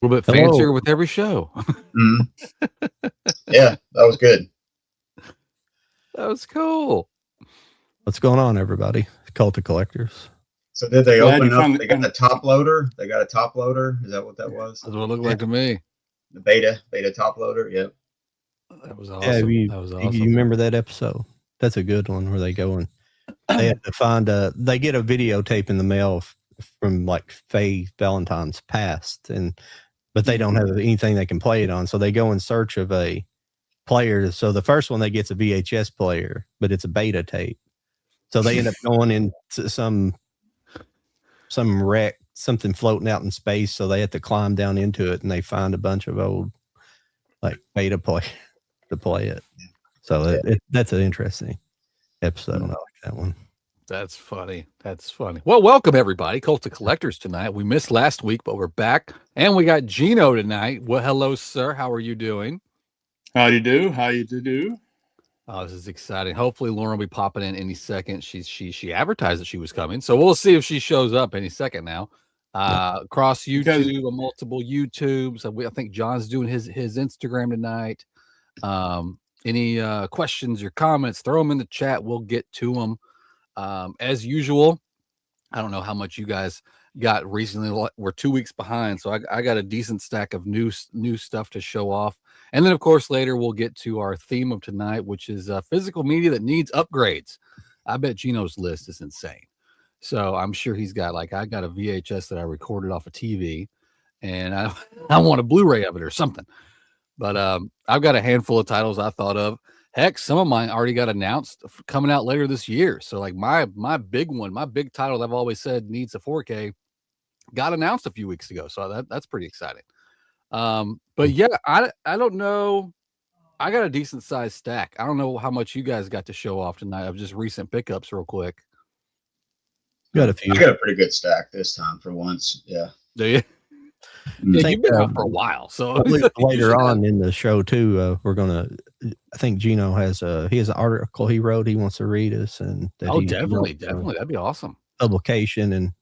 little bit fancier with every show. Yeah, that was good. That was cool. What's going on, everybody? Cult of Collectors. So did they open up? They got a top loader. They got a top loader. Is that what that was? That's what it looked like to me. The beta top loader. Yep. That was awesome. Yeah, that was awesome. You remember that episode? That's a good one where they go and they have to find they get a videotape in the mail from like Faye Valentine's past, but they don't have anything they can play it on. So they go in search of a player. So the first one they get's a VHS player, but it's a beta tape. So they end up going into some wreck, something floating out in space. So they have to climb down into it, and they find a bunch of old like beta play to play it. So that's an interesting episode. I like that one. That's funny. That's funny. Well, welcome everybody. Cult of Collectors tonight. We missed last week, but we're back, and we got Geno tonight. Well, hello, sir. How are you doing? How you do? How you do? Oh, this is exciting. Hopefully Lauren will be popping in any second. She advertised that she was coming, so we'll see if she shows up any second now. Across YouTube, multiple YouTubes. I think John's doing his Instagram tonight. Any questions or comments, throw them in the chat. We'll get to them. As usual, I don't know how much you guys got recently. We're 2 weeks behind, so I got a decent stack of new stuff to show off. And then, of course, later we'll get to our theme of tonight, which is physical media that needs upgrades. I bet Geno's list is insane. So I'm sure he's got, like, I got a VHS that I recorded off a TV, and I want a Blu-ray of it or something. But I've got a handful of titles I thought of. Heck, some of mine already got announced coming out later this year. So, like, my big one, my big title that I've always said needs a 4K got announced a few weeks ago. So that's pretty exciting. But yeah, I don't know. I got a decent sized stack. I don't know how much you guys got to show off tonight of just recent pickups real quick. Got a few. I got a pretty good stack this time for once. Yeah. Do you? Yeah, you've been out for a while. So later on in the show too, we're gonna. I think Geno has an article he wrote. He wants to read us, and definitely, that'd be awesome. Publication, and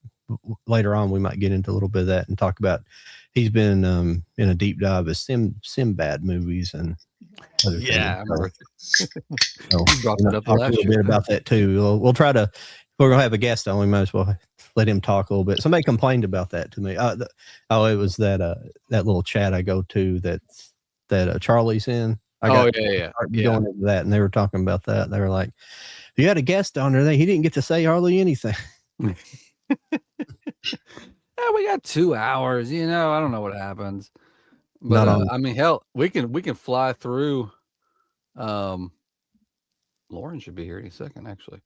later on we might get into a little bit of that and talk about. He's been in a deep dive of Sinbad movies and other things. I remember. So, talk a little bit about that too. We'll try to. We're gonna have a guest on. We might as well let him talk a little bit. Somebody complained about that to me. It was that little chat I go to that Charlie's in. Going into that, and they were talking about that. They were like, "You had a guest on there. He didn't get to say hardly anything." Yeah, we got 2 hours. I don't know what happens, but I mean, hell, we can fly through. Lauren should be here any second, actually.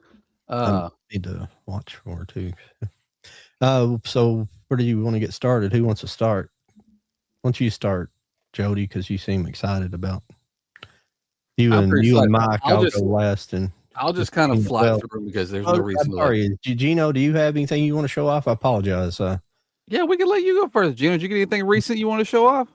I need to watch for too. So where do you want to get started? Who wants to start? Why don't you start, Jody? Because you seem excited about you and Mike. I'll go last, and I'll just kind of fly through because there's no reason. Sorry, Geno, do you have anything you want to show off? I apologize. Yeah, we can let you go first. Geno, did you get anything recent you want to show off?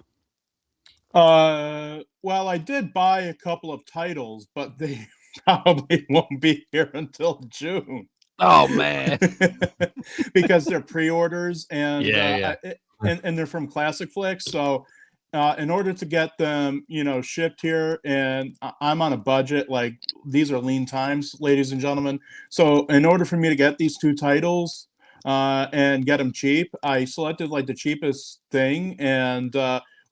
Well, I did buy a couple of titles, but they probably won't be here until June. Oh man, because they're pre-orders and and they're from Classic Flicks. So in order to get them, shipped here, and I'm on a budget, like these are lean times, ladies and gentlemen. So in order for me to get these 2 titles and get them cheap, I selected like the cheapest thing, and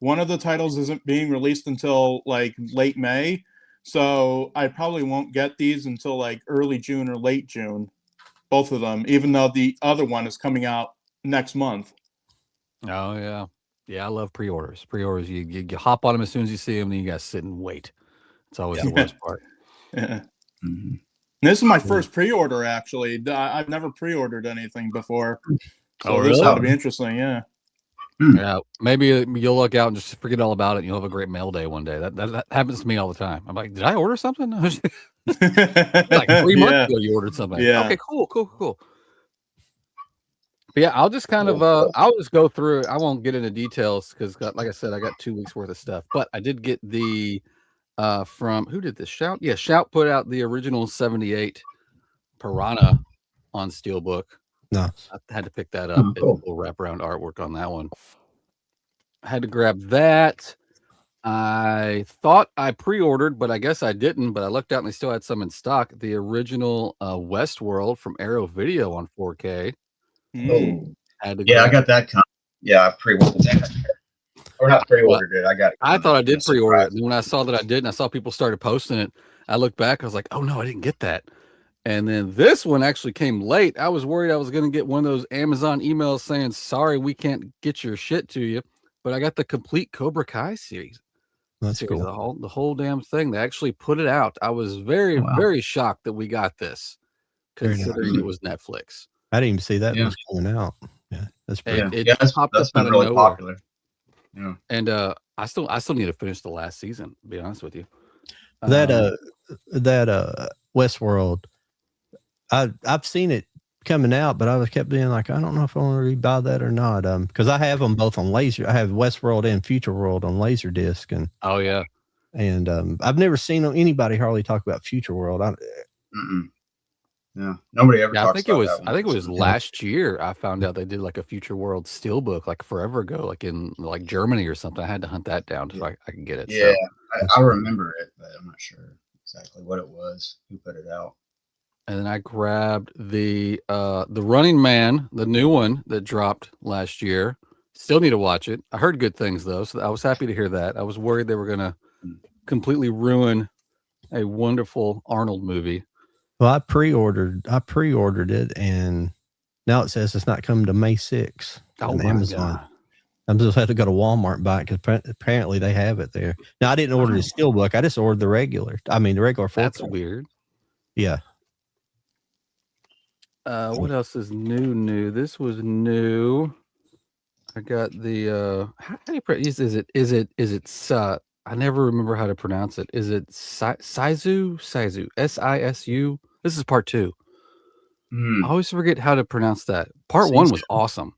one of the titles isn't being released until like late May. So I probably won't get these until like early June or late June, both of them, even though the other one is coming out next month. Oh, yeah. Yeah, I love pre-orders. Pre-orders, you hop on them as soon as you see them, then you got to sit and wait. It's always the worst part. Yeah. Mm-hmm. This is my first pre-order, actually. I've never pre-ordered anything before. So really? This ought to be interesting, yeah. Yeah, maybe you'll look out and just forget all about it, and you'll have a great mail day one day. That happens to me all the time. I'm like, did I order something? Like 3 months ago, you ordered something. Yeah. Okay, cool. But yeah, I'll just kind of I'll just go through it. I won't get into details because, like I said, I got 2 weeks worth of stuff. But I did get the from who did this? Shout? Yeah, Shout put out the original 78 Piranha on Steelbook. No, I had to pick that up. Cool. We'll wrap around artwork on that one. I had to grab that. I thought I pre-ordered, but I guess I didn't. But I looked out and they still had some in stock. The original Westworld from Arrow Video on 4K. Oh, Had to yeah, I grab got that. Yeah, I pre-ordered that. Or not pre-ordered it. I got it. I thought I did pre-order it. Surprise. And when I saw that I didn't, I saw people started posting it. I looked back. I was like, oh no, I didn't get that. And then this one actually came late. I was worried I was going to get one of those Amazon emails saying, sorry, we can't get your shit to you. But I got the complete Cobra Kai series. That's cool. The whole damn thing. They actually put it out. I was very, very shocked that we got this, considering it was Netflix. I didn't even see that was coming out. Yeah, that's pretty. That's been really popular. Yeah, and I still need to finish the last season. To be honest with you, that Westworld, I've seen it coming out, but I was kept being like, I don't know if I want to rebuy that or not. Because I have them both on laser. I have Westworld and Future World on Laserdisc, and and I've never seen anybody hardly talk about Future World. Yeah, nobody ever. I think it was. I think it was last year. I found out they did like a Future World steelbook like forever ago, like in like Germany or something. I had to hunt that down so I can get it. Yeah, so. I remember it, but I'm not sure exactly what it was. Who put it out? And then I grabbed the Running Man, the new one that dropped last year. Still need to watch it. I heard good things though, so I was happy to hear that. I was worried they were gonna completely ruin a wonderful Arnold movie. Well, I pre-ordered it, and now it says it's not coming to May 6th on Amazon. God. I'm just have to go to Walmart and buy it because apparently they have it there. Now I didn't order the steelbook. I just ordered the regular. I mean the regular 4K. That's weird. Yeah. What else is new? This was new. I got the how do you pronounce is it I never remember how to pronounce it. Is it Sisu? SISU? This is part 2. I always forget how to pronounce that. Part 1 was awesome.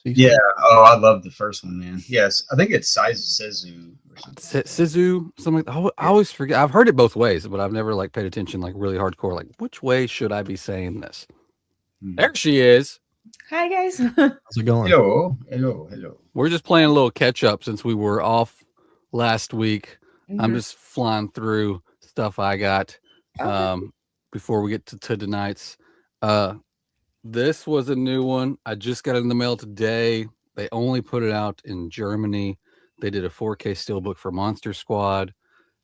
Yeah. Oh, I love the first one, man. Yes, I think it's Sisu or something. Sisu, something like that. I always forget. I've heard it both ways, but I've never like paid attention like really hardcore. Like, which way should I be saying this? There she is. Hi guys. How's it going? Hello. We're just playing a little catch up since we were off last week. I'm just flying through stuff I got before we get to tonight's. This was a new one. I just got it in the mail today. They only put it out in Germany. They did a 4K steelbook for Monster Squad.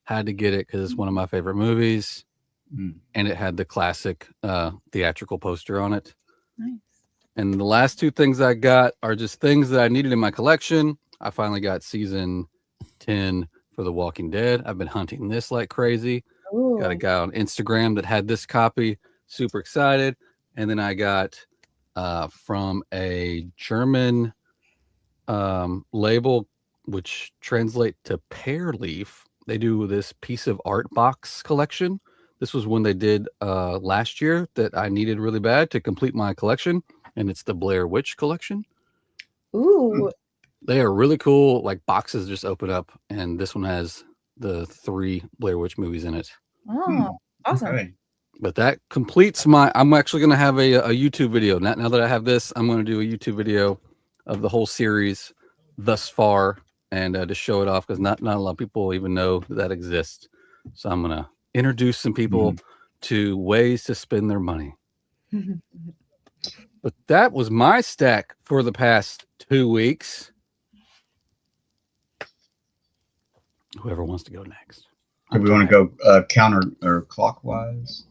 Had to get it because it's one of my favorite movies. And it had the classic theatrical poster on it. Nice. And the last 2 things I got are just things that I needed in my collection. I finally got season 10 for The Walking Dead. I've been hunting this like crazy. Ooh. Got a guy on Instagram that had this copy. Super excited. And then I got from a German label, which translate to Pear Leaf. They do this piece of art box collection. This was one they did last year that I needed really bad to complete my collection. And it's the Blair Witch collection. Ooh. They are really cool. Like boxes just open up. And this one has the 3 Blair Witch movies in it. Oh, awesome. Okay. But that completes I'm actually going to have a YouTube video. Now that I have this, I'm going to do a YouTube video of the whole series thus far and to show it off because not a lot of people even know that exists. So I'm going to introduce some people to ways to spend their money. But that was my stack for the past 2 weeks. Whoever wants to go next. Do we want to go counter or clockwise?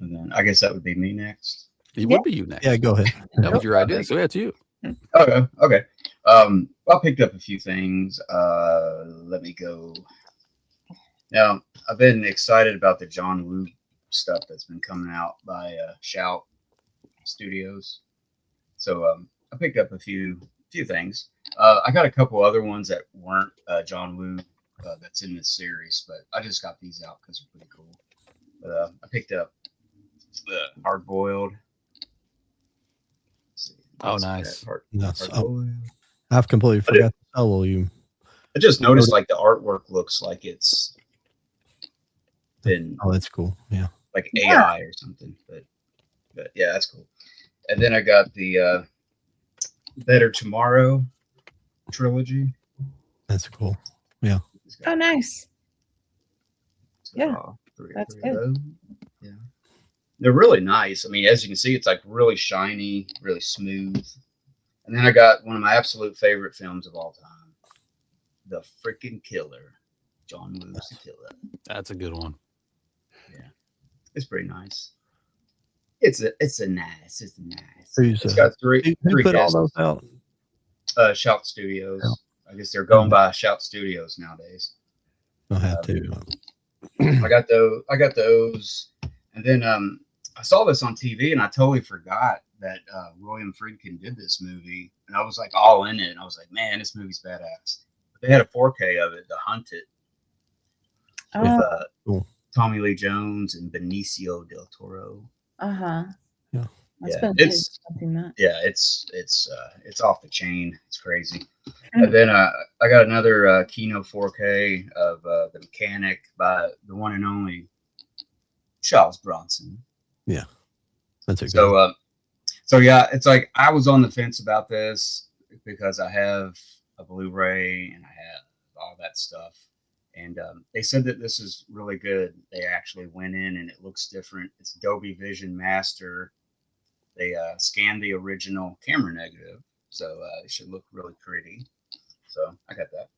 And then I guess that would be me next. It would be you next. Yeah, go ahead. That was your idea. So yeah, it's you. Okay. I picked up a few things. Let me go. Now, I've been excited about the John Woo stuff that's been coming out by Shout Studios. So I picked up a few things. I got a couple other ones that weren't John Woo that's in this series, but I just got these out because they're pretty cool. But I picked up the Hard Boiled. Oh, nice. I've completely forgot to follow you. I just noticed like the artwork looks like it's been. Oh, that's cool. Yeah. Like AI or something, but yeah, that's cool. And then I got the Better Tomorrow trilogy. That's cool. He's got Oh, nice. Yeah, three that's of good. those. Yeah, they're really nice. I mean, as you can see, it's like really shiny, really smooth. And then I got one of my absolute favorite films of all time, The Freaking Killer, John Woo's The Killer. That's a good one. Yeah, it's pretty nice. It's nice. Who's It's got who three put all guests. those out? Shout Studios. I guess they're going by Shout Studios nowadays. I'll have to. I got those, and then I saw this on TV, and I totally forgot that William Friedkin did this movie, and I was like all in it, and I was like, man, this movie's badass. But they had a 4K of it, The Hunted, with Cool. Tommy Lee Jones and Benicio del Toro. Uh-huh. Yeah. That's Yeah, been it's something that. yeah, it's off the chain. It's crazy. And then I got another Kino 4K of The Mechanic by the one and only Charles Bronson. Yeah, that's a good. So yeah, it's like I was on the fence about this because I have a Blu-ray and I have all that stuff. And they said that this is really good. They actually went in and it looks different. It's Dolby Vision Master. They scanned the original camera negative, so it should look really pretty. So I got that.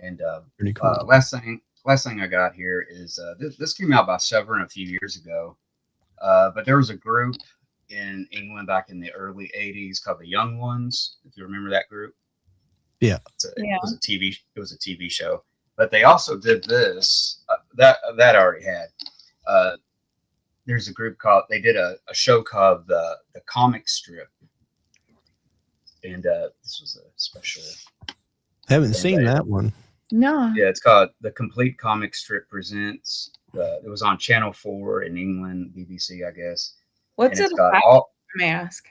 And Pretty cool. last thing I got here is this came out by Severin a few years ago, but there was a group in England back in the early '80s called the Young Ones. If you remember that group, Yeah. It was a TV show. But they also did this that I already had. There's a group called. They did a show called the Comic Strip, and this was a special. I haven't seen that one. No. Yeah, it's called The Complete Comic Strip Presents. It was on Channel 4 in England, BBC, I guess. What's And it it's got about? all. May I ask?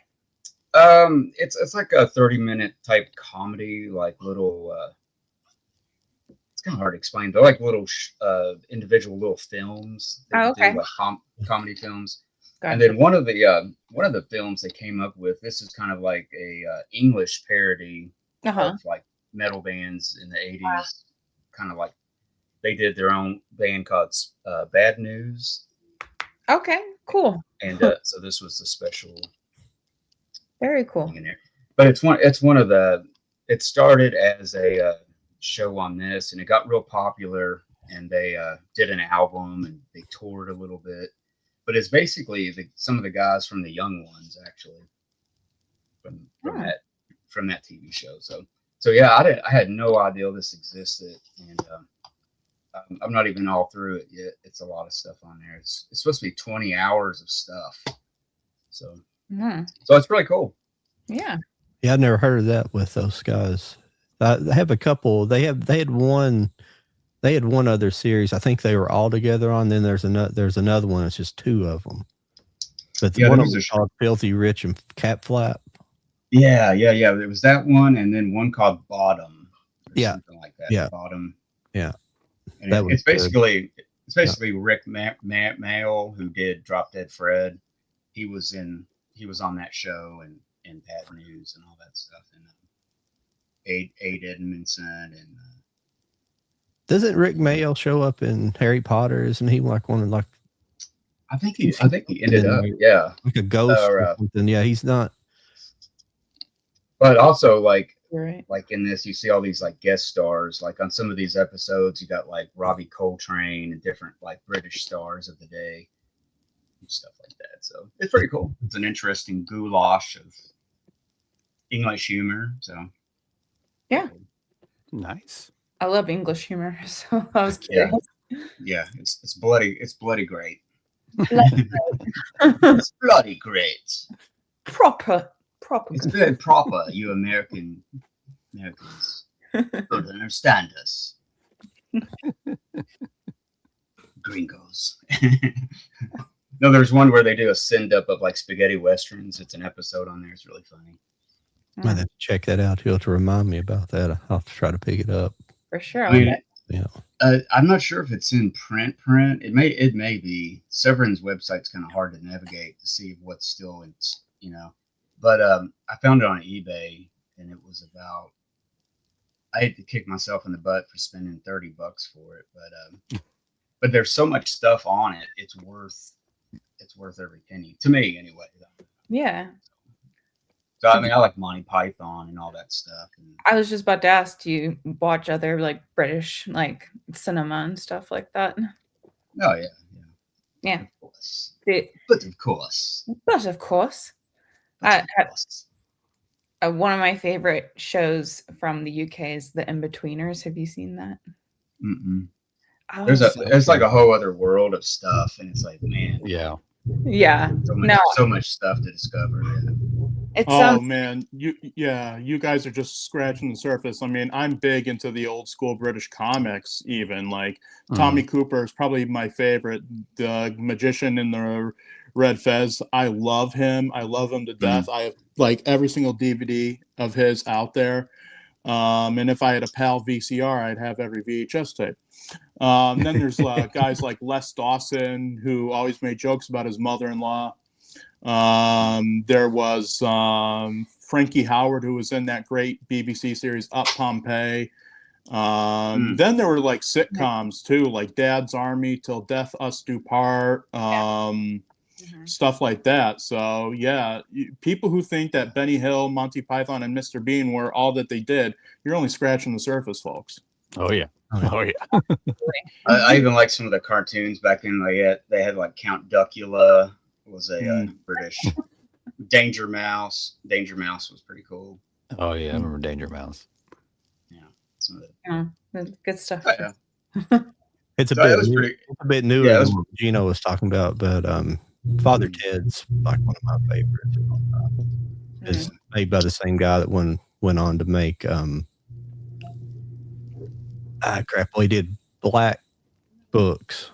It's like a 30-minute type comedy, like little. It's kind of hard to explain. They're like little individual little films. They Oh, okay. do, like comedy films. Gotcha. And then one of the films they came up with. This is kind of like a English parody Uh-huh. of like metal bands in the '80s. Kind of like they did their own band called Bad News. Okay, cool. And so this was the special Very cool. thing in there. But it's one of the. It started as a show on this, and it got real popular. And they did an album, and they toured a little bit. But it's basically some of the guys from the Young Ones, actually, from that TV show. So yeah, I had no idea this existed, and I'm not even all through it yet. It's a lot of stuff on there. It's supposed to be 20 hours of stuff. So it's really cool. Yeah. Yeah, I've never heard of that with those guys. I have a couple. They had one other series. I think they were all together on. Then there's another one. It's just two of them. But Yeah, one there of was them is called Filthy Rich and Cap Flap. Yeah. There was that one, and then one called Bottom. Yeah. Something like that. Yeah. Bottom. Yeah. And That was it's basically Rick Mail, who did Drop Dead Fred. He was on that show and Bad News and all that stuff. And Aid Edmondson and. Doesn't Rick Mayo show up in Harry Potter? Isn't he like one of like? I think he ended up, yeah, like a ghost or something. Yeah, he's not. But also, like Right. in this, you see all these like guest stars. Like on some of these episodes, you got like Robbie Coltrane and different like British stars of the day and stuff like that. So it's pretty cool. It's an interesting goulash of English humor. So Yeah. Nice. I love English humor, so I was curious. yeah, it's bloody. It's bloody great. Like, It's bloody great. proper. It's very proper. You Americans don't understand us. Gringos. No, there's one where they do a send up of like spaghetti westerns. It's an episode on there. It's really funny. I have to check that out. You'll have to remind me about that. I'll have to try to pick it up. For sure. I mean, Yeah. I'm not sure if it's in print. It may be. Severin's website's kind of hard to navigate to see what's still in, But I found it on eBay, and it was about I hate to kick myself in the butt for spending $30 for it, but there's so much stuff on it. It's worth every penny to me, anyway. Yeah. So I mean, I like Monty Python and all that stuff. And, I was just about to ask, do you watch other like British like cinema and stuff like that? oh yeah. Yeah. Of course. But of course. of course. But of course. One of my favorite shows from the UK is The In-Betweeners. Have you seen that? Mm-mm. Oh, It's like a whole other world of stuff, and it's like, man, Yeah. so much stuff to discover. Yeah. Man, you guys are just scratching the surface. I mean, I'm big into the old school British comics, even like Tommy Cooper is probably my favorite. The Magician in the Red Fez. I love him. I love him to death. I have like every single DVD of his out there. And if I had a PAL VCR, I'd have every VHS tape. Then there's guys like Les Dawson, who always made jokes about his mother-in-law. There was Frankie Howard, who was in that great BBC series Up Pompeii. Then there were like sitcoms too, like Dad's Army, Till Death Us Do Part, stuff like that. So yeah, people who think that Benny Hill, Monty Python, and Mr. Bean were all that they did, you're only scratching the surface, folks. Oh yeah. I even like some of the cartoons back then. They had like Count Duckula was a British. Danger Mouse. Danger Mouse was pretty cool. Oh yeah, I remember Danger Mouse. Yeah, some of it. Good stuff. It's a bit newer than what Geno was talking about, but Father Ted's like one of my favorites. It's made by the same guy that went on to make he did Black Books.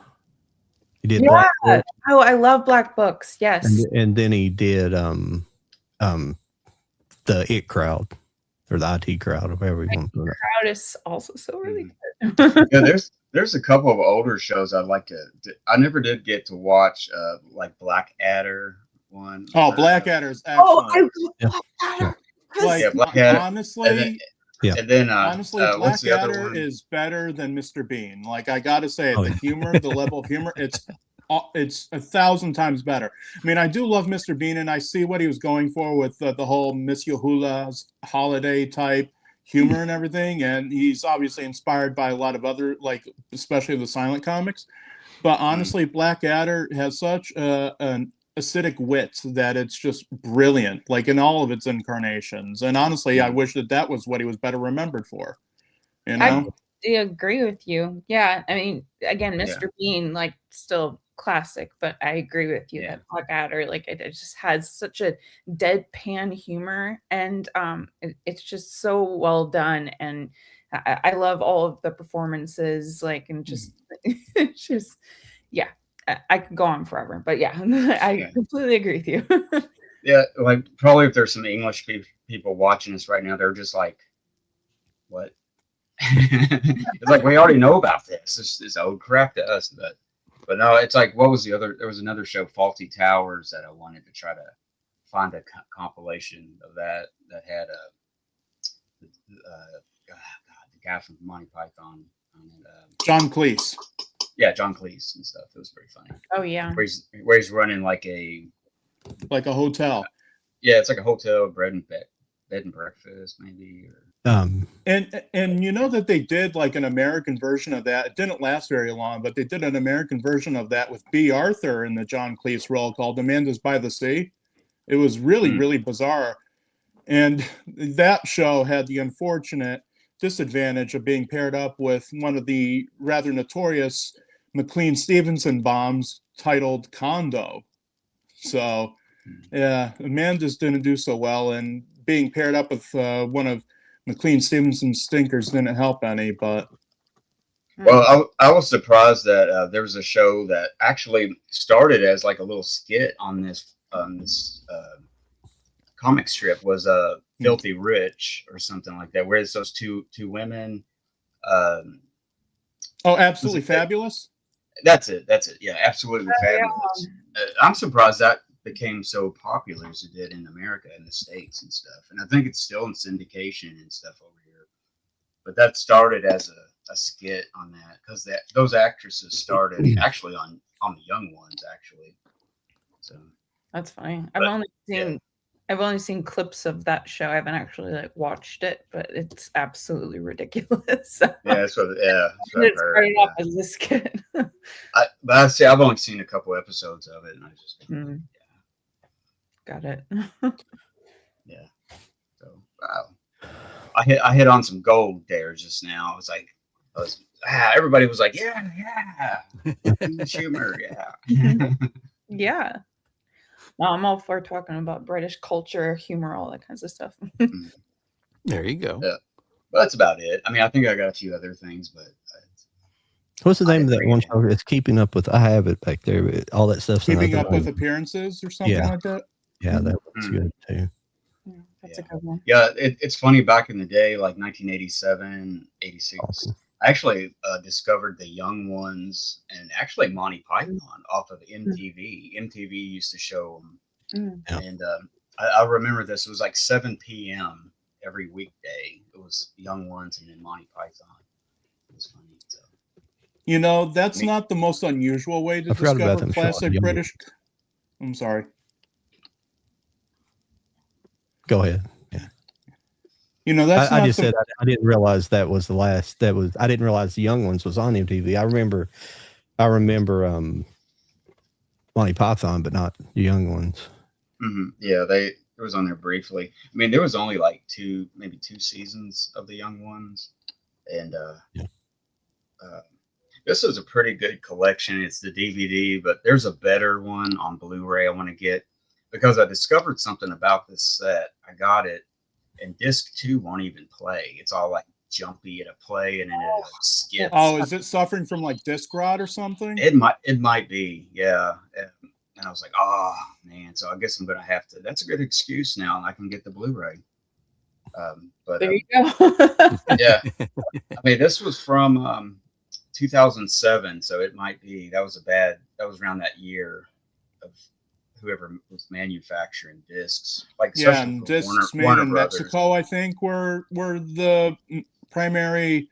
He did Black Books. Oh, I love Black Books. Yes. And then he did the It Crowd or the IT Crowd, or whatever you want to put it. Crowd is also so really good. Yeah, there's a couple of older shows I'd like to. I never did get to watch like Blackadder one. Oh, Blackadder's excellent. Blackadder. Honestly. And then honestly, Blackadder is better than Mr. Bean. Like, I gotta say, the humor, the level of humor, it's 1,000 times better. I mean, I do love Mr. Bean, and I see what he was going for with the whole Miss Yahula's holiday type humor and everything. And he's obviously inspired by a lot of other, like, especially the silent comics. But honestly, Blackadder has such an acidic wit that it's just brilliant, like in all of its incarnations. And honestly, I wish that was what he was better remembered for. You know, I agree with you. Yeah, I mean, again, Mr. Bean, like, still classic, but I agree with you that Blackadder, like, it just has such a deadpan humor, and it's just so well done. And I love all of the performances, like, and just it's just I could go on forever, but I completely agree with you. Yeah, like probably if there's some English people watching us right now, they're just like, "What?" It's like we already know about this. It's old crap to us, but no, it's like what was the other? There was another show, Faulty Towers, that I wanted to try to find a compilation of that had the guy from Monty Python, John Cleese. Yeah, John Cleese and stuff. It was pretty funny. Oh yeah, where he's running like a hotel. Yeah, it's like a hotel, bed and breakfast, maybe. And you know that they did like an American version of that. It didn't last very long, but they did an American version of that with B. Arthur in the John Cleese role called Amanda's by the Sea. It was really, really bizarre. And that show had the unfortunate disadvantage of being paired up with one of the rather notorious McLean Stevenson bombs titled Condo. So, yeah, Amanda's didn't do so well, and being paired up with one of McLean Stevenson's stinkers didn't help any. But well, I was surprised that there was a show that actually started as like a little skit on this comic strip, was Filthy Rich or something like that, where it's those two women. Absolutely Fabulous. That's it. Yeah, Absolutely Fabulous. I'm surprised that became so popular as it did in America and the States and stuff. And I think it's still in syndication and stuff over here. but that started as a skit on that because those actresses started actually on the Young Ones actually. So that's funny. But, I've only seen clips of that show. I haven't actually like watched it, but it's absolutely ridiculous. So. Yeah, that's what It started off as a skit. I've only seen a couple episodes of it, and I just got it. Yeah. So wow, I hit on some gold there just now. Everybody was like, yeah, humor, yeah. Yeah. No, I'm all for talking about British culture, humor, all that kinds of stuff. There you go. Yeah. Well, that's about it. I mean, I think I got a few other things, but what's the name of that one show? It's Keeping Up with. I have it back there. But all that stuff's Keeping Up with Appearances or something like that. Yeah, that was good too. Yeah, that's a good one. Yeah, it's funny. Back in the day, like 1987, 86. Awesome. I actually discovered the Young Ones and actually Monty Python off of MTV. MTV used to show them, and I remember this. It was like 7 p.m. every weekday. It was Young Ones and then Monty Python. It was funny. So. You know, that's not the most unusual way to discover classic British. I'm sorry. Go ahead. You know, that's I just said I didn't realize that was the last. I didn't realize the Young Ones was on MTV. I remember Monty Python, but not the Young Ones. Mm-hmm. Yeah, it was on there briefly. I mean, there was only like maybe two seasons of the Young Ones, and this is a pretty good collection. It's the DVD, but there's a better one on Blu-ray I want to get because I discovered something about this set. I got it. And disc 2 won't even play. It's all like jumpy at a play and then it skips. Oh, is it suffering from like disc rot or something? It might be, yeah. And I was like, oh man. So I guess I'm gonna have to. That's a good excuse now. I can get the Blu-ray. But there you go. Yeah. I mean, this was from 2007, so it might be that was around that year of whoever was manufacturing discs, like and discs made Warner in Brothers. Mexico, I think, were the primary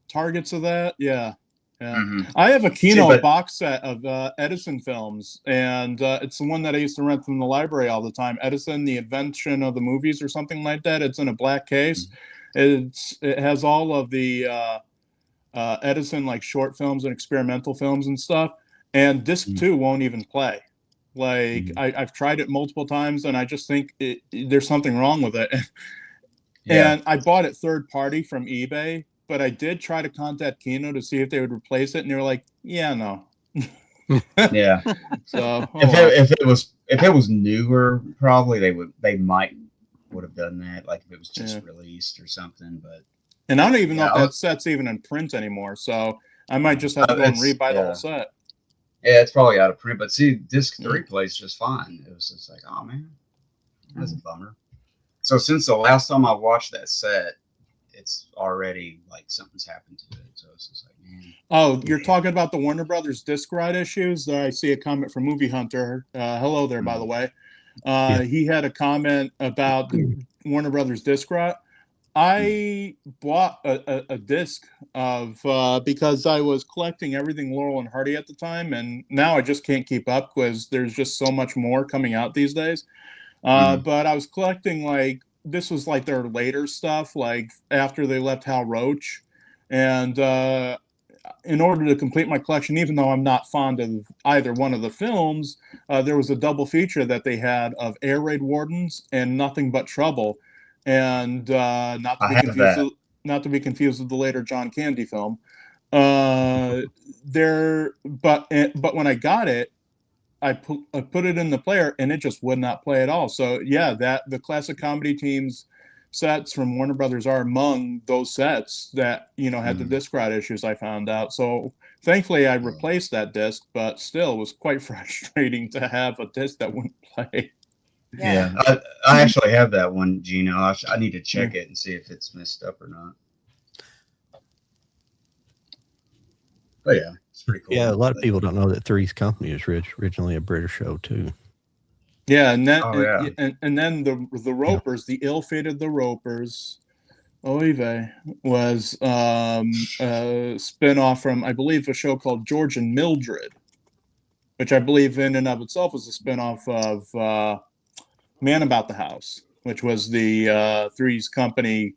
targets of that. Yeah. Mm-hmm. I have a Geno box set of Edison films, and it's the one that I used to rent from the library all the time. Edison, The Invention of the Movies, or something like that. It's in a black case. Mm-hmm. It has all of the Edison like short films and experimental films and stuff. And disc 2 won't even play. Like I've tried it multiple times, and I just think there's something wrong with it. And I bought it third party from eBay, but I did try to contact Geno to see if they would replace it, and they're like, "Yeah, no." Yeah. So if it was newer, probably they might would have done that, like if it was just released or something. But and I don't even know if that set's even in print anymore, so I might just have to go and rebuy the whole set. Yeah, it's probably out of print, but see, disc 3 plays just fine. It was just like, oh man, that's a bummer. So since the last time I watched that set, it's already like something's happened to it. So it's just like, man. Oh, you're talking about the Warner Brothers disc rot issues? I see a comment from Movie Hunter. Hello there, by the way. He had a comment about the Warner Brothers disc rot. I bought a disc of because I was collecting everything Laurel and Hardy at the time, and now I just can't keep up because there's just so much more coming out these days. But I was collecting this was like their later stuff, like after they left Hal Roach, and in order to complete my collection, even though I'm not fond of either one of the films, there was a double feature that they had of Air Raid Wardens and Nothing But Trouble. And not to be confused with the later John Candy film. But when I got it, I put it in the player and it just would not play at all. So yeah, the classic comedy teams sets from Warner Brothers are among those sets that had the disc rot issues I found out. So thankfully I replaced that disc, but still it was quite frustrating to have a disc that wouldn't play. Yeah, I actually have that one, Geno. I need to check it and see if it's messed up or not. But yeah, it's pretty cool. Yeah, a lot of people don't know that Three's Company is originally a British show too. Yeah, and then and then the Ropers, the ill-fated The Ropers, Oive was a spin-off from, I believe, a show called George and Mildred, which I believe in and of itself was a spin-off of Man About the House, which was the Three's Company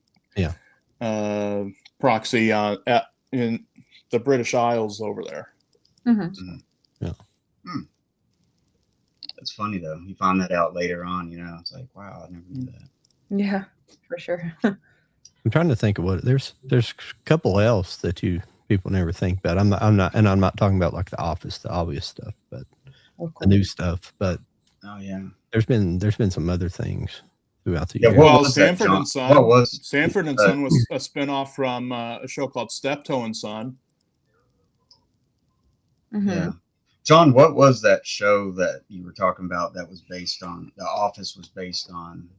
proxy in the British Isles over there. Mm-hmm. Yeah. That's funny though. You found that out later on, It's like, wow, I never knew that. Yeah, for sure. I'm trying to think of what there's a couple else that people never think about. I'm not talking about like The Office, the obvious stuff, but the new stuff. But oh yeah, there's been some other things throughout the year. Well, Sanford and Son. What was Sanford and Son was a spinoff from a show called Steptoe and Son. Mm-hmm. Yeah. John, what was that show that you were talking about that was based on? The Office was based on.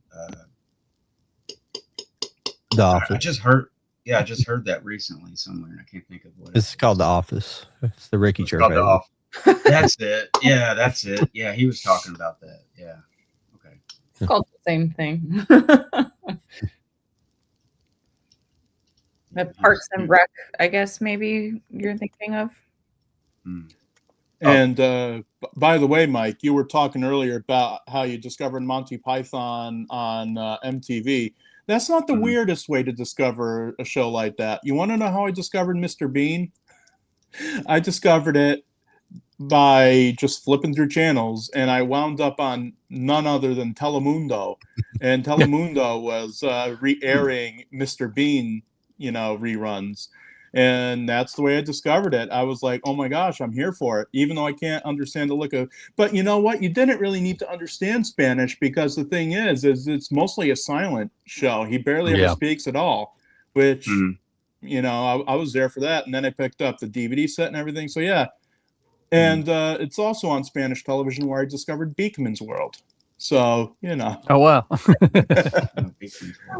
The Office. I just heard that recently somewhere, and I can't think of what. It's called The Office. It's the Ricky Gervais. That's it. Yeah, that's it. Yeah, he was talking about that. Yeah. Okay. It's called the same thing. The Parks and Rec, I guess maybe you're thinking of. And by the way, Mike, you were talking earlier about how you discovered Monty Python on MTV. That's not the weirdest way to discover a show like that. You want to know how I discovered Mr. Bean? I discovered it by just flipping through channels, and I wound up on none other than Telemundo. And Telemundo was re-airing Mr. Bean, reruns. And that's the way I discovered it. I was like, oh my gosh, I'm here for it, even though I can't understand the look of. But you know what? You didn't really need to understand Spanish, because the thing is it's mostly a silent show. He barely ever speaks at all, which, I was there for that. And then I picked up the DVD set and everything. So yeah. And it's also on Spanish television where I discovered Beekman's World. So, Oh, wow.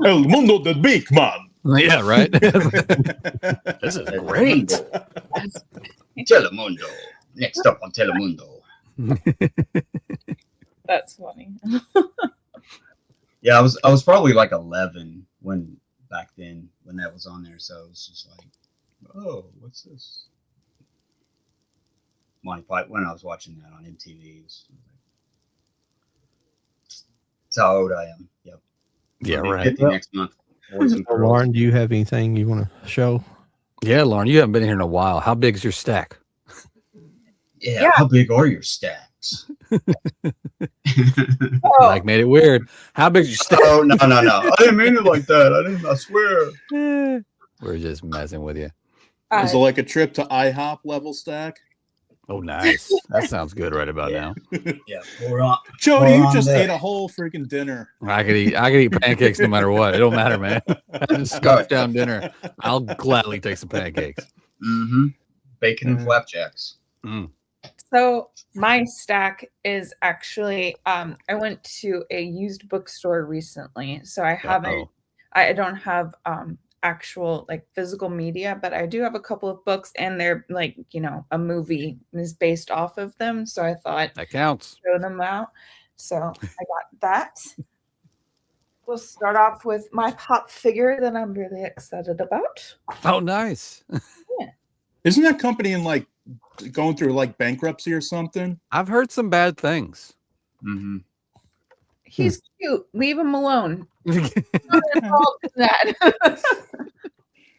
El Mundo de Beekman. Yeah, right. This is great. Telemundo. Next up on Telemundo. That's funny. Yeah, I was probably like 11 back then when that was on there. So it was just like, oh, what's this? Monty Python. When I was watching that on MTV. That's how old I am. Yep. Yeah, right. 50 next month. Lauren, do you have anything you want to show? Yeah, Lauren, you haven't been here in a while. How big is your stack? Yeah. How big are your stacks? Mike made it weird. How big is your stack? Oh, no. I didn't mean it like that. I swear. We're just messing with you. Is it like a trip to IHOP level stack? Oh, nice. That sounds good right about now. Yeah. Jody, you just ate a whole freaking dinner. I could eat pancakes no matter what. It don't matter, man. Just scarf down dinner. I'll gladly take some pancakes. Mm-hmm. Bacon and flapjacks. So my stack is actually I went to a used bookstore recently. So I don't have actual like physical media, but I do have a couple of books, and they're like, a movie is based off of them. So I thought that counts. Show them out. So I got that. We'll start off with my pop figure that I'm really excited about. Oh, nice. Yeah. Isn't that company in like going through like bankruptcy or something? I've heard some bad things. Mm-hmm. He's cute. Leave him alone. Not involved in that.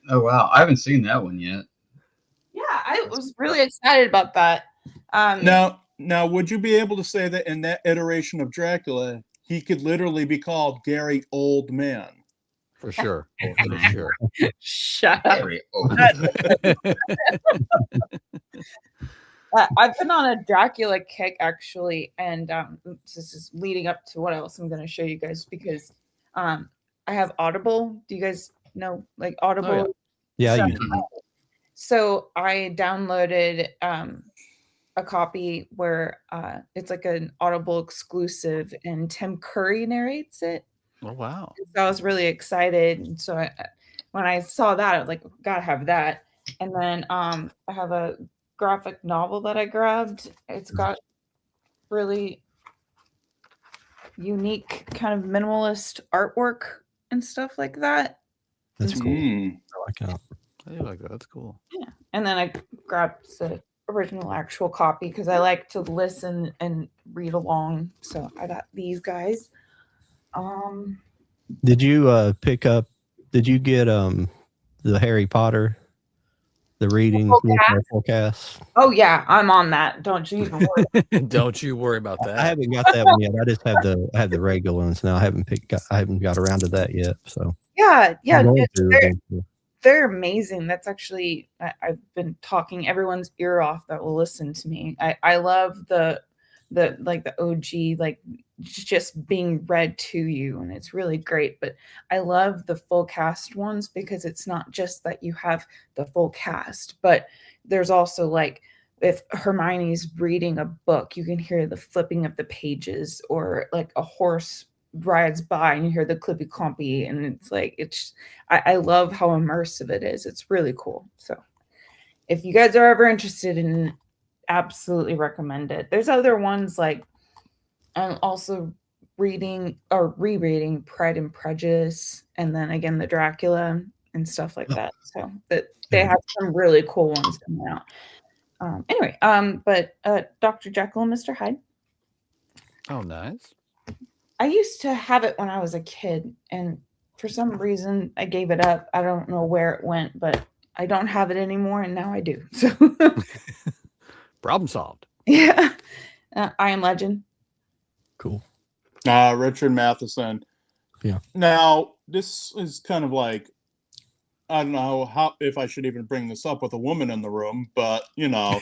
Oh wow, I haven't seen that one yet. Yeah, I was really excited about that. Now, would you be able to say that in that iteration of Dracula, he could literally be called Gary Old Man? For sure. For sure. Shut up. Gary Old. I've been on a Dracula kick actually, and this is leading up to what else I'm going to show you guys, because I have Audible. Do you guys know like Audible? Oh, yeah. Yeah, so I downloaded a copy where it's like an Audible exclusive, and Tim Curry narrates it. Oh wow! So I was really excited. So when I saw that, I was like, gotta have that. And then I have a graphic novel that I grabbed. It's got really unique kind of minimalist artwork and stuff like that. That's cool. I like that. I like that. That's cool. Yeah. And then I grabbed the original actual copy because I like to listen and read along. So I got these guys. Did you pick up? Did you get the Harry Potter, the reading forecast? Oh yeah, I'm on that. Don't you even worry. Don't you worry about that. I haven't got that one yet. I just have the regular ones now. I haven't got around to that yet. So yeah, they're they're amazing. That's actually I've been talking everyone's ear off that will listen to me. I love the like the OG, like just being read to you, and it's really great. But I love the full cast ones because it's not just that you have the full cast, but there's also like if Hermione's reading a book, you can hear the flipping of the pages, or like a horse rides by and you hear the clippy clompy, and it's like I love how immersive it is. It's really cool. So if you guys are ever interested in, absolutely recommend it. There's other ones like I'm also reading or rereading Pride and Prejudice, and then again the Dracula and stuff like that. So that they have some really cool ones coming out. Anyway, but Dr. Jekyll and Mr. Hyde. Oh, nice. I used to have it when I was a kid, and for some reason I gave it up. I don't know where it went, but I don't have it anymore, and now I do. So problem solved. Yeah. I Am Legend. Cool. Richard Matheson. Yeah. Now, this is kind of like, I don't know how if I should even bring this up with a woman in the room, but you know,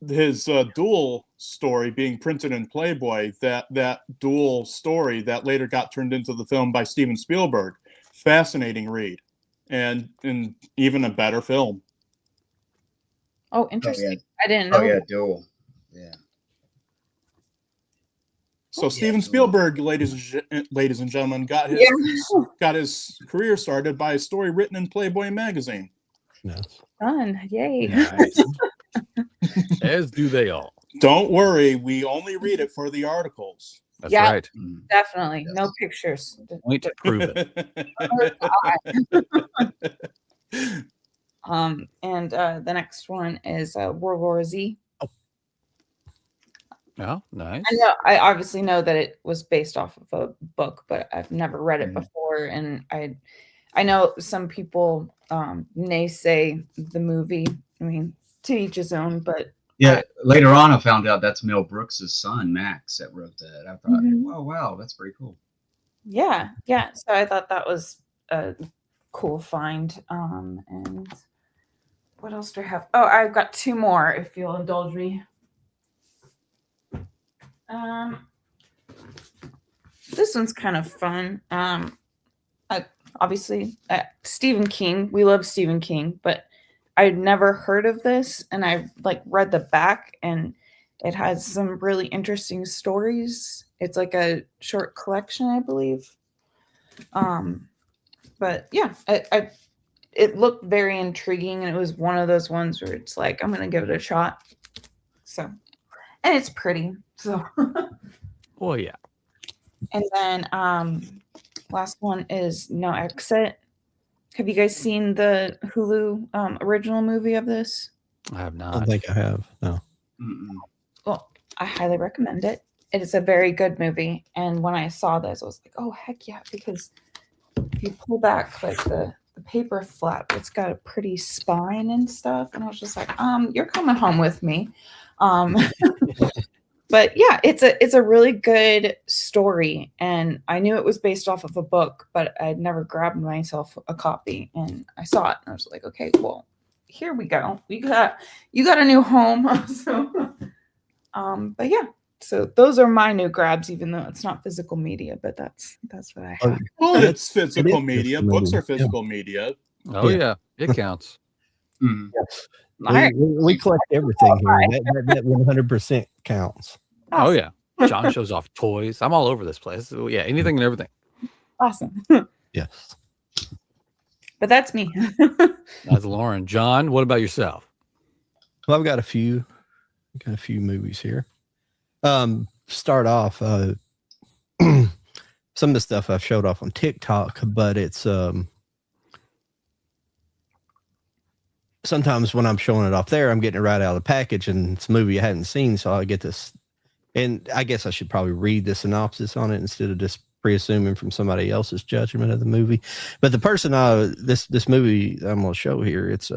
his duel story being printed in Playboy, that duel story that later got turned into the film by Steven Spielberg, fascinating read, and even a better film. Oh, interesting. Oh, yeah. I didn't know. Oh yeah, duel. Yeah. So Steven Spielberg, ladies and gentlemen, got his career started by a story written in Playboy magazine. Nice. Fun. Yay. Nice. As do they all. Don't worry, we only read it for the articles. That's Yeah. right. Definitely. Yes. No pictures. Point to prove it. And the next one is World War Z. Oh, nice. I obviously know that it was based off of a book, but I've never read it before, and I know some people naysay the movie. I mean, to each his own, but yeah. Later on, I found out that's Mel Brooks' son, Max, that wrote that. I thought, oh wow, that's pretty cool. Yeah. So I thought that was a cool find. And what else do I have? Oh, I've got two more, if you'll indulge me. This one's kind of fun. Obviously, Stephen King. We love Stephen King, but I'd never heard of this, and I read the back, and it has some really interesting stories. It's like a short collection, I believe. But yeah, it looked very intriguing, and it was one of those ones where it's like, I'm gonna give it a shot. So, and it's pretty. So, well, yeah. And then last one is No Exit. Have you guys seen the Hulu original movie of this? I have I not. don't think I have. No. Well, I highly recommend it. It is a very good movie. And when I saw this, I was like, oh, heck yeah. Because if you pull back like the paper flap, it's got a pretty spine and stuff. And I was just like, you're coming home with me. But yeah, it's a really good story, and I knew it was based off of a book, but I'd never grabbed myself a copy, and I saw it, and I was like, okay, well, here we go. You got a new home. So, but yeah, so those are my new grabs, even though it's not physical media, but that's what I have. Well, it's physical media. physical Books media. are physical media. Oh yeah, it counts. Yes. All right. We collect everything here. That 100% counts. Oh yeah. John shows off toys. I'm all over this place. So, yeah, anything and everything. Awesome. Yes. But that's me. That's Lauren. John, what about yourself? Well, I've got a few movies here. Start off some of the stuff I've showed off on TikTok, but it's sometimes when I'm showing it off there, I'm getting it right out of the package, and it's a movie I hadn't seen, so I get this. And I guess I should probably read the synopsis on it instead of just pre-assuming from somebody else's judgment of the movie. But the person this movie I'm going to show here, it's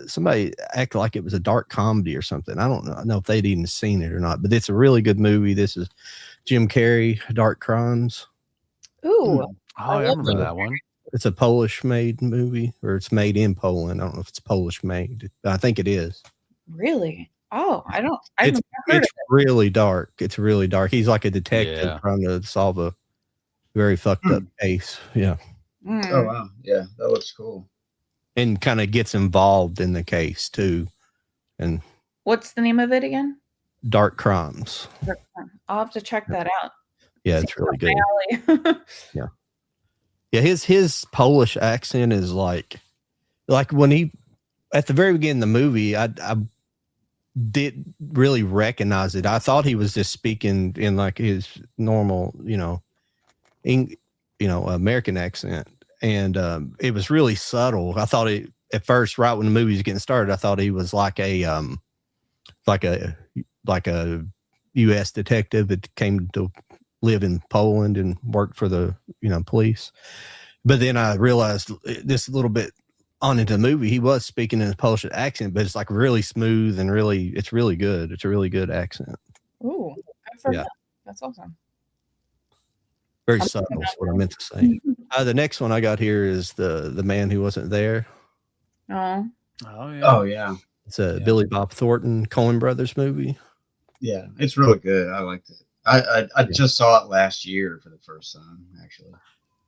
somebody acted like it was a dark comedy or something. I don't know if they'd even seen it or not, but it's a really good movie. This is Jim Carrey, Dark Crimes. Ooh, I remember that one. It's a Polish made movie, or it's made in Poland. I don't know if it's Polish made. I think it is. Really? Oh, I've never It's heard of it. really dark. It's really dark. He's like a detective trying to solve a very fucked up case. Yeah. Oh wow, yeah, that looks cool. And kind of gets involved in the case too. And What's the name of it again? Dark Crimes. I'll have to check that out. Yeah, it's really good. Yeah. Yeah, his Polish accent is like when he at the very beginning of the movie, I didn't really recognize it. I thought he was just speaking in like his normal, American accent, and it was really subtle. I thought it at first, right when the movie was getting started, I thought he was like a U.S. detective that came to live in Poland and worked for the police. But then I realized this a little bit on into the movie, he was speaking in a Polish accent, but it's like really smooth and it's really good. It's a really good accent. Ooh, that's awesome. Very subtle is what I meant to say. The next one I got here is the Man Who Wasn't There. Oh yeah. Oh yeah. It's a Billy Bob Thornton Coen Brothers movie. Yeah, it's really good. I liked it. I just saw it last year for the first time, actually.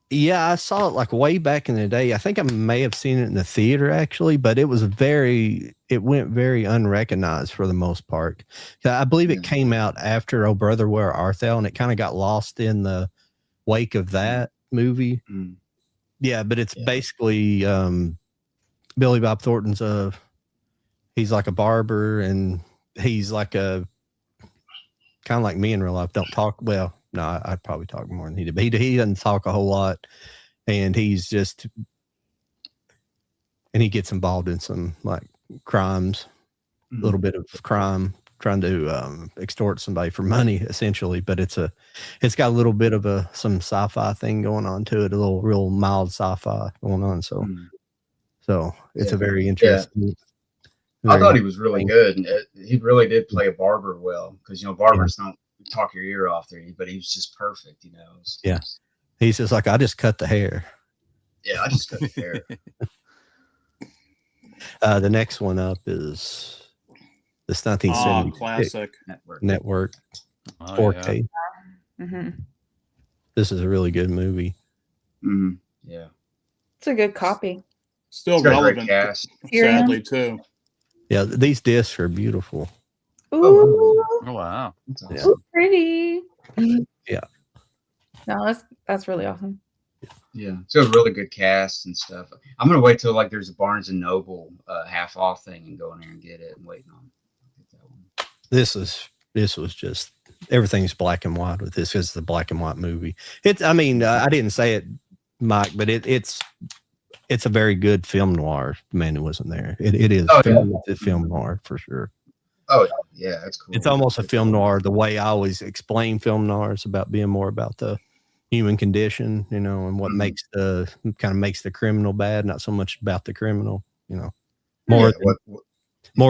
Yeah, I saw it like way back in the day. I think I may have seen it in the theater actually, but it went very unrecognized for the most part. I believe it came out after Oh Brother Where Art Thou, and it kind of got lost in the wake of that movie. Mm. Yeah, but it's basically Billy Bob Thornton's he's like a barber, and he's like a kind of like me in real life. Don't talk well. No, I'd probably talk more than he did, but he doesn't talk a whole lot, and he gets involved in some like crimes, a little bit of crime, trying to extort somebody for money, essentially. But it's got a little bit of some sci-fi thing going on to it, a little real mild sci-fi going on. So it's a very interesting. I thought he was really good, and he really did play a barber well, because barbers don't talk your ear off there, but he was just perfect. He's just like, I just cut the hair. Yeah, I just cut the hair. The next one up is this 1970 classic Network 4K. Yeah. Mm-hmm. This is a really good movie. Mm-hmm. Yeah, it's a good copy. Still relevant, sadly too. Yeah, these discs are beautiful. Ooh, oh wow, awesome. So pretty. Yeah, no, that's really awesome. Yeah, it's a really good cast and stuff. I'm gonna wait till like there's a Barnes and Noble half off thing and go in there and get it and waiting on that one. This was just everything's black and white with this because it's a black and white movie. I didn't say it, Mike, but it's a very good film noir. Man Who Wasn't There. It is film noir for sure. Oh yeah, that's cool. It's almost a film noir. The way I always explain film noirs about being more about the human condition, and what makes the criminal bad, not so much about the criminal, more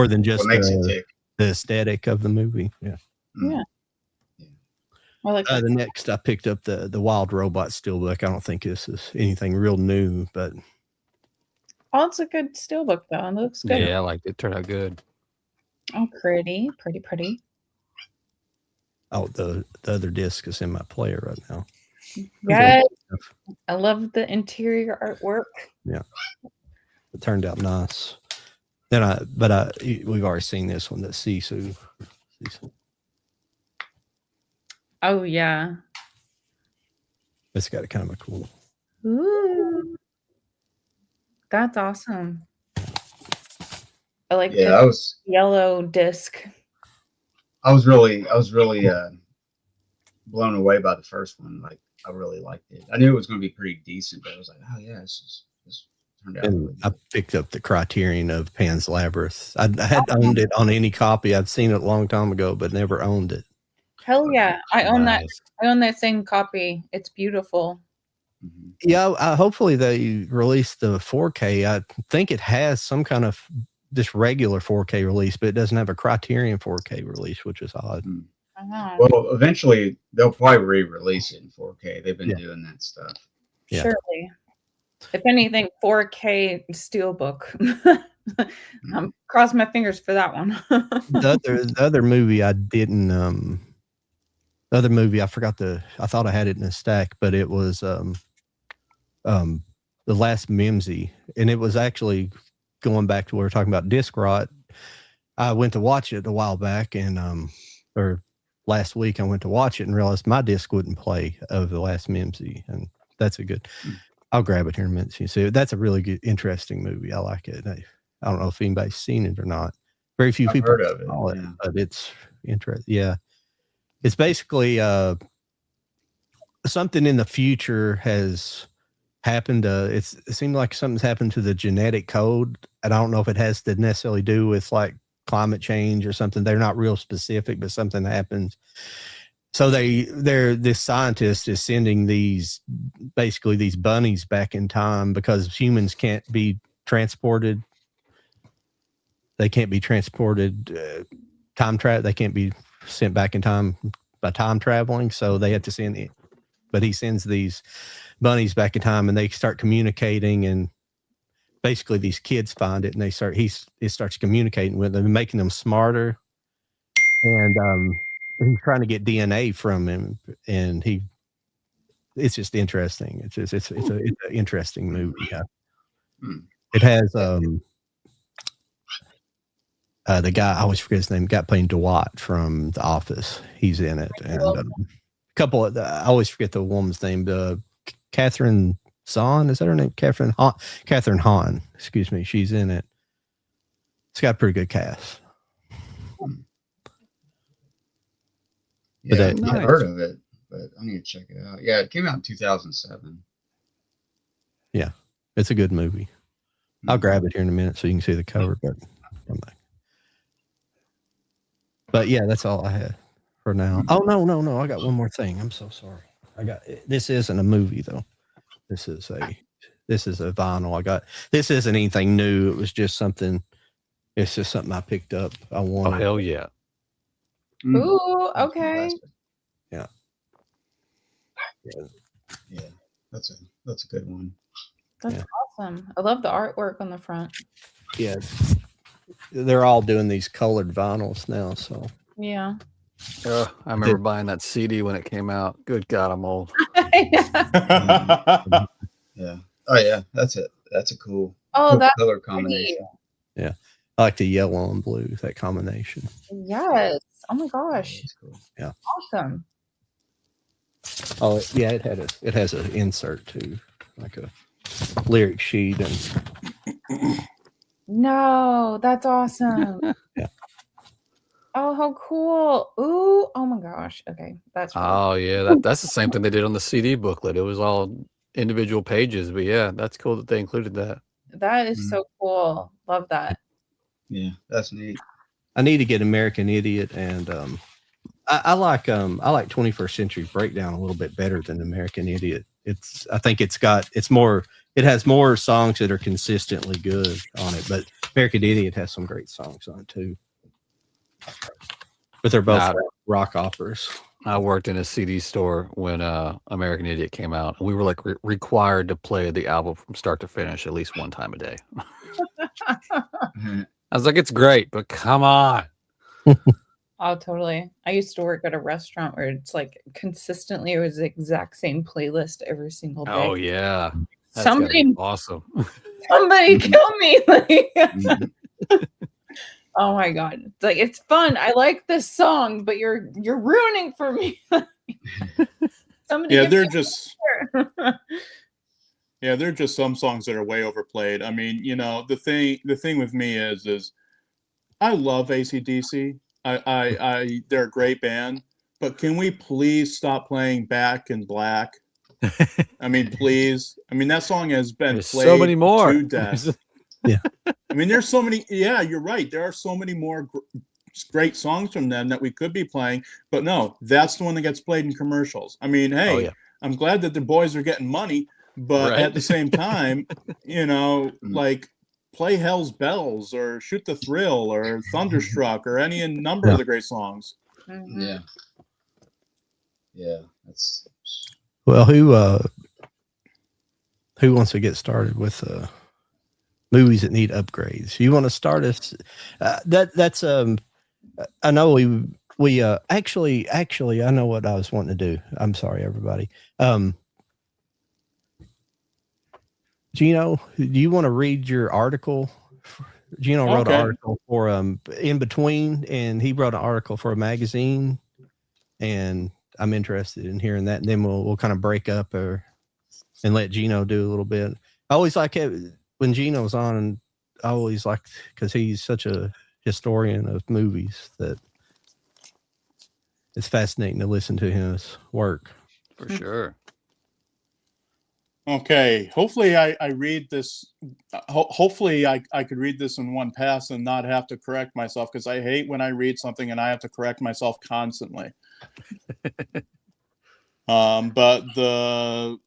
than just the aesthetic of the movie. Yeah. Yeah. I like the next I picked up the Wild Robot Steelbook. I don't think this is anything real new, but it's a good steelbook though. It looks good. Yeah, I liked it. It turned out good. Oh, pretty. Oh, the other disc is in my player right now. Yes. I love the interior artwork. Yeah. It turned out nice. We've already seen this one, the Sisu. Oh yeah. It's got a kind of a cool. Ooh. That's awesome. I like yellow disc. I was really blown away by the first one. Like I really liked it. I knew it was going to be pretty decent, but I was like, oh yeah, this turned out. And I picked up the Criterion of Pan's Labyrinth. I had owned it on any copy. I'd seen it a long time ago, but never owned it. Hell yeah. I own that. Nice. I own that same copy. It's beautiful. Mhm. Yeah, hopefully they release the 4K. I think it has some kind of just regular 4K release, but it doesn't have a Criterion 4K release, which is odd. Uh-huh. Well, eventually they'll probably re-release it in 4K. They've been doing that stuff. Yeah. Surely. If anything, 4K Steelbook. I'm crossing my fingers for that one. The other movie I didn't the other movie I forgot I thought I had it in a stack, but it was The Last Mimsy, and it was actually going back to what we were talking about disc rot. I went to watch it a while back, and or last week I went to watch it and realized my disc wouldn't play of The Last Mimsy, and that's a good. I'll grab it here in a minute. So that's a really good, interesting movie. I like it. I don't know if anybody's seen it or not. Very few I've people heard of it, saw it, yeah. but it's interesting. Yeah, it's basically something in the future has happened. It seemed like something's happened to the genetic code. And I don't know if it has to necessarily do with like climate change or something. They're not real specific, but something happens. So this scientist is sending these bunnies back in time because humans can't be transported. They can't be transported they can't be sent back in time by time traveling. So they have to send it. But he sends these bunnies back in time, and they start communicating, and basically these kids find it, and he starts communicating with them, making them smarter. And he's trying to get DNA from him, and it's just interesting. It's an interesting movie. It has the guy, I always forget his name, guy playing Dwight from The Office. He's in it, and a couple of I always forget the woman's name. Catherine Zahn, is that her name? Catherine Hahn. Excuse me. She's in it. It's got a pretty good cast. Yeah, I've heard of it, but I need to check it out. Yeah, it came out in 2007. Yeah, it's a good movie. I'll grab it here in a minute so you can see the cover. But yeah, that's all I had for now. Oh no! I got one more thing. I'm so sorry. This isn't a movie though. This is a vinyl. This isn't anything new. It was just something. It's just something I picked up. I wanted. Oh hell yeah! Ooh, okay. Yeah. Yeah, that's a good one. That's awesome. I love the artwork on the front. Yeah, they're all doing these colored vinyls now. So yeah. I remember buying that CD when it came out. Good God, I'm old. Yeah. Oh yeah, that's it. That's a cool. Oh, that's color combination. Pretty. Yeah, I like the yellow and blue. That combination. Yes. Oh my gosh. That's cool. Yeah. Awesome. Oh yeah, it has an insert too, like a lyric sheet and. No, that's awesome. Yeah. Oh, how cool. Ooh, oh my gosh. Okay. That's really Oh yeah, that's the same thing they did on the CD booklet. It was all individual pages, but yeah, that's cool that they included that. That is so cool. Love that. Yeah, that's neat. I need to get American Idiot, and I like 21st Century Breakdown a little bit better than American Idiot. I think it has more songs that are consistently good on it, but American Idiot has some great songs on it too. But they're both rock operas. I worked in a CD store when American Idiot came out, and we were like required to play the album from start to finish at least one time a day. I was like, it's great, but come on. Oh, totally. I used to work at a restaurant where it's like consistently it was the exact same playlist every single day. Oh yeah. That's Somebody awesome. Somebody kill me. Oh my God. It's like, it's fun. I like this song, but you're ruining for me. Somebody they're just some songs that are way overplayed. I mean, the thing with me is I love AC/DC. They're a great band, but can we please stop playing Back in Black? I mean, please. I mean, that song has been There's played so many more. to death. Yeah. I mean, there's so many. Yeah, you're right. There are so many more great songs from them that we could be playing, but no, that's the one that gets played in commercials. I mean, hey, Oh, yeah. I'm glad that the boys are getting money, but Right. at the same time, like play Hell's Bells or Shoot the Thrill or Thunderstruck or any number of the great songs. Mhm. Yeah. Yeah. That's Well, who wants to get started with movies that need upgrades? You want to start us? That's I know we actually I know what I was wanting to do. I'm sorry, everybody. Geno, do you want to read your article? Geno wrote an article for In Between, and he wrote an article for a magazine, and I'm interested in hearing that. And then we'll kind of break up and let Geno do a little bit. I always like it when Geno's on, and I always like, because he's such a historian of movies, that it's fascinating to listen to his work. For sure. Okay, hopefully I read this. Hopefully I could read this in one pass and not have to correct myself, because I hate when I read something and I have to correct myself constantly. But the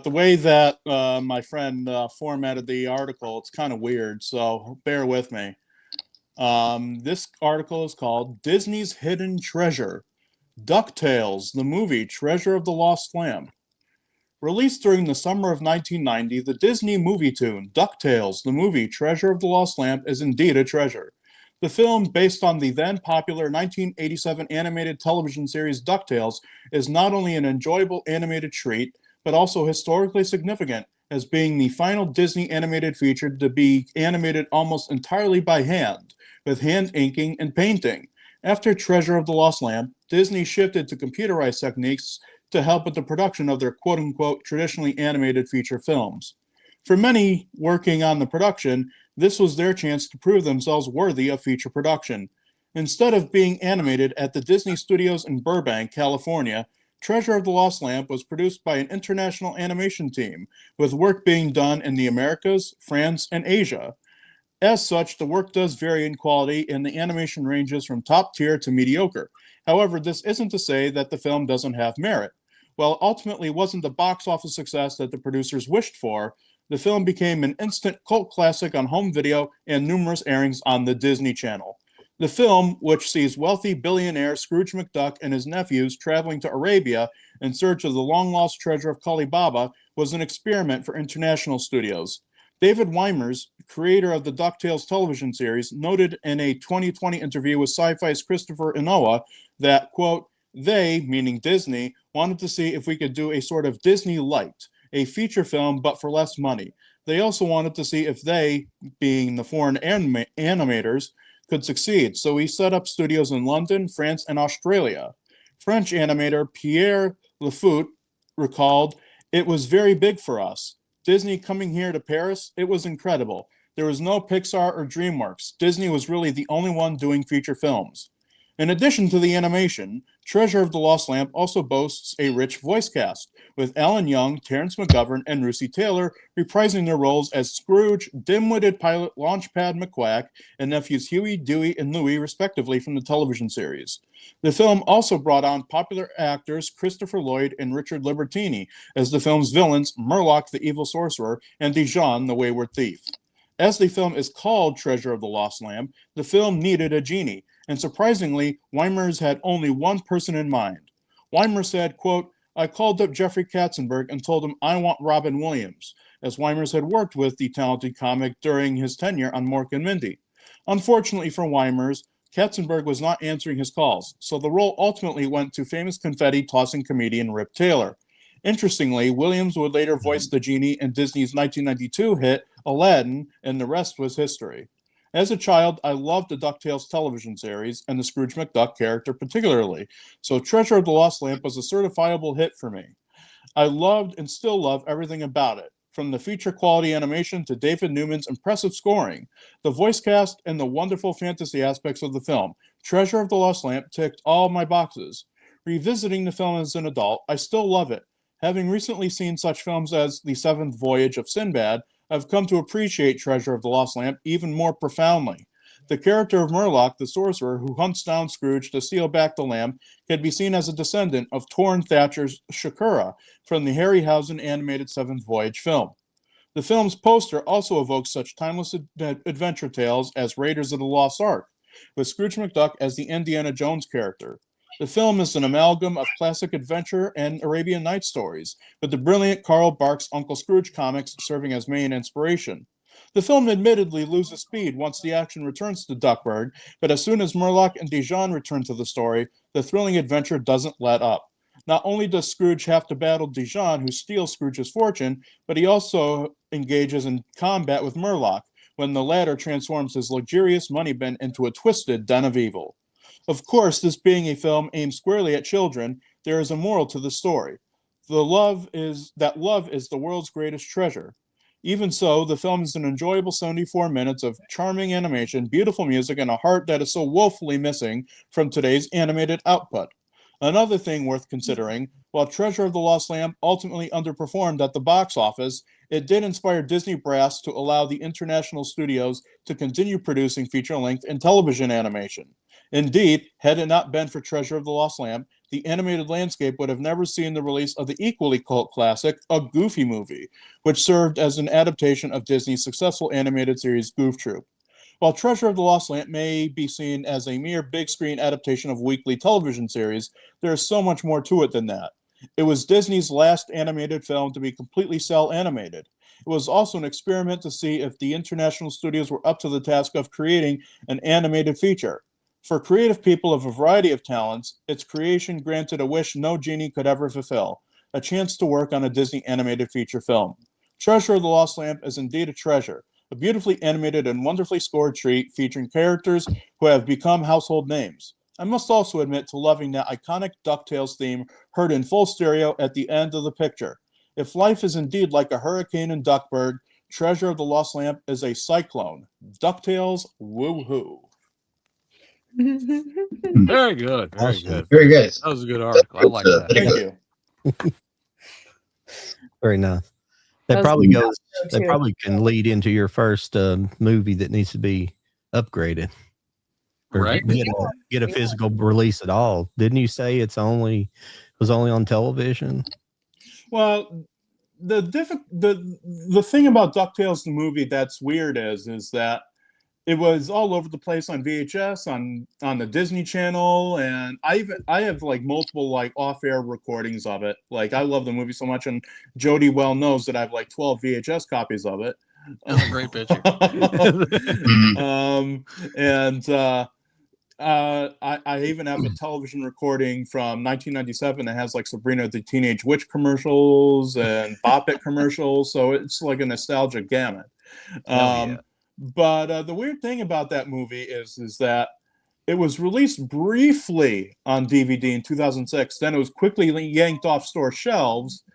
way that my friend formatted the article, it's kind of weird, so bear with me. This article is called Disney's Hidden Treasure, DuckTales, the movie Treasure of the Lost Lamp. Released during the summer of 1990, the Disney movie tune, DuckTales, the movie Treasure of the Lost Lamp, is indeed a treasure. The film, based on the then popular 1987 animated television series DuckTales, is not only an enjoyable animated treat, but also historically significant, as being the final Disney animated feature to be animated almost entirely by hand, with hand inking and painting. After Treasure of the Lost Lamp, Disney shifted to computerized techniques to help with the production of their quote-unquote traditionally animated feature films. For many working on the production, this was their chance to prove themselves worthy of feature production. Instead of being animated at the Disney Studios in Burbank, California, Treasure of the Lost Lamp was produced by an international animation team, with work being done in the Americas, France, and Asia. As such, the work does vary in quality, and the animation ranges from top tier to mediocre. However, this isn't to say that the film doesn't have merit. While it ultimately wasn't the box office success that the producers wished for, the film became an instant cult classic on home video and numerous airings on the Disney Channel. The film, which sees wealthy billionaire Scrooge McDuck and his nephews traveling to Arabia in search of the long-lost treasure of Kali Baba, was an experiment for international studios. David Weimers, creator of the DuckTales television series, noted in a 2020 interview with Sci-Fi's Christopher Inoa that, quote, they, meaning Disney, wanted to see if we could do a sort of Disney Light, a feature film but for less money. They also wanted to see if they, being the foreign animators, could succeed, so we set up studios in London, France, and Australia. French animator Pierre Lafute recalled, it was very big for us. Disney coming here to Paris, it was incredible. There was no Pixar or DreamWorks. Disney was really the only one doing feature films. In addition to the animation, Treasure of the Lost Lamp also boasts a rich voice cast, with Alan Young, Terrence McGovern, and Russi Taylor reprising their roles as Scrooge, dim-witted pilot Launchpad McQuack, and nephews Huey, Dewey, and Louie, respectively, from the television series. The film also brought on popular actors Christopher Lloyd and Richard Libertini as the film's villains, Murloc the Evil Sorcerer and Dijon the Wayward Thief. As the film is called Treasure of the Lost Lamp, the film needed a genie, and surprisingly, Weimers had only one person in mind. Weimers said, quote, I called up Jeffrey Katzenberg and told him I want Robin Williams, as Weimers had worked with the talented comic during his tenure on Mork and Mindy. Unfortunately for Weimers, Katzenberg was not answering his calls, so the role ultimately went to famous confetti-tossing comedian Rip Taylor. Interestingly, Williams would later voice the genie in Disney's 1992 hit Aladdin, and the rest was history. As a child, I loved the DuckTales television series and the Scrooge McDuck character particularly, so Treasure of the Lost Lamp was a certifiable hit for me. I loved and still love everything about it, from the feature-quality animation to David Newman's impressive scoring, the voice cast, and the wonderful fantasy aspects of the film. Treasure of the Lost Lamp ticked all my boxes. Revisiting the film as an adult, I still love it. Having recently seen such films as The Seventh Voyage of Sinbad, I've come to appreciate Treasure of the Lost Lamp even more profoundly. The character of Murloc, the sorcerer who hunts down Scrooge to steal back the lamp, can be seen as a descendant of Torrin Thatcher's Shakura from the Harryhausen animated Seventh Voyage film. The film's poster also evokes such timeless adventure tales as Raiders of the Lost Ark, with Scrooge McDuck as the Indiana Jones character. The film is an amalgam of classic adventure and Arabian Nights stories, with the brilliant Carl Barks' Uncle Scrooge comics serving as main inspiration. The film admittedly loses speed once the action returns to Duckburg, but as soon as Murloc and Dijon return to the story, the thrilling adventure doesn't let up. Not only does Scrooge have to battle Dijon, who steals Scrooge's fortune, but he also engages in combat with Murloc, when the latter transforms his luxurious money bin into a twisted den of evil. Of course, this being a film aimed squarely at children, there is a moral to the story. Love is the world's greatest treasure. Even so, the film is an enjoyable 74 minutes of charming animation, beautiful music, and a heart that is so woefully missing from today's animated output. Another thing worth considering, while Treasure of the Lost Lamp ultimately underperformed at the box office, it did inspire Disney Brass to allow the international studios to continue producing feature-length and television animation. Indeed, had it not been for Treasure of the Lost Lamp, the animated landscape would have never seen the release of the equally cult classic, A Goofy Movie, which served as an adaptation of Disney's successful animated series Goof Troop. While Treasure of the Lost Lamp may be seen as a mere big-screen adaptation of weekly television series, there is so much more to it than that. It was Disney's last animated film to be completely cel-animated. It was also an experiment to see if the international studios were up to the task of creating an animated feature. For creative people of a variety of talents, its creation granted a wish no genie could ever fulfill, a chance to work on a Disney animated feature film. Treasure of the Lost Lamp is indeed a treasure, a beautifully animated and wonderfully scored treat featuring characters who have become household names. I must also admit to loving that iconic DuckTales theme heard in full stereo at the end of the picture. If life is indeed like a hurricane in Duckburg, Treasure of the Lost Lamp is a cyclone. DuckTales, woo-hoo. Very good. Very Awesome. good. Very good. That was a good article. I like that. Thank you. Very nice. That probably can lead into your first movie that needs to be upgraded. Or Right. get a physical release at all. Didn't you say was only on television? Well, the thing about DuckTales the movie that's weird is that it was all over the place on VHS, on the Disney Channel, and I have like multiple like off-air recordings of it. Like I love the movie so much, and Jody well knows that I have like 12 VHS copies of it. That's a great picture. I even have a television recording from 1997 that has like Sabrina the Teenage Witch commercials and Bop It commercials, so it's like a nostalgia gamut. Yeah. But the weird thing about that movie is that it was released briefly on DVD in 2006. Then it was quickly yanked off store shelves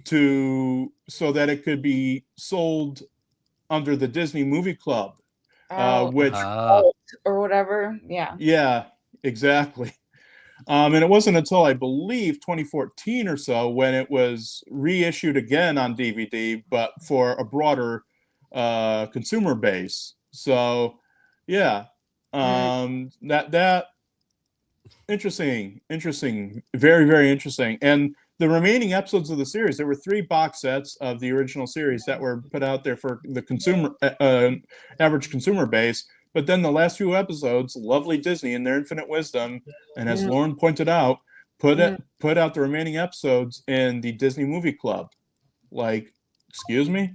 so that it could be sold under the Disney Movie Club, which or whatever. Yeah, exactly. And it wasn't until I believe 2014 or so when it was reissued again on DVD, but for a broader consumer base. So yeah, that interesting, very, very interesting. And the remaining episodes of the series, there were 3 box sets of the original series that were put out there for the consumer average consumer base. But then the last few episodes, lovely Disney in their infinite wisdom, and as Lauren pointed out, put out the remaining episodes in the Disney Movie Club. Like, excuse me?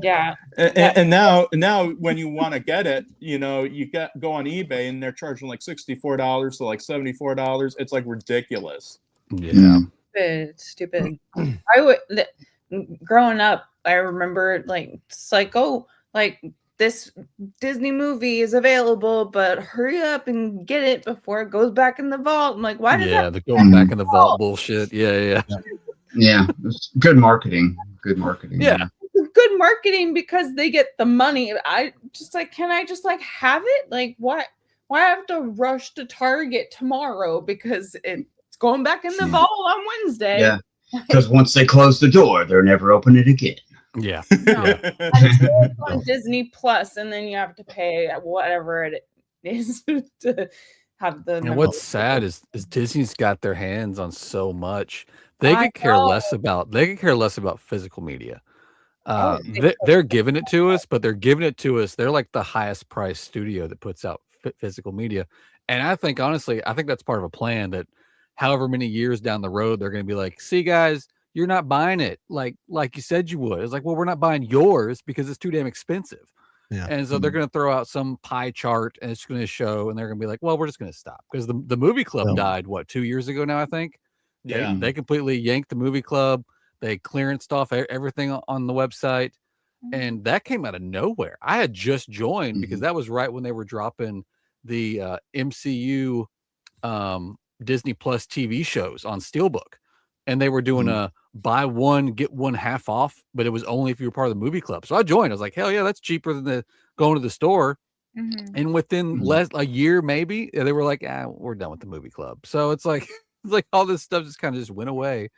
Yeah. And now when you want to get it, you go on eBay and they're charging like $64 to like $74. It's like ridiculous. Yeah. Stupid. Growing up, I remember like it's like, oh, like this Disney movie is available, but hurry up and get it before it goes back in the vault. I'm like, why does that? The going back in the vault bullshit. Yeah. It's good marketing. Yeah. Good marketing because they get the money. I just like, can I just like have it? Like, why have to rush to Target tomorrow because it's going back in the vault on Wednesday? Yeah. Because once they close the door, they're never open it again. Yeah. No. Yeah. Until it's on Disney Plus, and then you have to pay whatever it is to have the. And what's sad is Disney's got their hands on so much. They could care less about physical media. They're giving it to us, but they're giving it to us. They're like the highest priced studio that puts out physical media. And I think, honestly, that's part of a plan that however many years down the road, they're going to be like, see, guys, you're not buying it like you said you would. It's like, well, we're not buying yours because it's too damn expensive. Yeah. And so they're going to throw out some pie chart and it's going to show, and they're going to be like, well, we're just going to stop because the movie club died, 2 years ago now, I think. Yeah. They completely yanked the movie club. They clearanced off everything on the website. And that came out of nowhere. I had just joined because that was right when they were dropping the MCU Disney Plus TV shows on Steelbook. And they were doing a buy one, get one half off, but it was only if you were part of the movie club. So I joined. I was like, hell yeah, that's cheaper than going to the store. And within a year, maybe, they were like, we're done with the movie club. So it's like all this stuff just kind of just went away.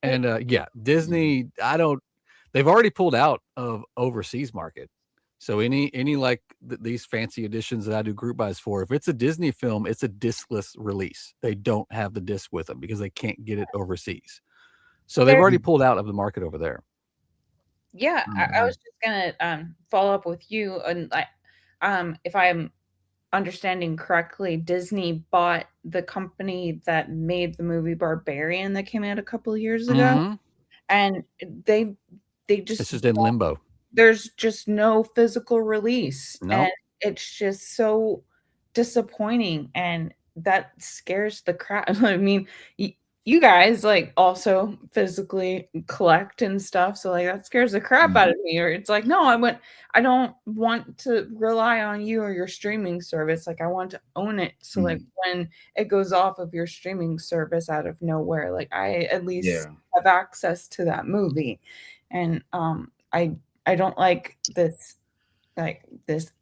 And Disney, they've already pulled out of overseas market. So any like these fancy editions that I do group buys for, if it's a Disney film, it's a discless release. They don't have the disc with them because they can't get it overseas. So they've already pulled out of the market over there. Yeah, I was just gonna follow up with you, and if I'm understanding correctly, Disney bought the company that made the movie Barbarian that came out a couple of years ago, and they just it's just in limbo. There's just no physical release, and it's just so disappointing, and that scares the crap. I mean, you guys like also physically collect and stuff, so like that scares the crap out of me. Or it's like, no, I don't want to rely on you or your streaming service. Like I want to own it. So like when it goes off of your streaming service out of nowhere, like I at least have access to that movie. And I don't like this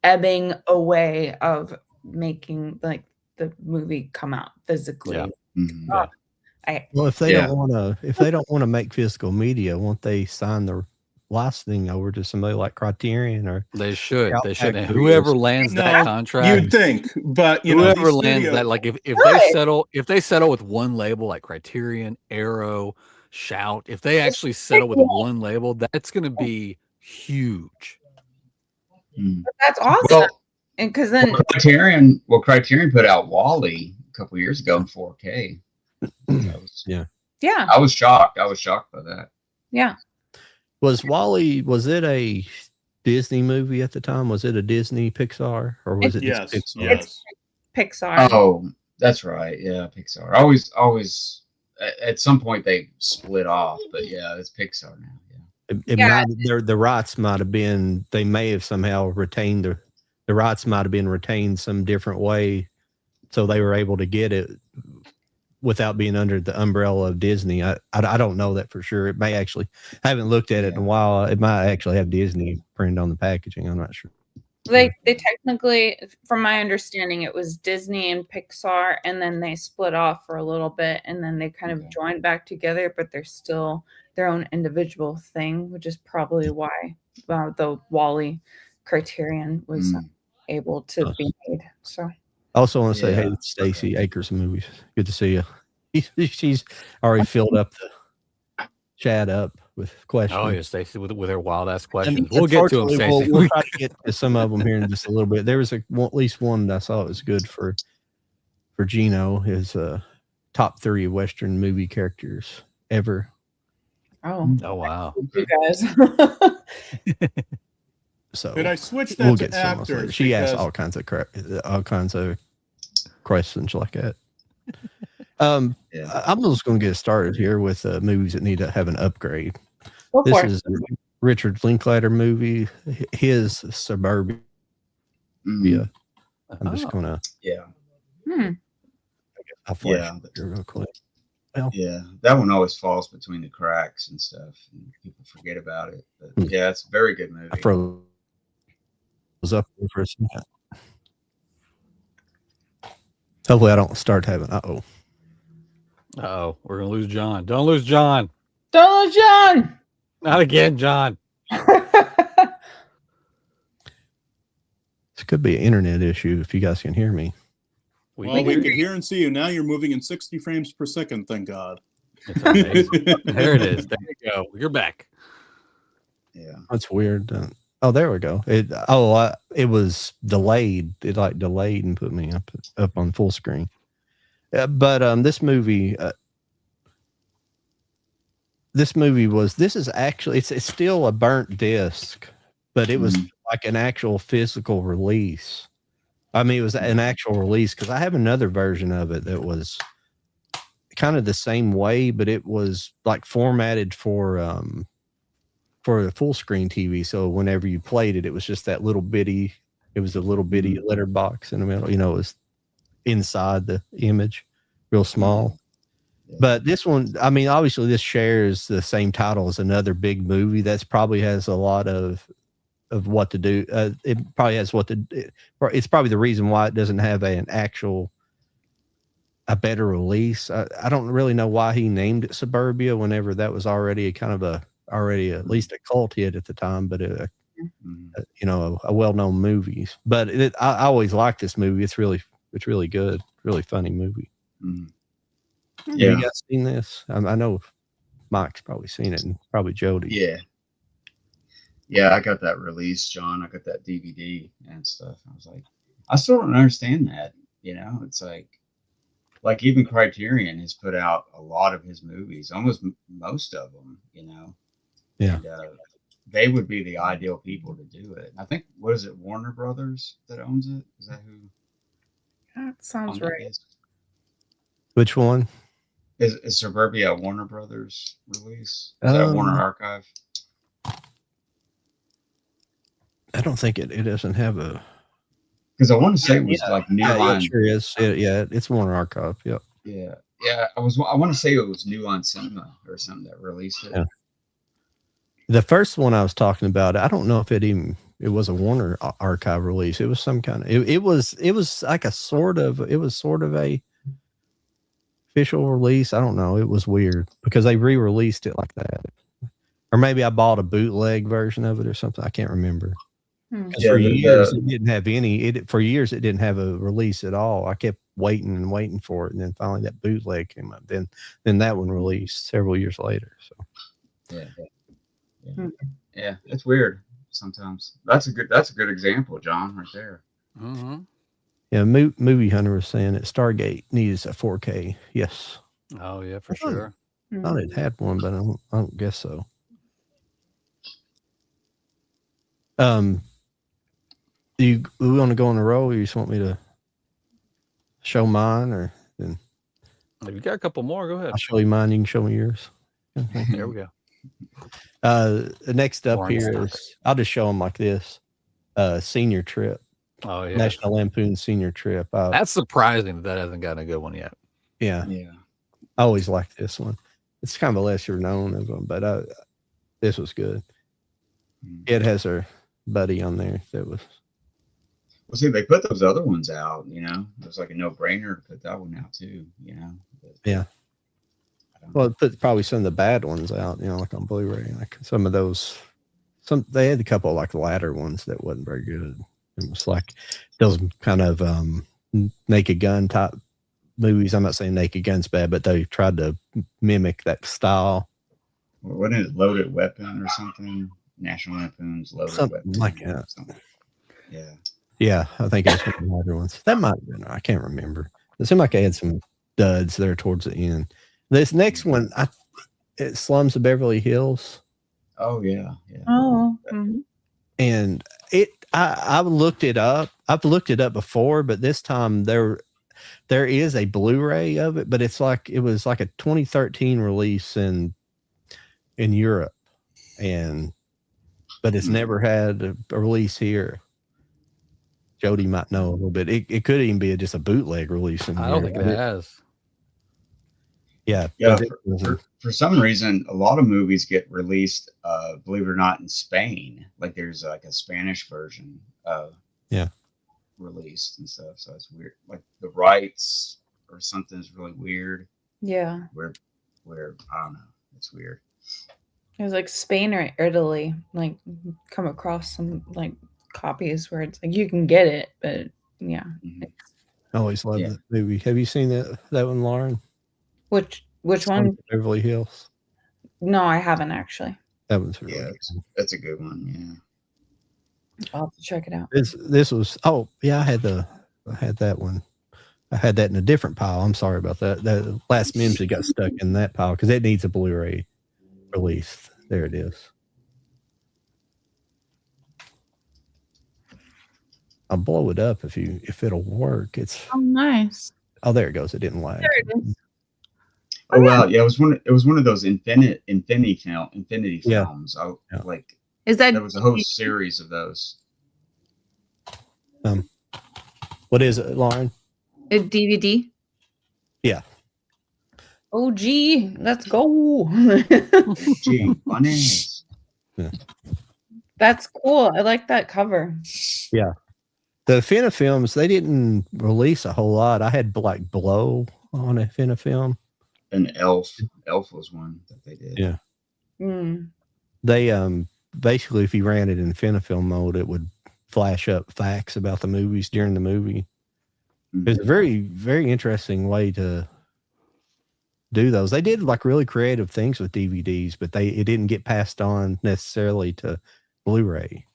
ebbing away of making like the movie come out physically. Well, if they don't want to make physical media, won't they sign the licensing over to somebody like Criterion? Or they should. And whoever lands that contract, you'd think, but whoever lands that, like if they settle with one label like Criterion, Arrow, Shout, if they actually settle with one label, that's going to be huge. That's awesome. And because then Criterion put out Wall-E a couple years ago in 4K. I was shocked. I was shocked by that. Yeah. Was Wall-E, was it a Disney movie at the time? Was it a Disney Pixar, or was it just Pixar? Yes. It's Pixar. Oh, that's right. Yeah, Pixar. Always at some point they split off, but yeah, it's Pixar now. The rights might have been, they may have somehow retained the rights might have been retained some different way, so they were able to get it without being under the umbrella of Disney. I don't know that for sure. It may actually, I haven't looked at it in a while. It might actually have Disney printed on the packaging. I'm not sure. They technically, from my understanding, it was Disney and Pixar, and then they split off for a little bit, and then they kind of joined back together, but they're still their own individual thing, which is probably why the Wall-E Criterion was able to be made. So I also want to say, hey, Stacey Akers Movies. Good to see you. She's already filled up the chat up with questions. Oh, yeah, Stacey with her wild ass questions. We'll get to them, Stacey. We'll try to get to some of them here in just a little bit. There was at least one that I saw was good for Geno. His top 3 Western movie characters ever. Oh wow. You guys. So could I switch that to actors? She asked all kinds of questions like that. I'm just going to get started here with movies that need to have an upgrade. This is a Richard Linklater movie, his Suburbia. I'm just going to I'll flash it real quick. Well, that one always falls between the cracks and stuff, and people forget about it. But yeah, it's a very good movie. I froze up for a second. Hopefully I don't start having we're gonna lose John. Don't lose John. Don't John. Not again, John. This could be an internet issue if you guys can hear me. Well, we can hear and see you. Now you're moving in 60 frames per second, thank God. It's amazing. There it is. There you go. You're back. Yeah. That's weird. Oh, there we go. It was delayed. It like delayed and put me up on full screen. But this movie is actually it's still a burnt disc, but it was like an actual physical release. I mean, it was an actual release because I have another version of it that was kind of the same way, but it was like formatted for the full screen TV. So whenever you played it, it was just that little bitty. It was a little bitty letter box in the middle. You know, it was inside the image, real small. But this one, I mean, obviously, this shares the same title as another big movie. That's probably has a lot of what to do. It probably has it's probably the reason why it doesn't have a better release. I don't really know why he named it Suburbia whenever that was already at least a cult hit at the time, but a well-known movie. But I always liked this movie. It's really good, really funny movie. Yeah, you guys seen this? I know Mike's probably seen it, and probably Jody. Yeah, I got that release, John. I got that DVD and stuff. I was like, I still don't understand that. You know, it's like even Criterion has put out a lot of his movies, almost most of them. You know, yeah. And, they would be the ideal people to do it. I think what is it, Warner Brothers that owns it? Is that who? That sounds right. Is? Which one? Is Suburbia a Warner Brothers release? Is that Warner Archive? I don't think it doesn't have a. Because I want to say it was like New Line. It sure is. It's Warner Archive. Yep. Yeah. I want to say it was New Line Cinema or something that released it. Yeah. The first one I was talking about, I don't know if it was a Warner Archive release. It was some kind of. It was like a sort of a official release. I don't know. It was weird because they re-released it like that, or maybe I bought a bootleg version of it or something. I can't remember. Because for years it didn't have any. For years it didn't have a release at all. I kept waiting for it, and then finally that bootleg came up. Then that one released several years later. So yeah, it's weird sometimes. That's a good example, John, right there. Mm-hmm. Yeah, Movie Hunter was saying that Stargate needs a 4K. Yes. Oh yeah, for sure. I thought it had one, but I don't guess so. We want to go on the roll, or you just want me to show mine, or then If you got a couple more, go ahead. I'll show you mine. You can show me yours. There we go. Next up here is, I'll just show them like this. Senior Trip. Oh yeah, National Lampoon Senior Trip. That's surprising that hasn't gotten a good one yet. Yeah. I always liked this one. It's kind of a lesser known of them, but this was good. It has her buddy on there that was. Well, see, they put those other ones out, you know. It was like a no-brainer to put that one out too, you know. But, yeah. Well, it put probably some of the bad ones out, you know, like on Blu-ray. Like some of those, they had a couple of like latter ones that wasn't very good. It was like those kind of Naked Gun type movies. I'm not saying Naked Gun's bad, but they tried to mimic that style. Wasn't it Loaded Weapon or something? National Lampoon's Loaded Something Weapon. Like that. Yeah. Yeah, I think it was one of the latter ones. That might have been, I can't remember. It seemed like I had some duds there towards the end. This next one, it Slums of Beverly Hills. Oh yeah. Oh. And I looked it up. I've looked it up before, but this time there is a Blu-ray of it, but it was like a 2013 release in Europe, but it's never had a release here. Jody might know a little bit. It could even be just a bootleg release. I don't think it has. Yeah. For some reason, a lot of movies get released, believe it or not, in Spain. Like there's like a Spanish version released and stuff. So it's weird. Like the rights or something is really weird. Yeah. Where I don't know. It's weird. It was like Spain or Italy. Like, come across some like copies where it's like you can get it, but yeah. Mhm. I always loved Yeah. the movie. Have you seen that one, Lauren? Which Sons one? of Beverly Hills. No, I haven't actually. That one's really Yeah, that's a good one. Yeah. I'll have to check it out. This was I had that one. I had that in a different pile. I'm sorry about that. The last Mimsy got stuck in that pile because it needs a Blu-ray release. There it is. I'll blow it up if it'll work. Oh, nice. Oh, there it goes. It didn't lag. There it is. Oh wow, yeah, it was one of those infinity Yeah. films. Like Is that there was a whole series of those. What is it, Lauren? a DVD? Yeah. Oh, gee, let's go. Gee, funny. Yeah. That's cool. I like that cover. Yeah. The Finna films, they didn't release a whole lot. I had like Blow on a Finna film. And Elf was one that they did. Yeah. Mm. They basically, if you ran it in Finna film mode, it would flash up facts about the movies during the movie. Mhm. It's a very, very interesting way to do those. They did like really creative things with DVDs, but it didn't get passed on necessarily to Blu-ray.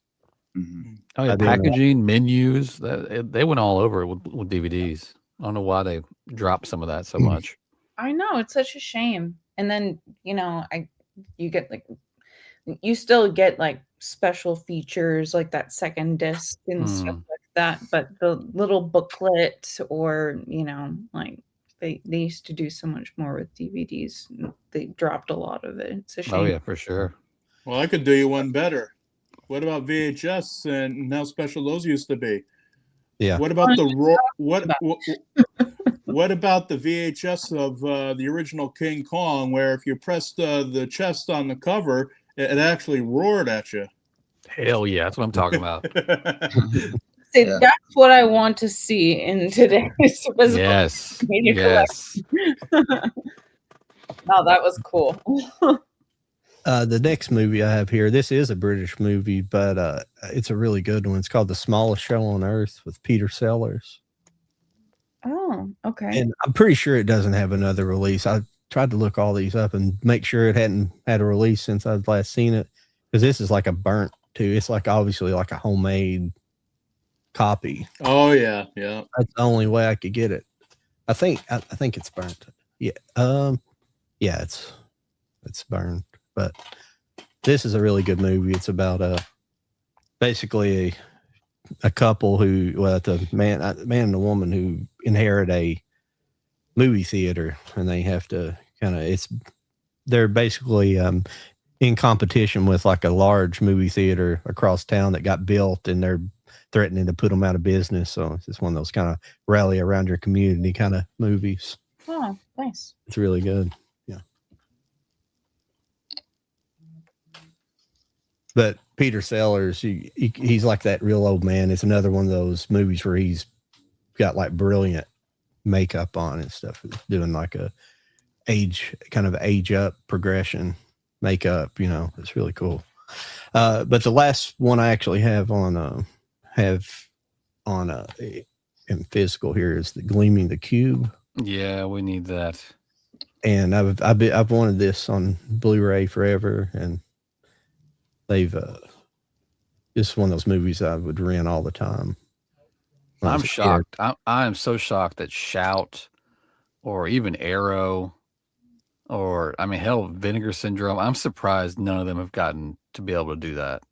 Mhm. Oh yeah, I didn't know. packaging, menus, they went all over it with DVDs. I don't know why they dropped some of that so much. I know, it's such a shame. And then, you get like, you still get like special features like that second disc and stuff like that. But the little booklet or, like they used to do so much more with DVDs. They dropped a lot of it. It's a shame. Oh yeah, for sure. Well, I could do you one better. What about VHS and how special those used to be? Yeah. What about what about the VHS of the original King Kong, where if you pressed the chest on the cover, it actually roared at you? Hell yeah, that's what I'm talking about. See, Yeah. that's what I want to see in today's physical Yes. media Yes. collection. No, that was cool. The next movie I have here, this is a British movie, but it's a really good one. It's called The Smallest Show on Earth with Peter Sellers. Oh, okay. And I'm pretty sure it doesn't have another release. I tried to look all these up and make sure it hadn't had a release since I'd last seen it, because this is like a burnt too. It's like obviously like a homemade copy. Oh yeah, yeah. That's the only way I could get it. I think it's burnt. Yeah. Yeah, it's burned. But this is a really good movie. It's about basically a couple who, well, the man and the woman who inherit a movie theater, and they have to they're basically in competition with like a large movie theater across town that got built, and they're threatening to put them out of business. So it's just one of those kind of rally around your community kind of movies. Oh, nice. It's really good. Yeah. But Peter Sellers, he's like that real old man. It's another one of those movies where he's got like brilliant makeup on and stuff, doing like a age up progression makeup. It's really cool. But the last one I actually have on in physical here is the Gleaming the Cube. Yeah, we need that. And I've wanted this on Blu-ray forever, and they've it's one of those movies I would rent all the time. I'm shocked. I am so shocked that Shout or even Arrow or hell, Vinegar Syndrome. I'm surprised none of them have gotten to be able to do that.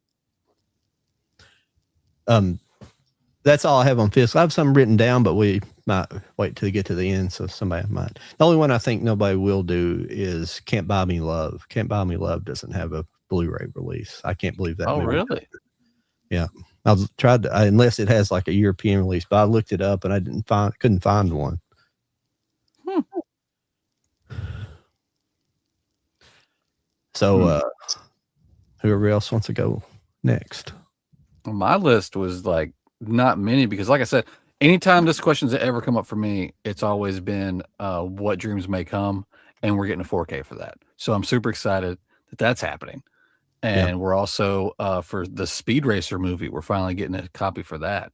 That's all I have on physical. I have some written down, but we might wait till we get to the end, so somebody might. The only one I think nobody will do is Can't Buy Me Love. Can't Buy Me Love doesn't have a Blu-ray release. I can't believe that. Oh, movie. really? Yeah. I've tried to, unless it has like a European release, but I looked it up and I couldn't find one. So, whoever else wants to go next. Well, my list was like not many because, like I said, anytime this question's ever come up for me, it's always been What Dreams May Come, and we're getting a 4K for that. So I'm super excited that's happening. And we're also for the Speed Racer movie, we're finally getting a copy for that.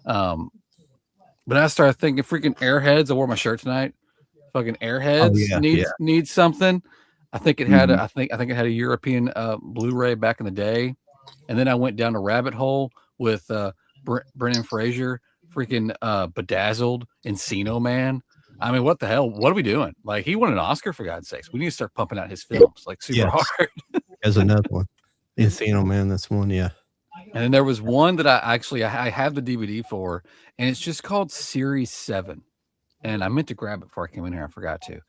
But I started thinking, freaking Airheads. I wore my shirt tonight. Fucking Airheads needs something. I think it had I think it had a European Blu-ray back in the day, and then I went down a rabbit hole with Brendan Fraser, freaking Bedazzled, Encino Man. I mean, what the hell? What are we doing? Like, he won an Oscar, for God's sakes. We need to start pumping out his films like super hard. There's another one, Encino Man. That's one, yeah. And then there was one that I have the DVD for, and it's just called Series 7. And I meant to grab it before I came in here. I forgot to.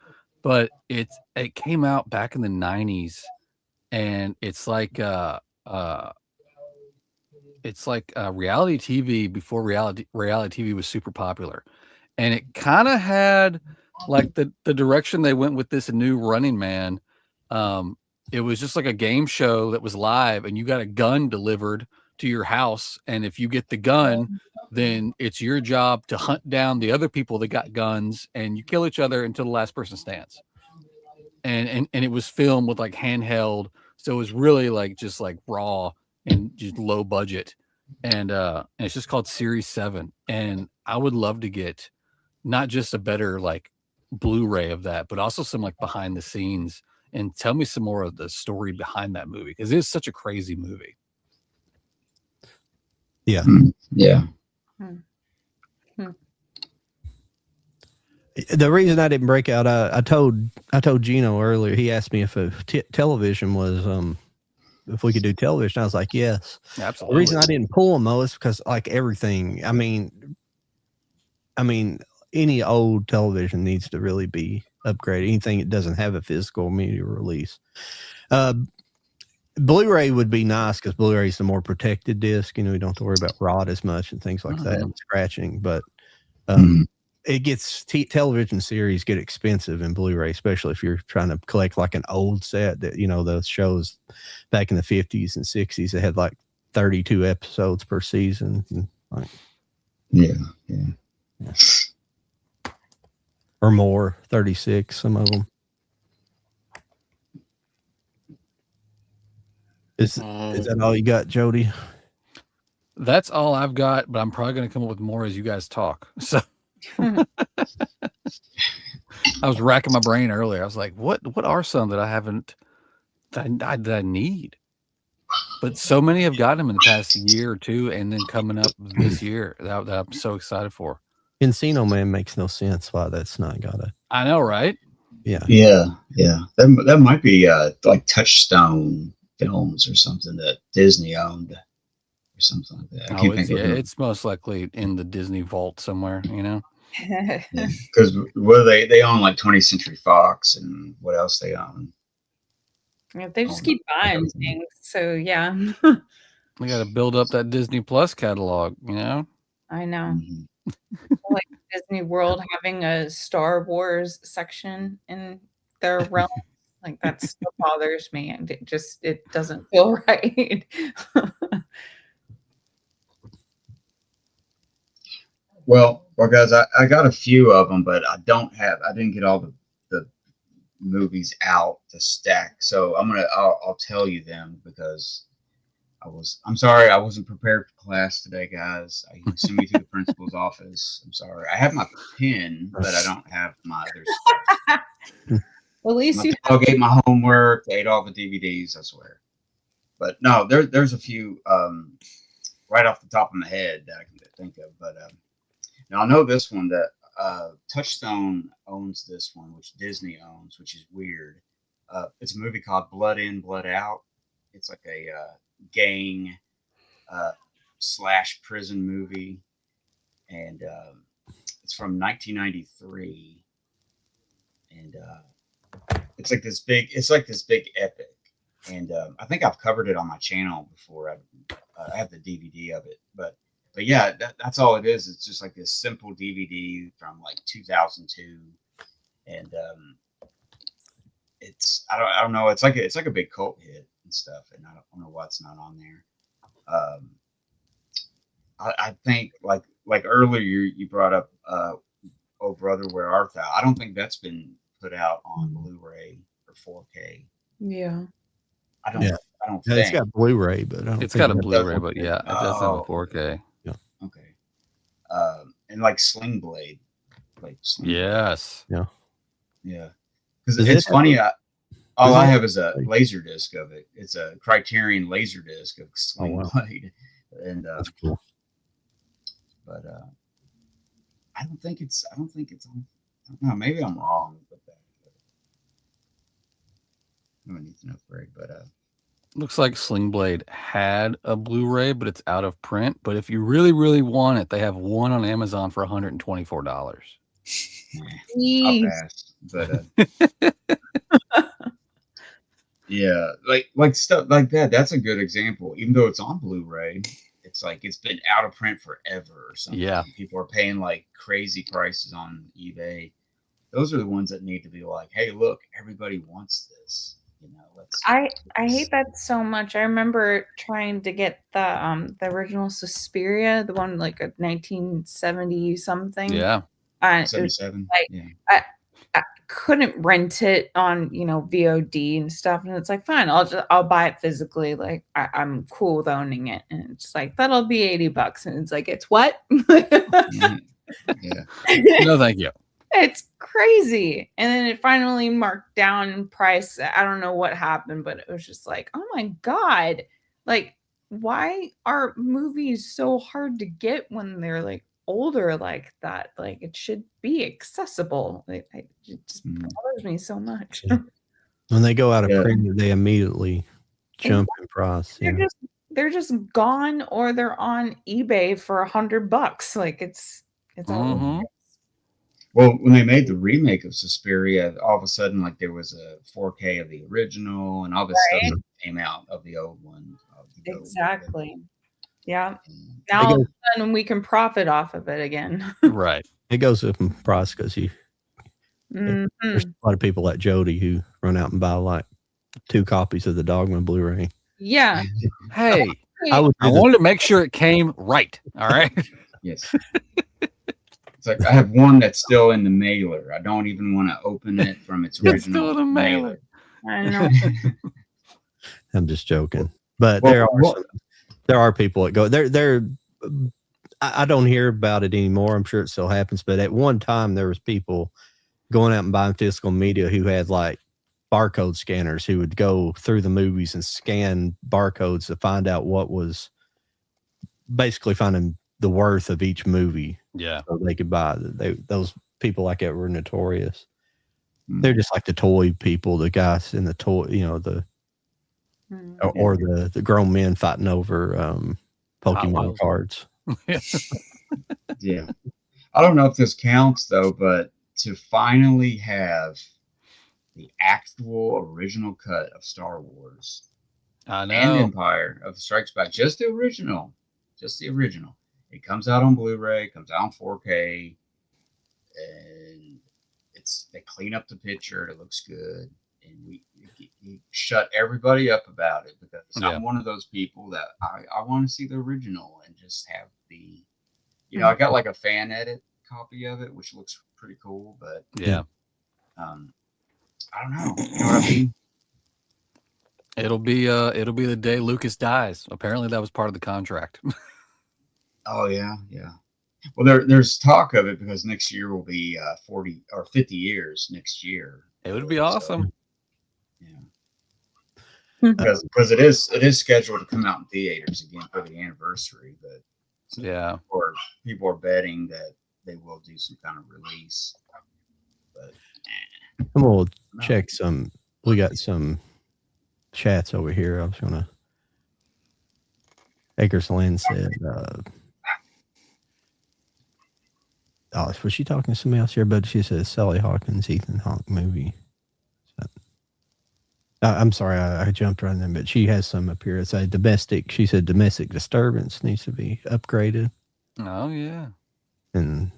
But it came out back in the 90s, and it's like reality TV before reality TV was super popular. And it kind of had like the direction they went with this new Running Man. It was just like a game show that was live, and you got a gun delivered to your house, and if you get the gun, then it's your job to hunt down the other people that got guns, and you kill each other until the last person stands. And it was filmed with like handheld, so it was really like just like raw and just low budget. And it's just called Series 7. And I would love to get not just a better like Blu-ray of that, but also some like behind the scenes, and tell me some more of the story behind that movie, because it's such a crazy movie. Yeah. Yeah. The reason I didn't break out, I told Geno earlier. He asked me if television was if we could do television. I was like, yes. Absolutely. The reason I didn't pull them though is because like everything. I mean, any old television needs to really be upgraded. Anything that doesn't have a physical media release. Blu-ray would be nice because Blu-ray is the more protected disc. You know, you don't have to worry about rot as much and things like that, and scratching. But it gets television series get expensive in Blu-ray, especially if you're trying to collect like an old set that, you know, those shows back in the 50s and 60s that had like 32 episodes per season. And like, yeah. Or more, 36, some of them. Is that all you got, Jody? That's all I've got, but I'm probably going to come up with more as you guys talk. So I was racking my brain earlier. I was like, what are some that I haven't, that I need? But so many have gotten them in the past year or two, and then coming up this year that I'm so excited for. Encino Man makes no sense why that's not got a. I know, right? Yeah. That might be like Touchstone Films or something that Disney owned or something like that. I can't think of it. It's most likely in the Disney vault somewhere, you know. Because they own like 20th Century Fox, and what else they own? Yeah, they just keep buying things. So yeah. We got to build up that Disney Plus catalog, you know. I know. Like Disney World having a Star Wars section in their realm, like that still bothers me, and it doesn't feel right. Well, guys, I got a few of them, but I didn't get all the movies out to stack. So I'll tell you them because I'm sorry, I wasn't prepared for class today, guys. You sent me to the principal's office. I'm sorry. I have my pen, but I don't have my other stuff. Well, at least my dog ate my homework, ate all the DVDs, I swear. But no, there's a few right off the top of my head that I can think of. But now I know this one that Touchstone / this one, which Disney owns, which is weird. It's a movie called Blood In, Blood Out. It's like a gang / prison movie, and it's from 1993, and it's like this big epic, and I think I've covered it on my channel before. I have the DVD of it, but yeah, that's all it is. It's just like this simple DVD from like 2002, and it's I don't know. It's like a big cult hit and stuff, and I don't know why it's not on there. I think like earlier you brought up Oh Brother Where Art Thou? I don't think that's been put out on Blu-ray or 4K. Yeah. I don't. Yeah. I don't Yeah, think it's got Blu-ray, but I don't It's think got a it has- Blu-ray, but yeah, it does have a Oh. 4K. Okay. And like Sling Blade. Like Sling Blade. Yes. Yeah. Because Does it's it have funny. All does it I have- have is a laser disc of it. It's a Criterion laser disc of Sling wow. Blade, and That's cool. but I don't think it's. I don't know. Maybe I'm wrong with that. I don't need to know, Greg, but Looks like Sling Blade had a Blu-ray, but it's out of print. But if you really, really want it, they have one on Amazon for $124. I'll Jeez. pass. But yeah, like stuff like that. That's a good example. Even though it's on Blu-ray, it's like it's been out of print forever or something. Yeah. People are paying like crazy prices on eBay. Those are the ones that need to be like, hey, look, everybody wants this. You know, let's. I hate that so much. I remember trying to get the original Suspiria, the one like a 1970 something. Yeah. And 77. like, Yeah. I couldn't rent it on VOD and stuff, and it's like fine, I'll buy it physically. Like I'm cool with owning it, and it's like that'll be $80, and it's like it's what? Mhm. Yeah. No, thank you. It's crazy. And then it finally marked down in price. I don't know what happened, but it was just like, oh my God. Like, why are movies so hard to get when they're like older like that? Like, it should be accessible. It just bothers me so much. When they go out of Yeah. print, they immediately jump in price. Yeah. They're just gone, or they're on eBay for $100. Like it's all Mhm. Well, when they made the remake of Suspiria, all of a sudden, like there was a 4K of the original, and all this Right. stuff came out of the old one. exactly. Yeah. And Now They all go- of a sudden we can profit off of it again. Right. It goes up in price because Mhm. there's a lot of people like Jody who run out and buy like 2 copies of the Dogma Blu-ray. Yeah. Hey, I would I do the- wanted to make sure it came right. All right. yes, it's like I have one that's still in the mailer. I don't even want to open it from its Yeah. It's still original in the mailer. I know. I'm just joking, but Well, there are people that go there. I don't hear about it anymore. I'm sure it still happens, but at one time there was people going out and buying physical media who had like barcode scanners who would go through the movies and scan barcodes to find out what was basically finding the worth of each movie Yeah. so they could buy. Those people like that were notorious. Hmm. They're just like the toy people, the guys in the toy, the Mm. or the grown men fighting over Pokemon Wheels. cards. Yeah, I don't know if this counts though, but to finally have the actual original cut of Star Wars I and know. Empire of the Strikes Back, just the original. It comes out on Blu-ray, comes out on 4K, and they clean up the picture. It looks good, and we shut everybody up about it because Yeah. I'm one of those people that I want to see the original and just have the, I got like a fan edit copy of it, which looks pretty cool, but Yeah. I don't know. You know what I mean? It'll be the day Lucas dies. Apparently that was part of the contract. Oh yeah. Well, there's talk of it because next year will be 40 or 50 years next year. It would be So, awesome. yeah. Because it is scheduled to come out in theaters again for the anniversary, but Yeah. people are betting that they will do some kind of release. But I'm gonna no. check some. We got some chats over here. I was gonna. Akers Lynn said, "Oh, was she talking to somebody else here?" But she said Sally Hawkins, Ethan Hawke movie. So, I'm sorry, I jumped right in, but she has some up here. It's a domestic. She said domestic disturbance needs to be upgraded, Oh yeah. and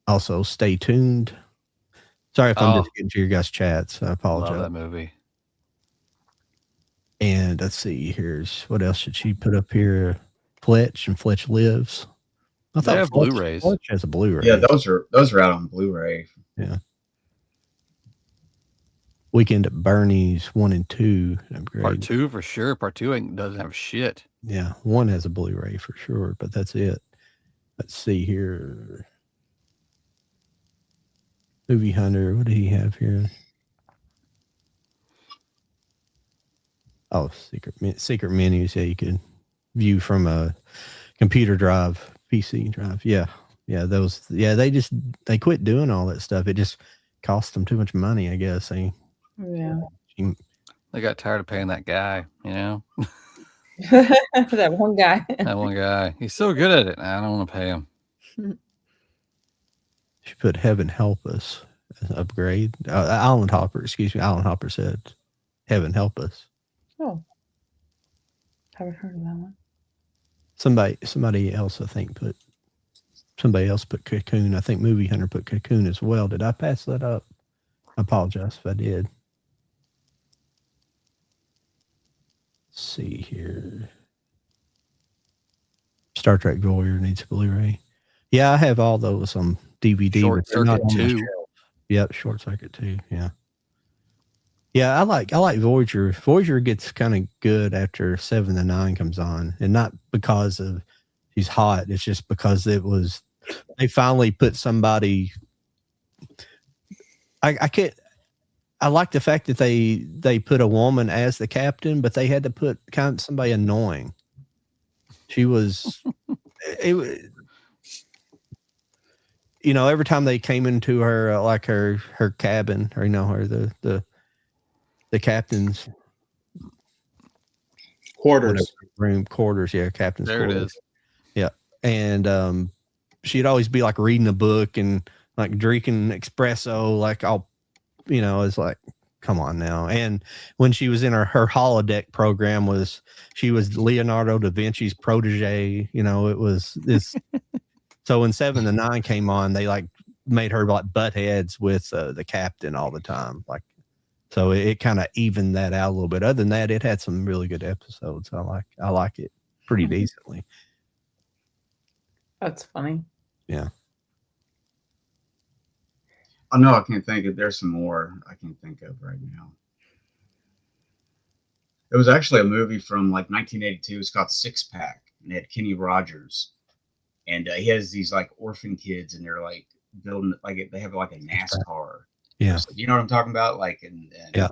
also stay tuned. Sorry if I'm just getting to your guys' chats. I apologize. Love that movie. And let's see, here's what else should she put up here? Fletch and Fletch Lives. I They have Fletch- Blu-rays. Fletch has a Blu-ray. Yeah, those are out on Blu-ray. Weekend at Bernie's 1 and 2 upgrade. Part 2 for sure. Part 2 doesn't have shit. Yeah, 1 has a Blu-ray for sure, but that's it. Let's see here. Movie Hunter, what do he have here? Oh, secret menus. Yeah, you could view from a computer drive, PC drive. Yeah, those. Yeah, they quit doing all that stuff. It just cost them too much money, I guess. Yeah. They got tired of paying that guy, you know. That one guy. That one guy. He's so good at it. I don't want to pay him. She put Heaven Help Us as an upgrade. Alan Hopper said, Heaven Help Us. Oh. Haven't heard of that one. Somebody else, I think, put Cocoon. I think Movie Hunter put Cocoon as well. Did I pass that up? I apologize if I did. Let's see here. Star Trek Voyager needs a Blu-ray. Yeah, I have all those on DVD. Short Circuit 2. Yep, Short Circuit 2. Yeah. Yeah, I like Voyager. Voyager gets kind of good after 7 to 9 comes on, and not because of she's hot. It's just because they finally put somebody. I like the fact that they put a woman as the captain, but they had to put kind of somebody annoying. She was, every time they came into her like her cabin, or her the captain's quarters, quarters. Yeah, captain's there quarters. It is. Yeah, and she'd always be like reading a book and like drinking espresso, like all. It's like, come on now. And when she was in her holodeck program, she was Leonardo da Vinci's protege. It was this. So when 7 to 9 came on, they like made her like butt heads with the captain all the time. Like, so it kind of evened that out a little bit. Other than that, it had some really good episodes. I like it pretty decently. That's funny. Yeah. I know I can't think of. There's some more I can't think of right now. It was actually a movie from like 1982. It's called Six Pack, and it had Kenny Rogers, and he has these like orphan kids, and they're like building like they have like a NASCAR. Yeah, you know what I'm talking about? Like, and yeah.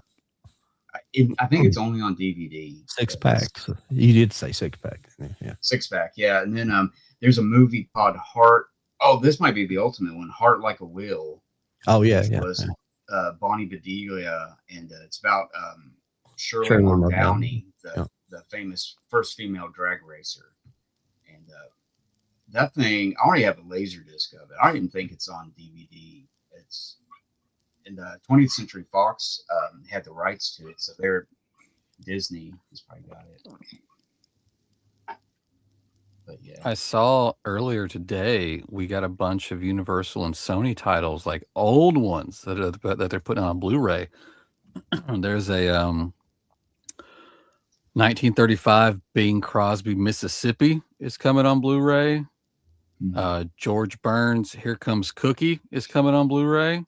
I think it's only on DVD. Six Packs. You did say Six Pack. Yeah, Six Pack. Yeah, and then there's a movie called Heart. Oh, this might be the ultimate one. Heart Like a Will. Oh yeah, It yeah. was Bonnie Bedelia, and it's about Shirley Downey, the famous first female drag racer. And that thing, I already have a laser disc of it. I don't even think it's on DVD. It's in the 20th Century Fox had the rights to it, so Disney has probably got it. But yeah. I saw earlier today we got a bunch of Universal and Sony titles, like old ones that they're putting on Blu-ray. There's a 1935 Bing Crosby, Mississippi is coming on Blu-ray. George Burns' Here Comes Cookie is coming on Blu-ray.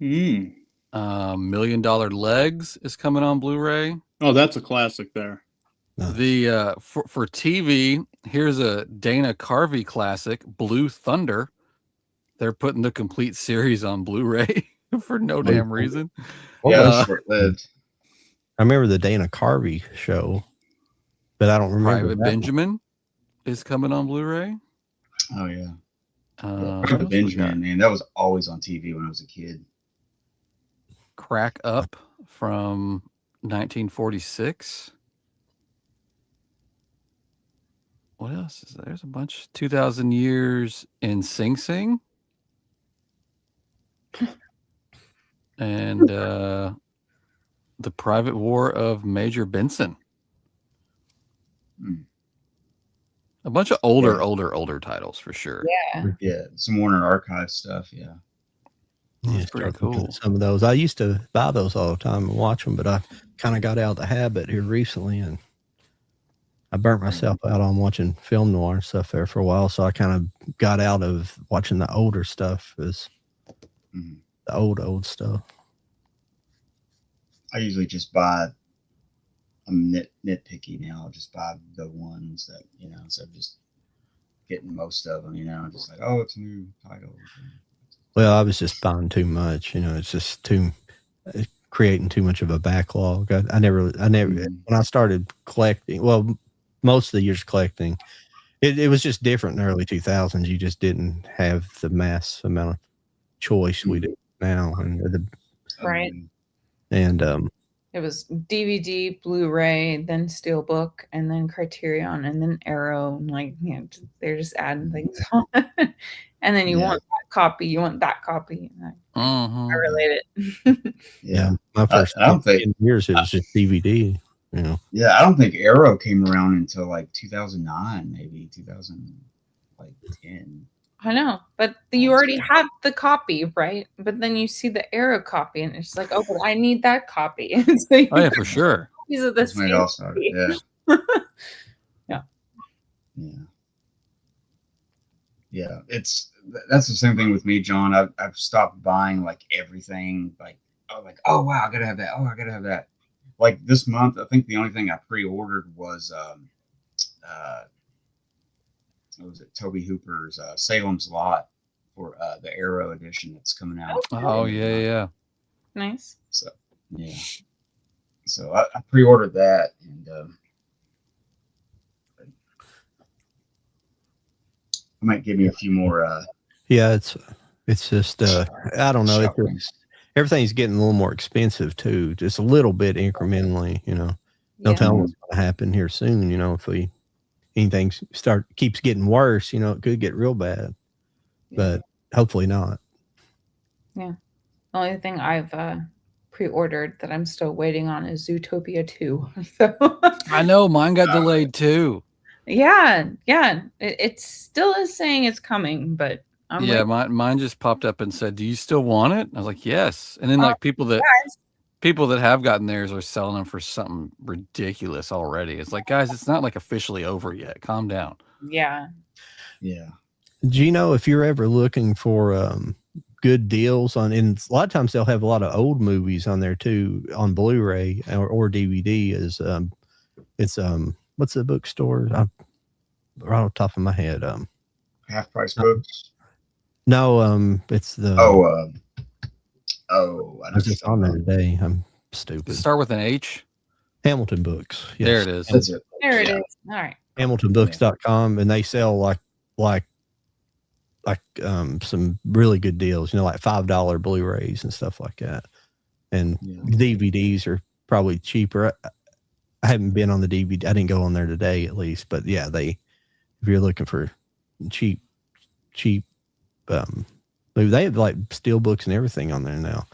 $1 Million Legs is coming on Blu-ray. Oh, that's a classic there. The for TV, here's a Dana Carvey classic, Blue Thunder. They're putting the complete series on Blu-ray for no damn reason. Yeah, short-lived. I remember the Dana Carvey show, but I don't remember. Private Benjamin is coming on Blu-ray. Oh yeah, Private Benjamin, man, that was always on TV when I was a kid. Crack Up from 1946. What else is there? There's a bunch. 2000 Years in Sing Sing. And The Private War of Major Benson. A bunch of older titles for sure. Yeah, some Warner Archive stuff. Yeah, it's pretty cool. Some of those I used to buy those all the time and watch them, but I kind of got out of the habit here recently, and I burnt myself out on watching film noir stuff there for a while. So I kind of got out of watching the older stuff, as the old stuff. I usually just buy. I'm nitpicky now. I'll just buy the ones that instead of just getting most of them. Just like, oh, it's a new title. Well, I was just buying too much. It's just creating too much of a backlog. I never. When I started collecting, well, most of the years collecting, it was just different in the early 2000s. You just didn't have the mass amount of choice we do now, right. And it was DVD, Blu-ray, then Steelbook, and then Criterion, and then Arrow. Like, they're just adding things on. And then you want that copy, you want that copy. I relate it. Yeah, my first I don't think years it was just DVD. Yeah, I don't think Arrow came around until like 2009, maybe 2010. I know, but you already have the copy, right? But then you see the Arrow copy, and it's like, oh, but I need that copy. So oh yeah, for sure. These are the same. Yeah. That's the same thing with me, John. I've stopped buying like everything. Oh wow, I gotta have that. Oh, I gotta have that. Like this month, I think the only thing I pre-ordered was what was it? Toby Hooper's Salem's Lot for the Arrow edition that's coming out. Oh yeah. Nice. So yeah. So I pre-ordered that, and I might give you a few more. Yeah, it's just I don't know. Everything's getting a little more expensive too, just a little bit incrementally. No telling what's going to happen here soon. If anything keeps getting worse, it could get real bad, but hopefully not. Yeah. The only thing I've pre-ordered that I'm still waiting on is Zootopia 2. So I know mine got delayed too. Yeah. It still is saying it's coming, but mine just popped up and said, "Do you still want it?" I was like, "Yes." And then like people that have gotten theirs are selling them for something ridiculous already. It's like, guys, it's not like officially over yet. Calm down. Yeah. Geno, if you're ever looking for good deals and a lot of times they'll have a lot of old movies on there too on Blu-ray or DVD. It's what's the bookstore? Right on top of my head. Half Price Books. No, it's the. I was just on there today. I'm stupid. Does it start with an H? Hamilton Books. Yes. There it is. That's it. There it is. All right. HamiltonBooks.com, and they sell like some really good deals. Like $5 Blu-rays and stuff like that, and DVDs are probably cheaper. I haven't been on the DVD. I didn't go on there today, at least. But yeah, if you're looking for cheap, they have like steel books and everything on there now.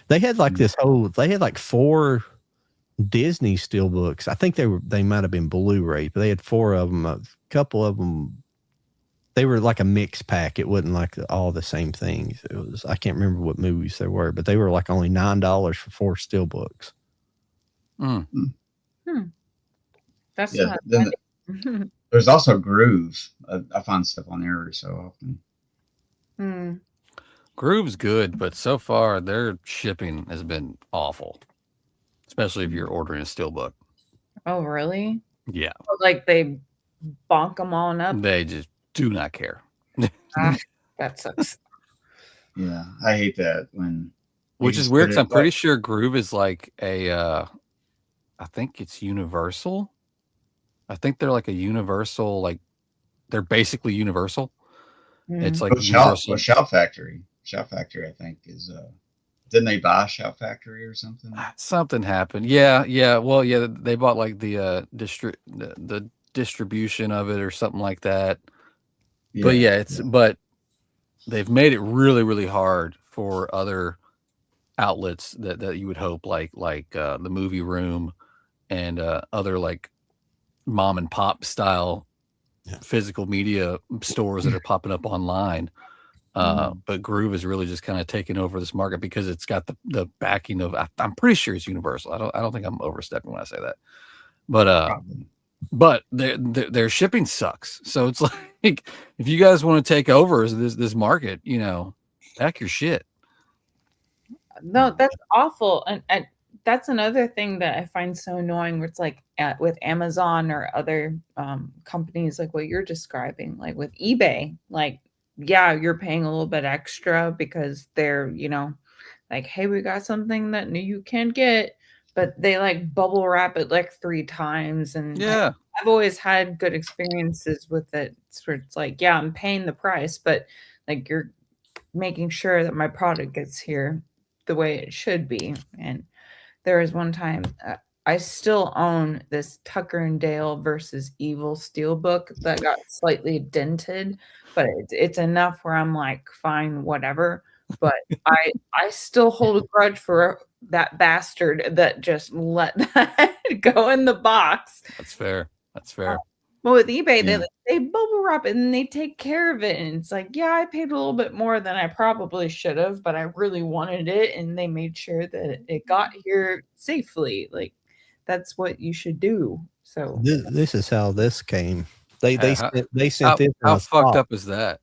They had like they had like 4 Disney steel books. I think they might have been Blu-ray, but they had 4 of them. A couple of them, they were like a mix pack. It wasn't like all the same things. It was, I can't remember what movies they were, but they were like only $9 for 4 steel books. That's not funny. There's also Groove. I find stuff on there every so often. Groove's good, but so far their shipping has been awful, especially if you're ordering a steelbook. Oh, really? Yeah. Like they bonk them on up. They just do not care. That sucks. Yeah, I hate that which is weird because I'm pretty sure Groove is like I think it's Universal. I think they're like a Universal, like they're basically Universal. It's like Universal. Shout Factory. Shout Factory, I think, is didn't they buy Shout Factory or something? Something happened. Yeah. Well, yeah, they bought like the distribution of it or something like that. Yeah. But they've made it really, really hard for other outlets that you would hope, like the Movie Room and other like mom and pop style physical media stores that are popping up online. But Groove is really just kind of taking over this market because it's got the backing of, I'm pretty sure it's Universal. I don't think I'm overstepping when I say that, but their shipping sucks. So it's like, if you guys want to take over this market, pack your shit. No, that's awful. And that's another thing that I find so annoying where it's like with Amazon or other companies like what you're describing, like with eBay, like, yeah, you're paying a little bit extra because they're, like, hey, we got something that you can't get, but they like bubble wrap it like 3 times. And Yeah. I've always had good experiences with it. Where it's like, yeah, I'm paying the price, but like you're making sure that my product gets here the way it should be. And there was one time I still own this Tucker and Dale versus Evil steelbook that got slightly dented, but it's enough where I'm like, fine, whatever. But I still hold a grudge for that bastard that just let that go in the box. That's fair. That's fair. Well, with eBay, they bubble wrap it and they take care of it. And it's like, yeah, I paid a little bit more than I probably should have, but I really wanted it. And they made sure that it got here safely. Like, that's what you should do. So this is how this came. They sent this. How fucked up is that?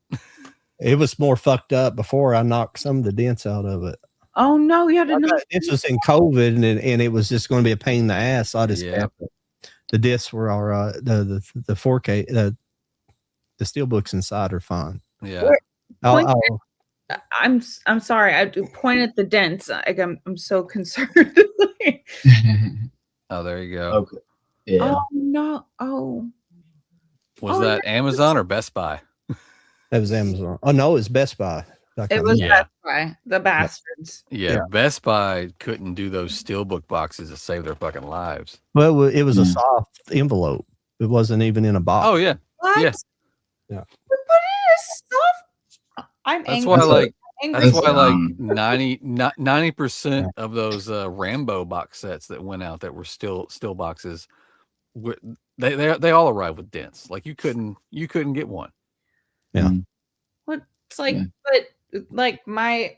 It was more fucked up before I knocked some of the dents out of it. Oh no, you had to know. This was in COVID, and it was just going to be a pain in the ass. So I just kept it. The discs were all right. The 4K, the steelbooks inside are fine. Yeah. I'm sorry. I do point at the dents. I'm so concerned. Oh, there you go. Okay. Yeah. Oh no. Oh. Was that Amazon or Best Buy? That was Amazon. Oh no, it was Best Buy. It was Best Buy. The bastards. Yeah, Best Buy couldn't do those steelbook boxes to save their fucking lives. Well, it was a soft envelope. It wasn't even in a box. Oh yeah. What? Yes. Yeah. But it is soft. I'm That's angry. why like 90% of those Rambo box sets that went out that were still boxes, they all arrived with dents. Like you couldn't get one. Yeah. What? It's like, but like my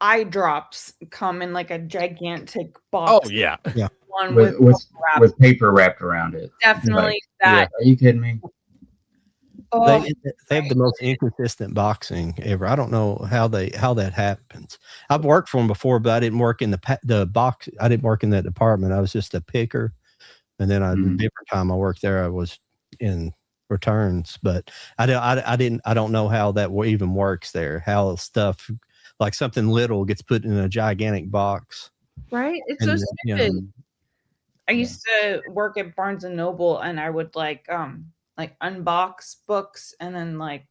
eye drops come in like a gigantic box. Oh yeah. Yeah. One with paper wrapped around it. Definitely that. Are you kidding me? Oh, They have the most inconsistent boxing ever. I don't know how that happens. I've worked for them before, but I didn't work in the box. I didn't work in that department. I was just a picker, and then a different time I worked there, I was in returns. But I don't know how that even works there. How stuff like something little gets put in a gigantic box. right? It's so stupid. I used to work at Barnes and Noble, and I would like unbox books and then like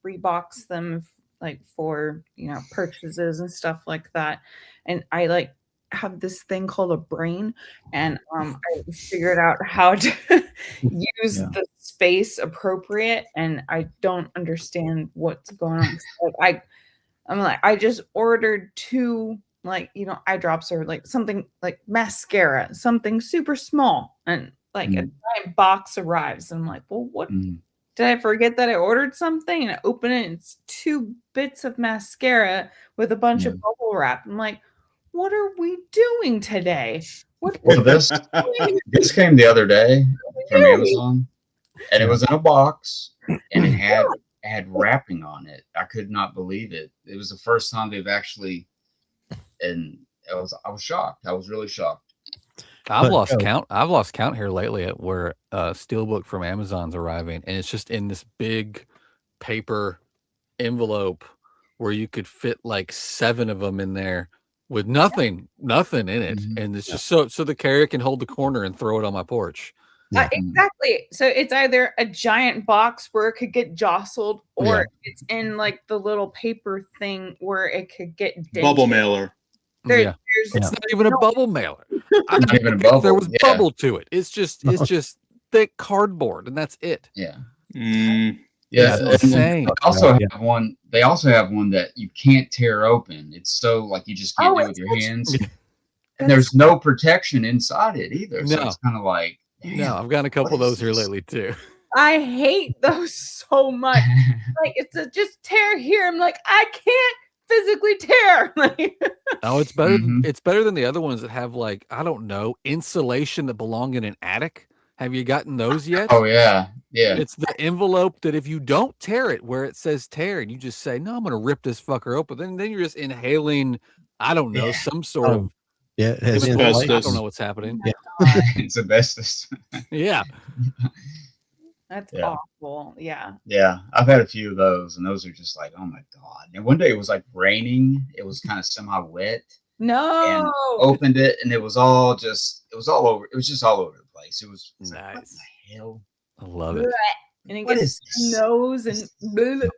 rebox them like for purchases and stuff like that. And I like have this thing called a brain, and I figured out how to use the space appropriate, and I don't understand what's going on. Like I just ordered 2 eye drops or like something like mascara, something super small, and like a giant box arrives, and I'm like, well, what did I forget that I ordered something? And I open it, and it's 2 bits of mascara with a bunch of bubble wrap. I'm like, what are we doing today? Well, this came the other day from Amazon, and it was in a box, and it had wrapping on it. I could not believe it. It was the first time they've actually, and I was shocked. I was really shocked. I've lost count here lately at where steelbook from Amazon's arriving, and it's just in this big paper envelope where you could fit like 7 of them in there with nothing in it, and it's just so the carrier can hold the corner and throw it on my porch. Exactly. So it's either a giant box where it could get jostled, or it's in like the little paper thing where it could get dented. Bubble mailer. It's not even a bubble mailer. Not even a bubble. There was bubble to it. It's just thick cardboard, and that's it. Yeah. Yeah, insane. They also have one that you can't tear open. It's so like you just can't do it with your hands. And there's no protection inside it either. So it's kind of like, no, I've got a couple of those here lately too. I hate those so much. Like it's just tear here. I'm like, I can't physically tear. No, it's better. It's better than the other ones that have like, I don't know, insulation that belong in an attic. Have you gotten those yet? Oh yeah. It's the envelope that if you don't tear it where it says tear, and you just say, no, I'm gonna rip this fucker open, then you're just inhaling, I don't know, some sort of Yeah, it has It's insulation. I don't know what's happening. Yeah. It's asbestos. Yeah. That's Yeah. awful. Yeah. Yeah, I've had a few of those, and those are just like, oh my god. And one day it was like raining. It was kind of semi-wet, and No. opened it, and it was all over. It was just all over the place. It was like, what Nice. the hell? I love it. And it What gets is this? nose and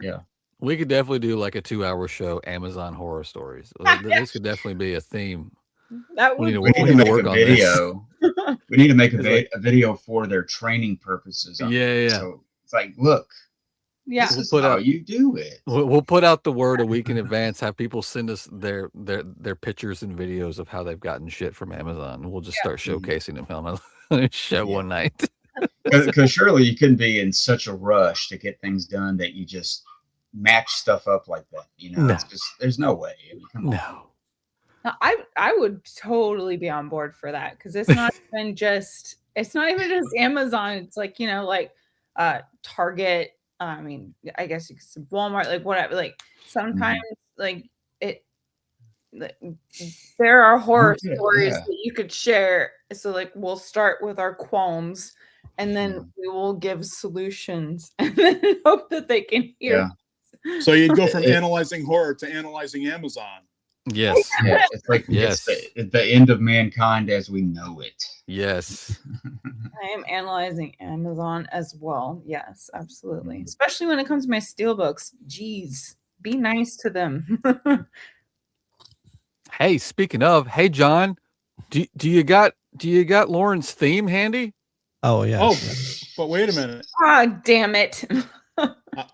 Yeah. We could definitely do like a 2-hour show, Amazon horror stories. This could definitely be a theme. that We would need to We need to make work a on this. video. We need to make It's like- a video for their training purposes. Yeah. So it's like, look, yeah. this is We'll put how out- you do it. We'll put out the word a week in advance. Have people send us their pictures and videos of how they've gotten shit from Amazon. We'll just start showcasing them on a show one night. Because surely you couldn't be in such a rush to get things done that you just match stuff up like that. No. It's just, there's no way. I mean, come on. No. Now, I would totally be on board for that because it's not even just Amazon. It's like, like Target. I mean, I guess you could say Walmart, like whatever. Like sometimes like there are horror Yeah, stories yeah. that you could share. So like we'll start with our qualms and then we will give solutions and then hope that they can hear. Yeah. So you'd go from It- analyzing horror to analyzing Amazon. Yes. Yeah, it's like Yes. it's the end of mankind as we know it. Yes. I am analyzing Amazon as well. Yes, absolutely. Especially when it comes to my steelbooks. Jeez, be nice to them. Hey, speaking of, hey John, do you got Lauren's theme handy? Oh yeah. Oh, but wait a minute. Ah, damn it.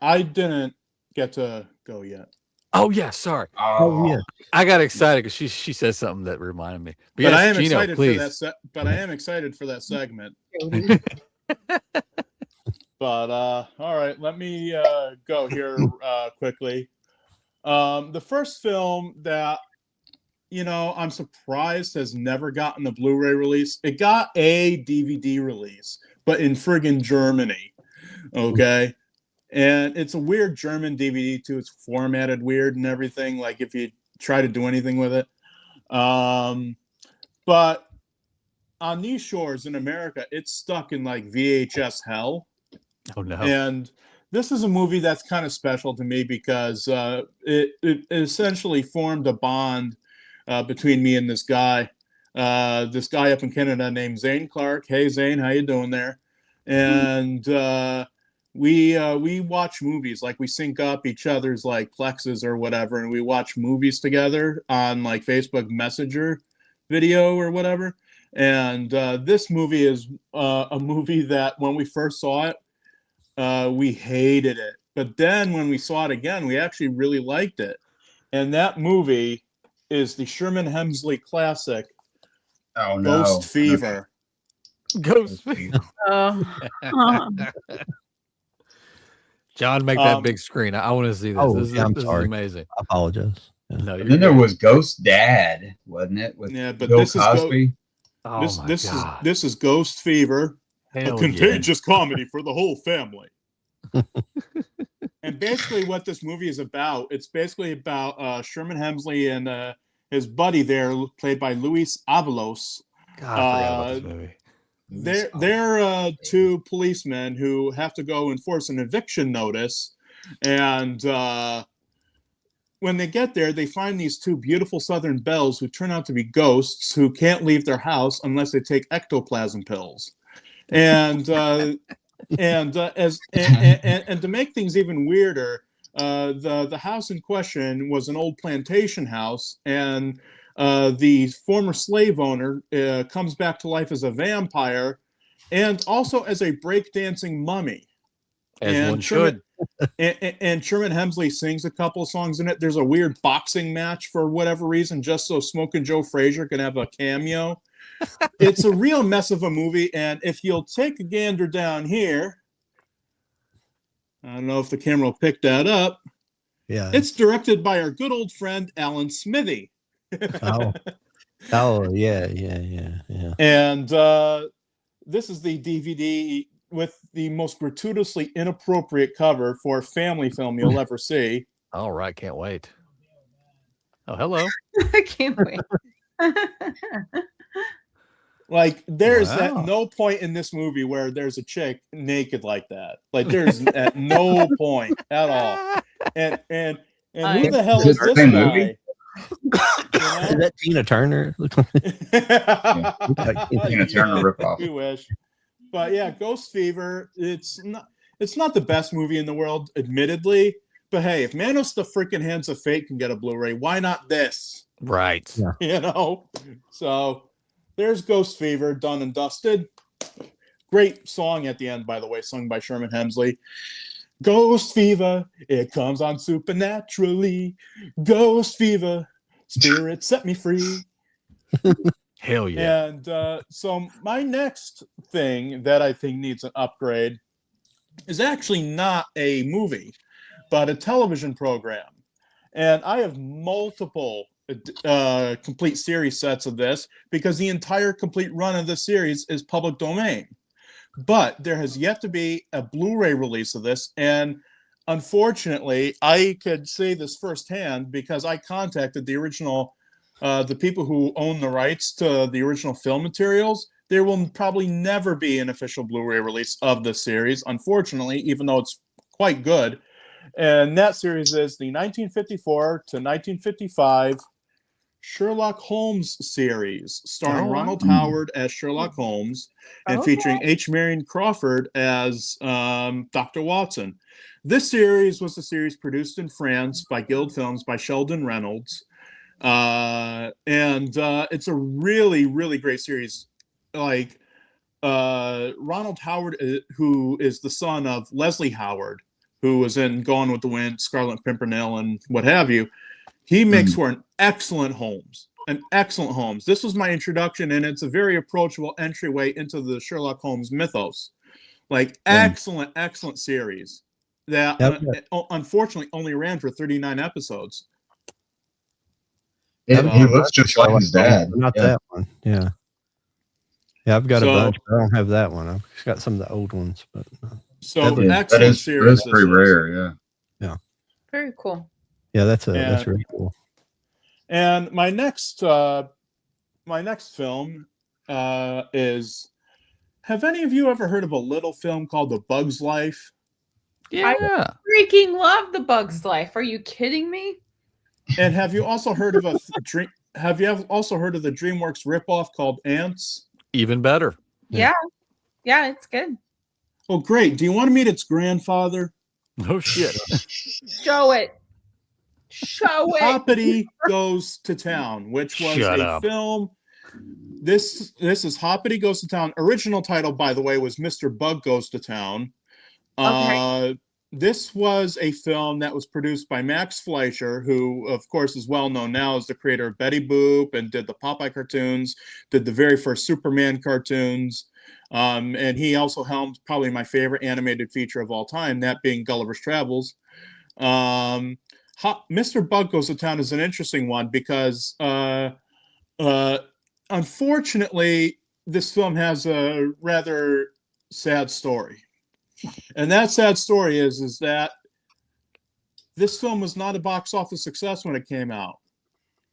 I didn't get to go yet. Oh yeah, sorry. Oh yeah. I got excited because she said something that reminded me. But, But yes, I am Geno, excited please. for that. But I am excited for that segment. But all right, let me go here quickly. The first film that I'm surprised has never gotten a Blu-ray release. It got a DVD release, but in friggin' Germany. Okay. And it's a weird German DVD too. It's formatted weird and everything. Like if you try to do anything with it. But on these shores in America, it's stuck in like VHS hell. Oh no. And this is a movie that's kind of special to me because it essentially formed a bond between me and this guy up in Canada named Zane Clark. Hey Zane, how you doing there? And we watch movies, like we sync up each other's like plexes or whatever, and we watch movies together on like Facebook Messenger video or whatever. And this movie is a movie that when we first saw it, we hated it. But then when we saw it again, we actually really liked it. And that movie is the Sherman Hemsley classic, Oh no. Ghost Fever. Ghost. Oh. John, make that big screen. I want to see this. Oh, This yeah, I'm is sorry. amazing. I apologize. Yeah. No, And you're then there good. was Ghost Dad, wasn't it? With Yeah, but Bill this is Cosby. Oh my God. this is Ghost Fever, Hell a yeah. contagious comedy for the whole family. And basically what this movie is about, it's basically about Sherman Hemsley and his buddy there, played by Luis Avalos. God, I forgot about this movie. They're two policemen who have to go enforce an eviction notice. And when they get there, they find these two beautiful Southern belles who turn out to be ghosts who can't leave their house unless they take ectoplasm pills. And to make things even weirder, the house in question was an old plantation house, and the former slave owner comes back to life as a vampire and also as a breakdancing mummy. As And one Sherman- should. And Sherman Hemsley sings a couple of songs in it. There's a weird boxing match for whatever reason, just so Smokin' Joe Frazier can have a cameo. It's a real mess of a movie, and if you'll take a gander down here, I don't know if the camera will pick that up. Yeah. It's directed by our good old friend Alan Smithy. Oh. Oh yeah. And this is the DVD with the most gratuitously inappropriate cover for a family film you'll ever see. All right, can't wait. Oh, hello. I can't wait. Like, there's at Wow. no point in this movie where there's a chick naked like that. Like, there's at no point at all. And who the hell is Is it the this same guy? movie? Is that Tina Turner? Tina Turner ripoff. We wish. But yeah, Ghost Fever, it's not the best movie in the world, admittedly. But hey, if Manos the freaking Hands of Fate can get a Blu-ray, why not this? Right. Yeah. You know? So there's Ghost Fever, done and dusted. Great song at the end, by the way, sung by Sherman Hemsley. Ghost Fever, it comes on supernaturally. Ghost Fever, spirit set me free. Hell yeah. And so my next thing that I think needs an upgrade is actually not a movie, but a television program. And I have multiple complete series sets of this because the entire complete run of the series is public domain. But there has yet to be a Blu-ray release of this. And unfortunately, I could say this firsthand because I contacted the original, the people who own the rights to the original film materials. There will probably never be an official Blu-ray release of the series, unfortunately, even though it's quite good. And that series is the 1954 to 1955 Sherlock Holmes series, starring Ronald Howard as Sherlock Holmes and featuring H. Marion Crawford as Dr. Watson. This series was a series produced in France by Guild Films by Sheldon Reynolds. And it's a really, really great series. Like, Ronald Howard, who is the son of Leslie Howard, who was in Gone with the Wind, Scarlet Pimpernel, and what have you, he makes for an excellent Holmes. This was my introduction, and it's a very approachable entryway into the Sherlock Holmes mythos. Like, excellent series that unfortunately only ran for 39 episodes. He looks just like his dad. Not that one. Yeah. Yeah, I've got a bunch, but I don't have that one. I've got some of the old ones, but excellent series. That's pretty rare, yeah. Very cool. Yeah, that's really cool. And my next film is, have any of you ever heard of a little film called The Bug's Life? Yeah. I freaking love The Bug's Life. Are you kidding me? And have you also heard of the DreamWorks ripoff called Ants? Even better. Yeah, it's good. Oh, great. Do you want to meet its grandfather? No shit. Show it. Hoppity Goes to Town, which was film. This is Hoppity Goes to Town. Original title, by the way, was Mr. Bug Goes to Town. Okay. This was a film that was produced by Max Fleischer, who, of course, is well known now as the creator of Betty Boop and did the Popeye cartoons, did the very first Superman cartoons. And he also helmed probably my favorite animated feature of all time, that being Gulliver's Travels. Mr. Bug Goes to Town is an interesting one because, unfortunately, this film has a rather sad story. And that sad story is that this film was not a box office success when it came out.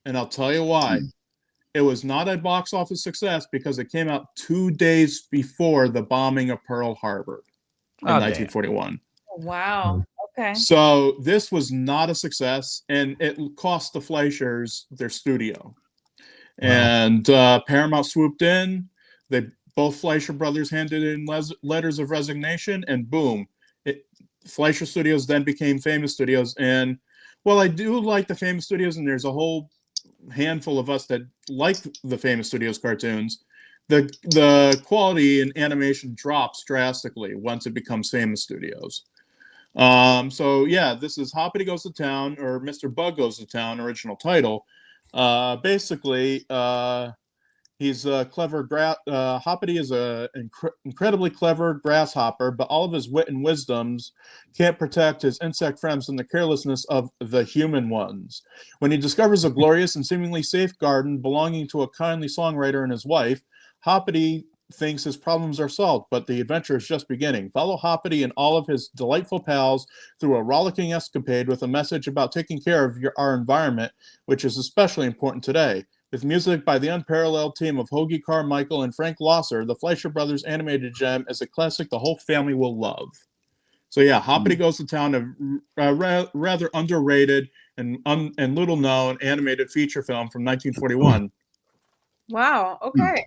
And I'll tell you why. It was not a box office success because it came out 2 days before the bombing of Pearl Harbor in 1941. Wow. Okay. So this was not a success, and it cost the Fleischers their studio. Wow. And Paramount swooped in. Both Fleischer brothers handed in letters of resignation, and boom, Fleischer Studios then became Famous Studios. And while I do like the Famous Studios, and there's a whole handful of us that like the Famous Studios cartoons, the quality in animation drops drastically once it becomes Famous Studios. So yeah, this is Hoppity Goes to Town, or Mr. Bug Goes to Town, original title. Basically, he's a clever Hoppity is a incredibly clever grasshopper, but all of his wit and wisdoms can't protect his insect friends from the carelessness of the human ones. When he discovers a glorious and seemingly safe garden belonging to a kindly songwriter and his wife, Hoppity thinks his problems are solved, but the adventure is just beginning. Follow Hoppity and all of his delightful pals through a rollicking escapade with a message about taking care of our environment, which is especially important today. With music by the unparalleled team of Hoagie Carmichael and Frank Losser, the Fleischer Brothers animated gem is a classic the whole family will love. So yeah, Hoppity Goes to Town, a rather underrated and little known animated feature film from 1941. Wow. Okay.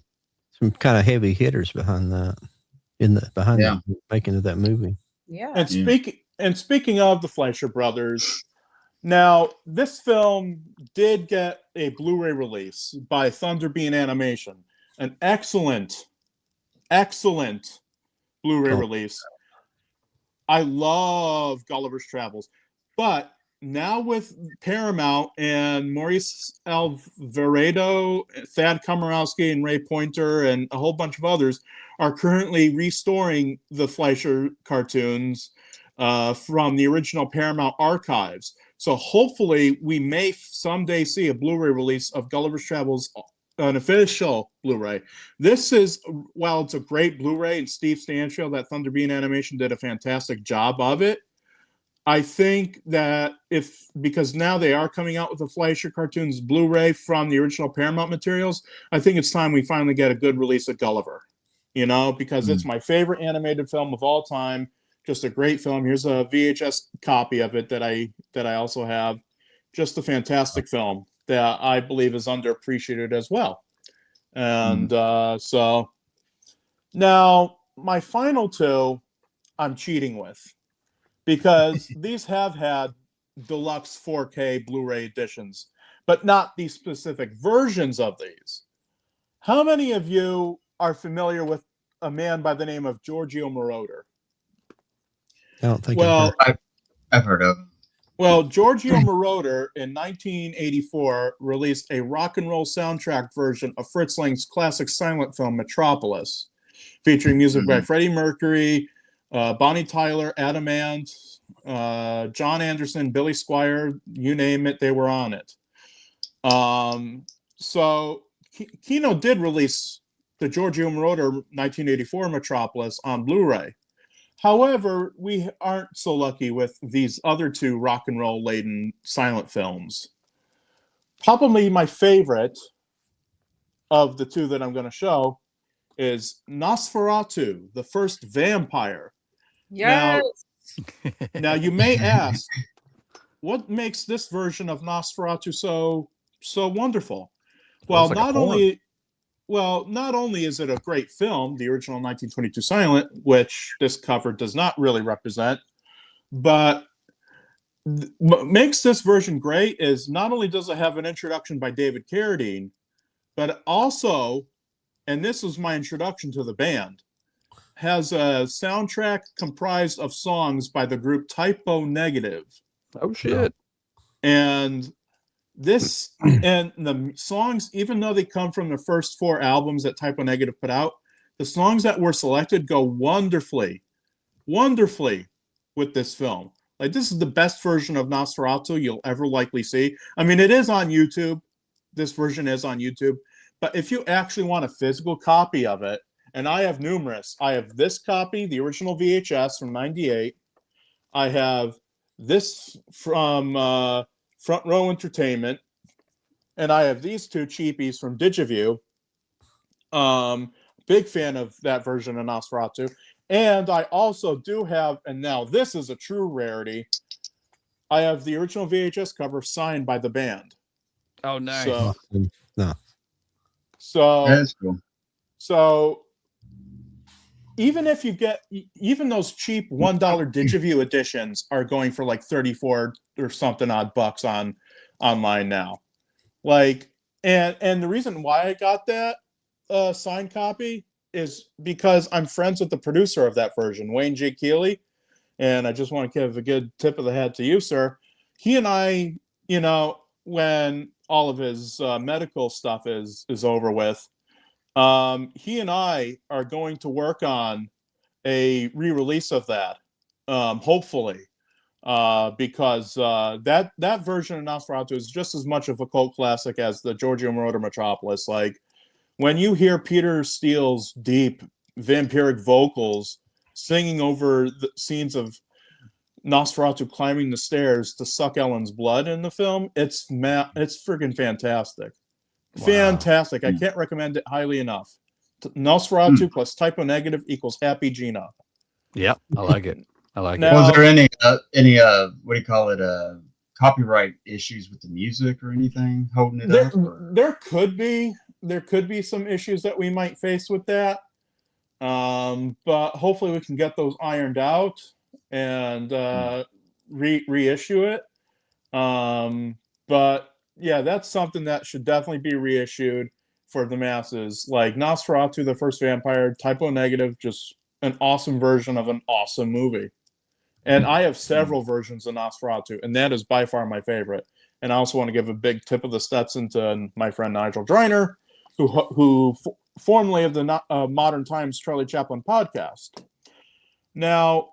Some kind of heavy hitters behind that, the making of that movie. Yeah. And speaking of the Fleischer Brothers, now this film did get a Blu-ray release by Thunderbean Animation, an excellent Blu-ray release. I love Gulliver's Travels, but now with Paramount and Maurice Alvarado, Thad Komorowski, and Ray Pointer, and a whole bunch of others are currently restoring the Fleischer cartoons from the original Paramount archives. So hopefully we may someday see a Blu-ray release of Gulliver's Travels, an official Blu-ray. This is, while it's a great Blu-ray, and Steve Stanfield at Thunderbean Animation did a fantastic job of it, I think that because now they are coming out with the Fleischer cartoons Blu-ray from the original Paramount materials, I think it's time we finally get a good release of Gulliver, because it's my favorite animated film of all time. Just a great film. Here's a VHS copy of it that I also have. Just a fantastic film that I believe is underappreciated as well. And so now my final two I'm cheating with, because these have had deluxe 4K Blu-ray editions, but not these specific versions of these. How many of you are familiar with a man by the name of Giorgio Moroder? I don't think I've heard of him. Well, Giorgio Moroder in 1984 released a rock and roll soundtrack version of Fritz Lang's classic silent film Metropolis, featuring music by Freddie Mercury, Bonnie Tyler, Adam Ant, John Anderson, Billy Squier, you name it, they were on it. So Kino did release the Giorgio Moroder 1984 Metropolis on Blu-ray. However, we aren't so lucky with these other two rock and roll laden silent films. Probably my favorite of the two that I'm going to show is Nosferatu, the First Vampire. Yes. Now you may ask, what makes this version of Nosferatu so wonderful? Well, not only is it a great film, the original 1922 silent, which this cover does not really represent, but what makes this version great is not only does it have an introduction by David Carradine, but also, and this was my introduction to the band, has a soundtrack comprised of songs by the group Typo Negative. Oh, shit. And the songs, even though they come from the first four albums that Typo Negative put out, the songs that were selected go wonderfully with this film. Like, this is the best version of Nosferatu you'll ever likely see. I mean, it is on YouTube. This version is on YouTube. But if you actually want a physical copy of it, and I have numerous. I have this copy, the original VHS from '98. I have this from Front Row Entertainment, and I have these two cheapies from Digiview. Big fan of that version of Nosferatu. And I also do have, and now this is a true rarity, I have the original VHS cover signed by the band. Oh, nice. So That's cool. So even if you get, even those cheap $1 Digiview editions are going for like 34 or something odd bucks online now. Like, and the reason why I got that signed copy is because I'm friends with the producer of that version, Wayne J. Keeley. And I just want to give a good tip of the hat to you, sir. He and I, when all of his medical stuff is over with, he and I are going to work on a re-release of that, hopefully, because that version of Nosferatu is just as much of a cult classic as the Giorgio Moroder Metropolis. Like, when you hear Peter Steele's deep vampiric vocals singing over the scenes of Nosferatu climbing the stairs to suck Ellen's blood in the film, it's friggin' fantastic. Fantastic. I can't recommend it highly enough. Nosferatu plus typo negative equals happy Geno. Yep, I like it. I like Now- Was there any what do you call it, copyright issues with the music or anything holding it up? Or? There could be some issues that we might face with that. But hopefully we can get those ironed out and reissue it. But yeah, that's something that should definitely be reissued for the masses. Like Nosferatu, the First Vampire, typo negative, just an awesome version of an awesome movie. And I have several versions of Nosferatu, and that is by far my favorite. And I also want to give a big tip of the Stetson to my friend Nigel Driner, who formerly of the Modern Times Charlie Chaplin podcast. Now,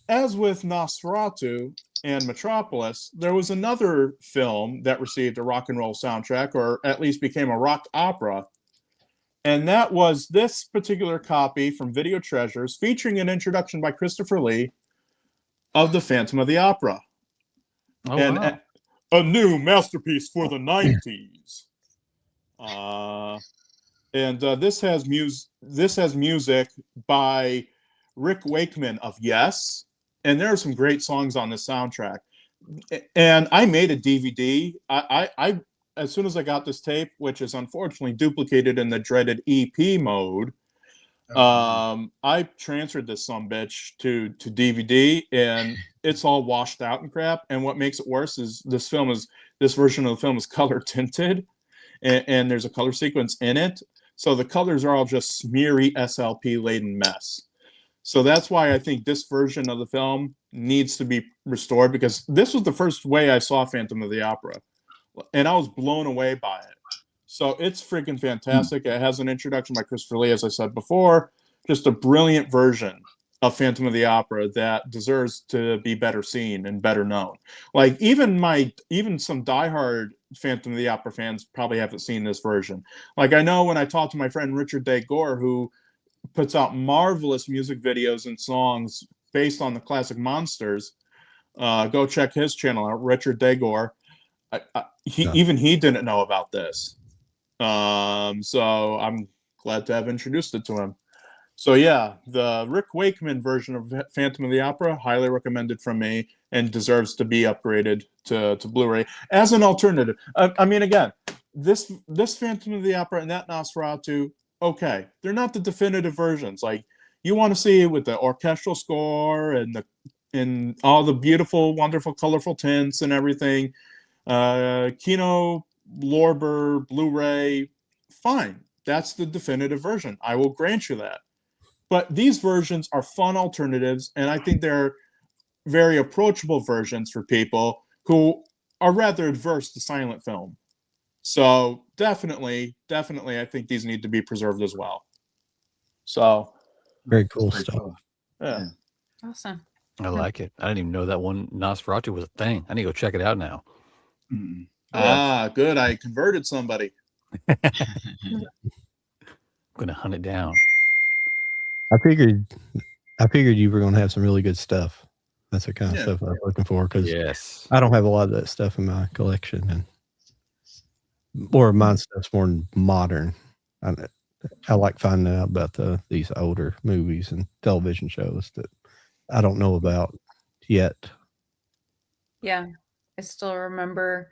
as with Nosferatu and Metropolis, there was another film that received a rock and roll soundtrack, or at least became a rock opera. And that was this particular copy from Video Treasures, featuring an introduction by Christopher Lee of The Phantom of the Opera. Oh, and wow. a new masterpiece for the 90s. This has music by Rick Wakeman of Yes, and there are some great songs on this soundtrack. And I made a DVD. I as soon as I got this tape, which is unfortunately duplicated in the dreaded EP mode, I transferred this sumbitch to DVD, and it's all washed out and crap. And what makes it worse is this version of the film is color tinted, and there's a color sequence in it. So the colors are all just smeary SLP laden mess. So that's why I think this version of the film needs to be restored, because this was the first way I saw Phantom of the Opera, and I was blown away by it. So it's freaking fantastic. It has an introduction by Christopher Lee, as I said before. Just a brilliant version of Phantom of the Opera that deserves to be better seen and better known. Like even some diehard Phantom of the Opera fans probably haven't seen this version. Like I know when I talked to my friend Richard Day Gore, who puts out marvelous music videos and songs based on the classic monsters. Go check his channel out, Richard Day Gore. Even he didn't know about this. So I'm glad to have introduced it to him. So yeah, the Rick Wakeman version of Phantom of the Opera, highly recommended from me, and deserves to be upgraded to Blu-ray as an alternative. I mean, again, this Phantom of the Opera and that Nosferatu, okay, they're not the definitive versions. Like you want to see it with the orchestral score and all the beautiful, wonderful, colorful tints and everything. Kino Lorber Blu-ray, fine. That's the definitive version. I will grant you that. But these versions are fun alternatives, and I think they're very approachable versions for people who are rather adverse to silent film. So definitely, I think these need to be preserved as well. So very cool stuff. Yeah. Awesome. I like it. I didn't even know that one Nosferatu was a thing. I need to go check it out now. Good. I converted somebody. I'm gonna hunt it down. I figured you were going to have some really good stuff. That's the kind of stuff I was looking for, because Yes, I don't have a lot of that stuff in my collection, and more mine stuff's more modern. I like finding out about these older movies and television shows that I don't know about yet. Yeah, I still remember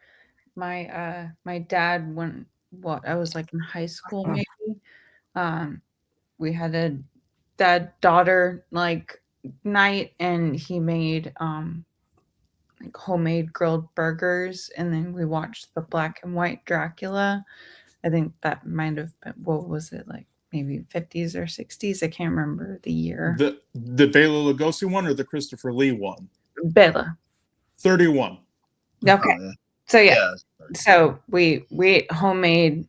my my dad when I was like in high school maybe. We had a dad-daughter like night, and he made like homemade grilled burgers, and then we watched the black and white Dracula. I think that might have been, what was it, like maybe 50s or 60s? I can't remember the year. The Bela Lugosi one or the Christopher Lee one? Bela. 31. Okay. Oh, So yeah. So we ate homemade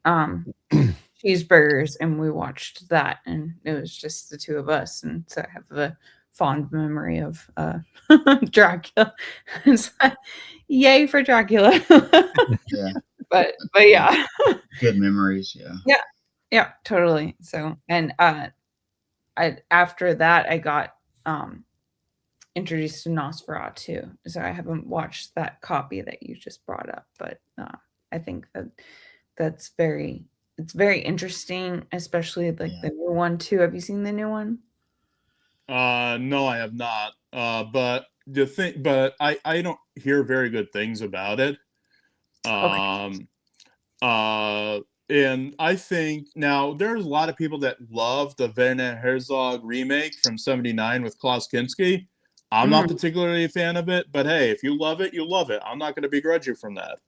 cheeseburgers, and we watched that, and it was just the two of us, and so I have a fond memory of Dracula. So, yay for Dracula. Yeah. But yeah. Good memories, Yeah, totally. So, and after that I got introduced to Nosferatu. So I haven't watched that copy that you just brought up, but I think that that's it's very interesting, especially like the new one too. Have you seen the new one? No, I have not. But I don't hear very good things about it. Okay. And I think now there's a lot of people that love the Werner Herzog remake from '79 with Klaus Kinski. I'm not particularly a fan of it, but hey, if you love it, you love it. I'm not going to begrudge you from that.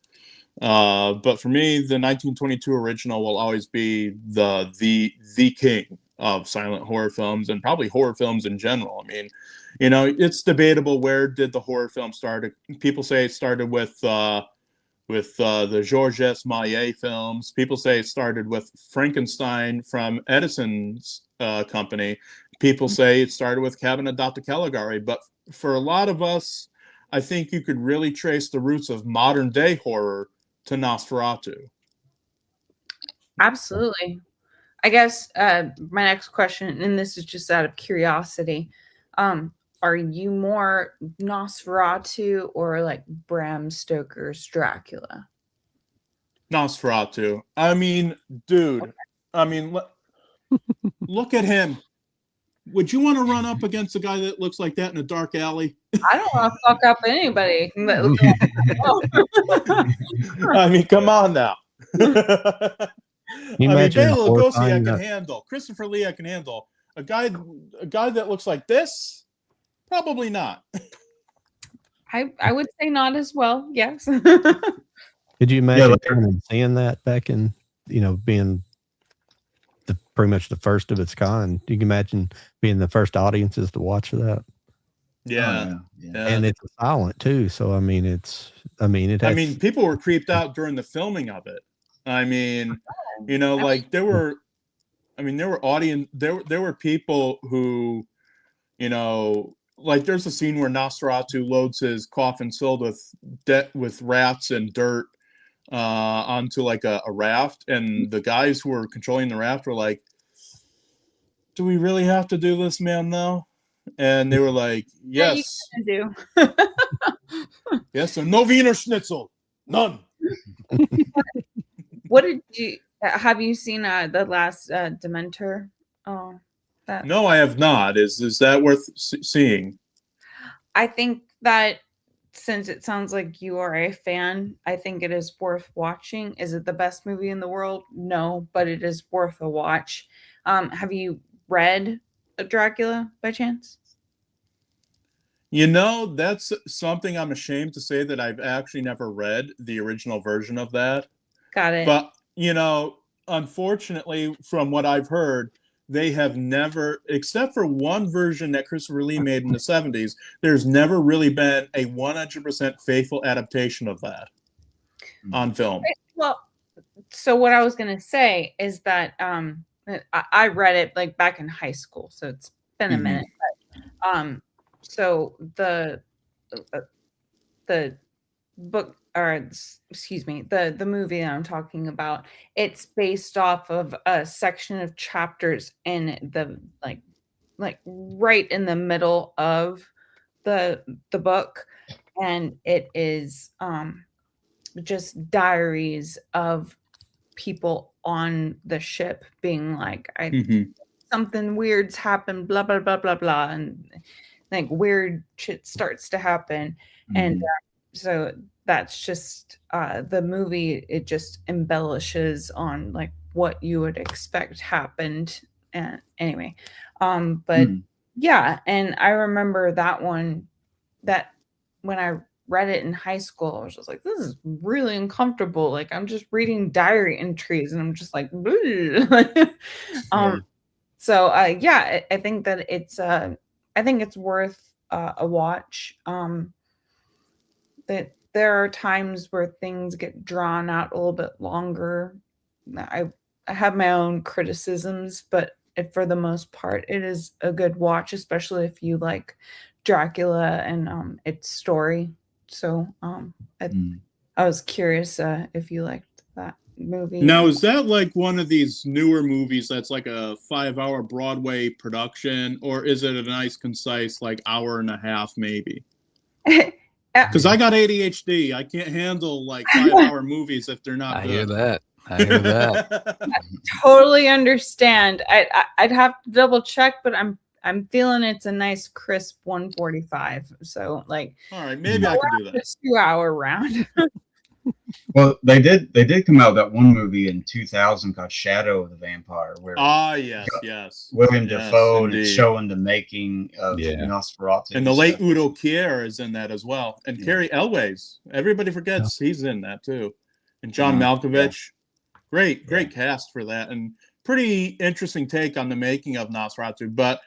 But for me, the 1922 original will always be the king of silent horror films and probably horror films in general. I mean, it's debatable where did the horror film start. People say it started with the Georges Méliès films. People say it started with Frankenstein from Edison's company. People say it started with Cabin of Dr. Caligari. But for a lot of us, I think you could really trace the roots of modern day horror to Nosferatu. Absolutely. I guess my next question, and this is just out of curiosity, are you more Nosferatu or like Bram Stoker's Dracula? Nosferatu. I mean, dude. I mean, look at him. Would you want to run up against a guy that looks like that in a dark alley? I don't want to fuck up anybody. I mean, come on now. I mean, Bela Lugosi I can handle. Christopher Lee I can handle. A guy that looks like this, probably not. I would say not as well. Yes. Could you imagine seeing that back in, being pretty much the first of its kind? You can imagine being the first audiences to watch that. Yeah. And it's silent too. So people were creeped out during the filming of it. I mean, like there were people who, like there's a scene where Nosferatu loads his coffin filled with rats and dirt onto like a raft, and the guys who were controlling the raft were like, do we really have to do this, man, now? And they were like, yes. Yeah, you do. Yes, and no Wiener Schnitzel. None. What have you seen the last Dementor? No, I have not. Is that worth seeing? I think that since it sounds like you are a fan, I think it is worth watching. Is it the best movie in the world? No, but it is worth a watch. Have you read Dracula by chance? That's something I'm ashamed to say that I've actually never read the original version of that. Got it. But, unfortunately, from what I've heard, they have never, except for one version that Christopher Lee made in the 70s, there's never really been a 100% faithful adaptation of that on film. Well, so what I was going to say is that I read it like back in high school, so it's been a minute. But, so the book, or excuse me, the movie that I'm talking about, it's based off of a section of chapters in the like right in the middle of the book, and it is just diaries of people on the ship being like, something weird's happened, blah blah blah blah blah, and like weird shit starts to happen. And so that's just the movie. It just embellishes on like what you would expect happened. And anyway, but yeah, and I remember that one, that when I read it in high school, I was just like, this is really uncomfortable. Like I'm just reading diary entries and I'm just like, so yeah, I think that it's worth a watch. That there are times where things get drawn out a little bit longer. I have my own criticisms, but for the most part, it is a good watch, especially if you like Dracula and its story. So I was curious if you liked that movie. Now, is that like one of these newer movies that's like a 5-hour Broadway production, or is it a nice, concise, like hour and a half maybe? Because I got ADHD. I can't handle like 5-hour movies if they're not good. I hear that. I hear that. Totally understand. I'd have to double check, but I'm feeling it's a nice crisp 145. So like, all right, maybe I can do that. 2-hour round. Well, they did come out with that one movie in 2000 called Shadow of the Vampire, where yes. William Yes, Dafoe, and it's indeed. showing the making of Yeah. Nosferatu. And the late stuff. Udo Kier is in that as well. And Yeah. Cary Elwes. Everybody forgets he's in that too. And John Yeah. Malkovich. Great cast for that. And pretty interesting take on the making of Nosferatu. But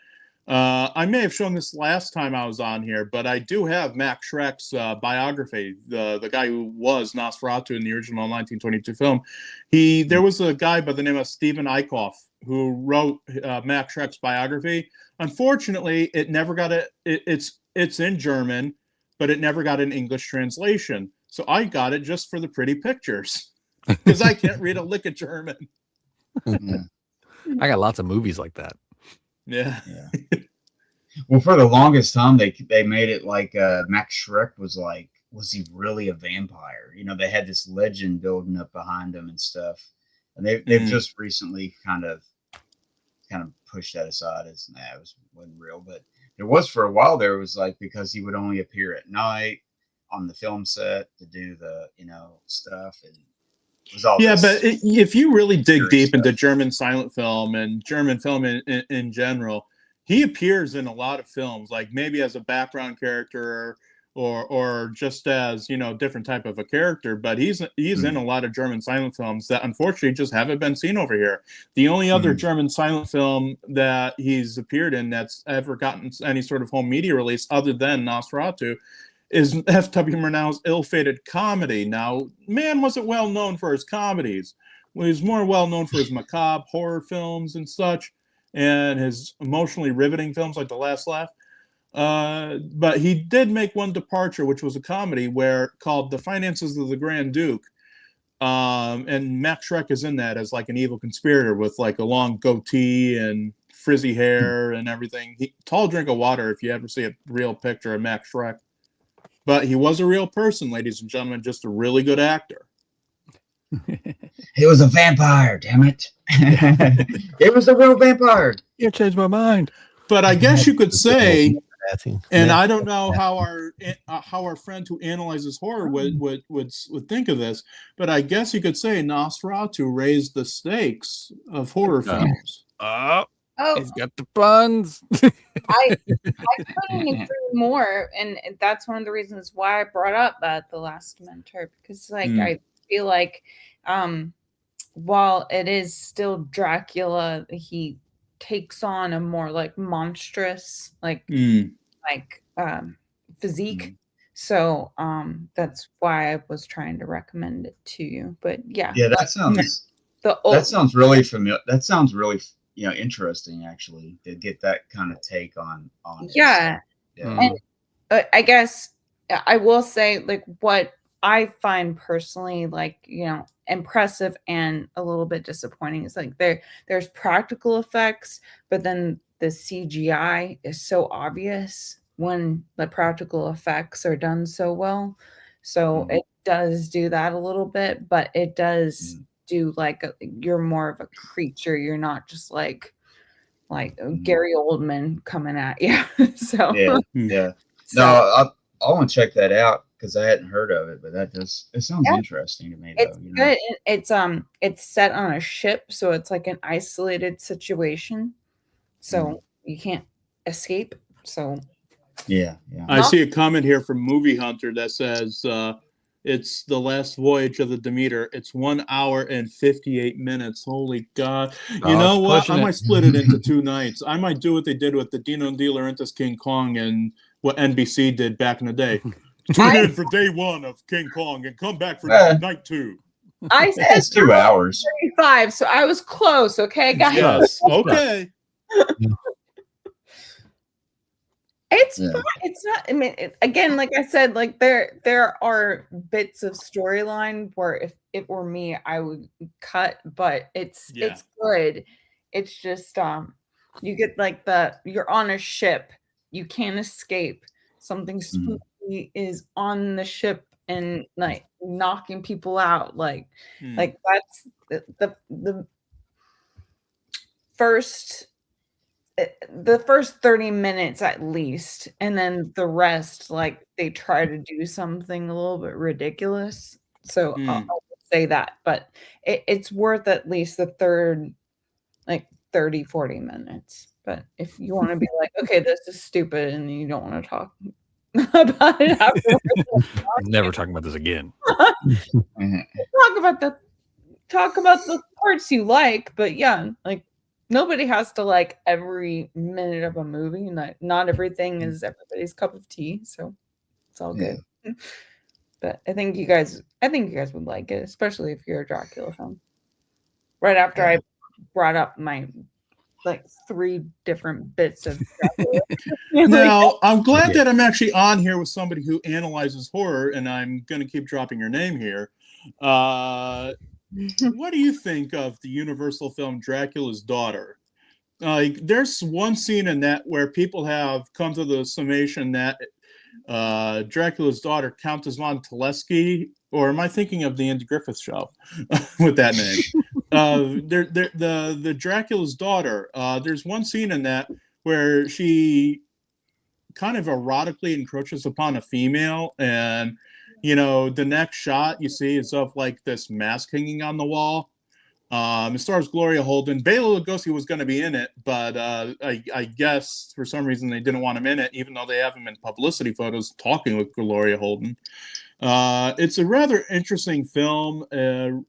I may have shown this last time I was on here, but I do have Max Schreck's biography, the guy who was Nosferatu in the original 1922 film. There was a guy by the name of Stephen Eickhoff who wrote Max Schreck's biography. Unfortunately, it never got it's in German, but it never got an English translation. So I got it just for the pretty pictures because I can't read a lick of German. Yeah. I got lots of movies like that. Yeah. Well, for the longest time, they made it like Max Schreck was he really a vampire? You know, they had this legend building up behind him and stuff, and they've just recently kind of pushed that aside as it wasn't real. But there was for a while there was like, because he would only appear at night on the film set to do the stuff, and it was all but if you really dig deep stuff into German silent film and German film in general, he appears in a lot of films, like maybe as a background character or just as different type of a character. But he's in a lot of German silent films that unfortunately just haven't been seen over here. The only other German silent film that he's appeared in that's ever gotten any sort of home media release other than Nosferatu is F.W. Murnau's ill-fated comedy. Now, man wasn't well known for his comedies. He was more well known for his macabre horror films and such, and his emotionally riveting films like The Last Laugh. But he did make one departure, which was a comedy called The Finances of the Grand Duke. And Max Schreck is in that as like an evil conspirator with like a long goatee and frizzy hair and everything. Tall drink of water if you ever see a real picture of Max Schreck. But he was a real person, ladies and gentlemen, just a really good actor. He was a vampire, damn it. It was a real vampire. You changed my mind. But I guess you could say, and I don't know how our friend who analyzes horror would think of this, but I guess you could say Nosferatu raised the stakes of horror films. He's got the puns. I couldn't agree more, and that's one of the reasons why I brought up The Last Mentor, because I feel like while it is still Dracula, he takes on a more like monstrous physique. So that's why I was trying to recommend it to you. But yeah, that sounds really familiar. That sounds really interesting, actually, to get that kind of take on yeah. And I guess I will say, like, what I find personally impressive and a little bit disappointing is like there's practical effects, but then the CGI is so obvious when the practical effects are done so well. So it does do that a little bit, but it does do you're more of a creature. You're not just like Gary Oldman coming at you. So yeah. No, I want to check that out because I hadn't heard of it, but it sounds interesting to me. It's good. It's set on a ship, so it's like an isolated situation, so you can't escape. So yeah. I see a comment here from Movie Hunter that says it's The Last Voyage of the Demeter. It's 1 hour and 58 minutes. Holy God! You know what? I might split it into 2 nights. I might do what they did with the Dino De Laurentiis King Kong and what NBC did back in the day. Tune in for day 1 of King Kong and come back for night 2. I said it's 2 hours. 35, so I was close. Okay, guys. Yes. Okay. It's fun. It's not. I mean, again, like I said, like there are bits of storyline where if it were me, I would cut. But it's good. It's just you get you're on a ship, you can't escape. Something spooky is on the ship and like knocking people out. Like that's the first 30 minutes at least, and then the rest, like they try to do something a little bit ridiculous. So I'll say that, but it's worth at least the third like 30-40 minutes. But if you want to be like, okay, this is stupid, and you don't want to talk about it afterwards, never talking about this again. talk about the parts you like, but yeah, like nobody has to like every minute of a movie. Not everything is everybody's cup of tea, so it's all good. But I think you guys would like it, especially if you're a Dracula fan. Right after I brought up my like 3 different bits of Dracula. Now, I'm glad that I'm actually on here with somebody who analyzes horror, and I'm going to keep dropping your name here. What do you think of the Universal film Dracula's Daughter? Like, there's one scene in that where people have come to the summation that Dracula's daughter, Countess von Telesky, or am I thinking of the Andy Griffith Show with that name? The Dracula's Daughter. There's one scene in that where she kind of erotically encroaches upon a female, and the next shot you see is of like this mask hanging on the wall. It stars Gloria Holden. Bela Lugosi was going to be in it, but I guess for some reason they didn't want him in it, even though they have him in publicity photos talking with Gloria Holden. It's a rather interesting film, and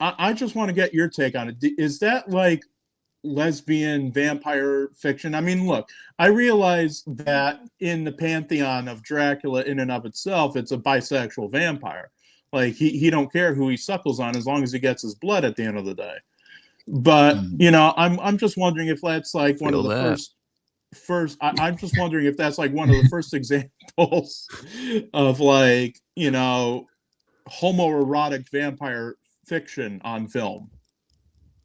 I just want to get your take on it. Is that like lesbian vampire fiction? I mean, look, I realize that in the pantheon of Dracula in and of itself, it's a bisexual vampire. Like he don't care who he suckles on as long as he gets his blood at the end of the day. But I'm just wondering if that's like one of the first. I'm just wondering if that's like one of the first examples of like homoerotic vampire fiction on film.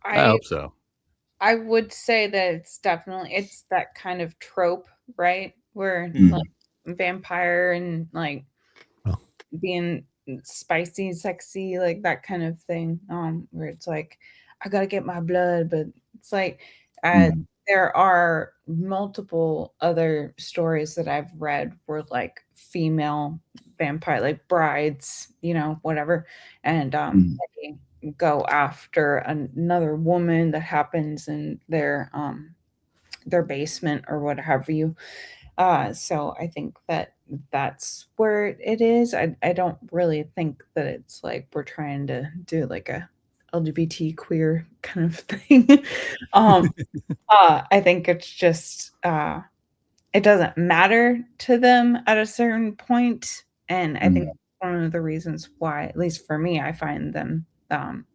I hope so. I would say that it's that kind of trope, right? Where like vampire and like being spicy, sexy, like that kind of thing. Where it's like, I gotta get my blood, but it's like there are multiple other stories that I've read where like female vampire, like brides, whatever, and they go after another woman that happens in their basement or what have you. So I think that's where it is. I don't really think that it's like we're trying to do like a LGBT queer kind of thing. I think it's just it doesn't matter to them at a certain point, and I think that's one of the reasons why, at least for me, I find them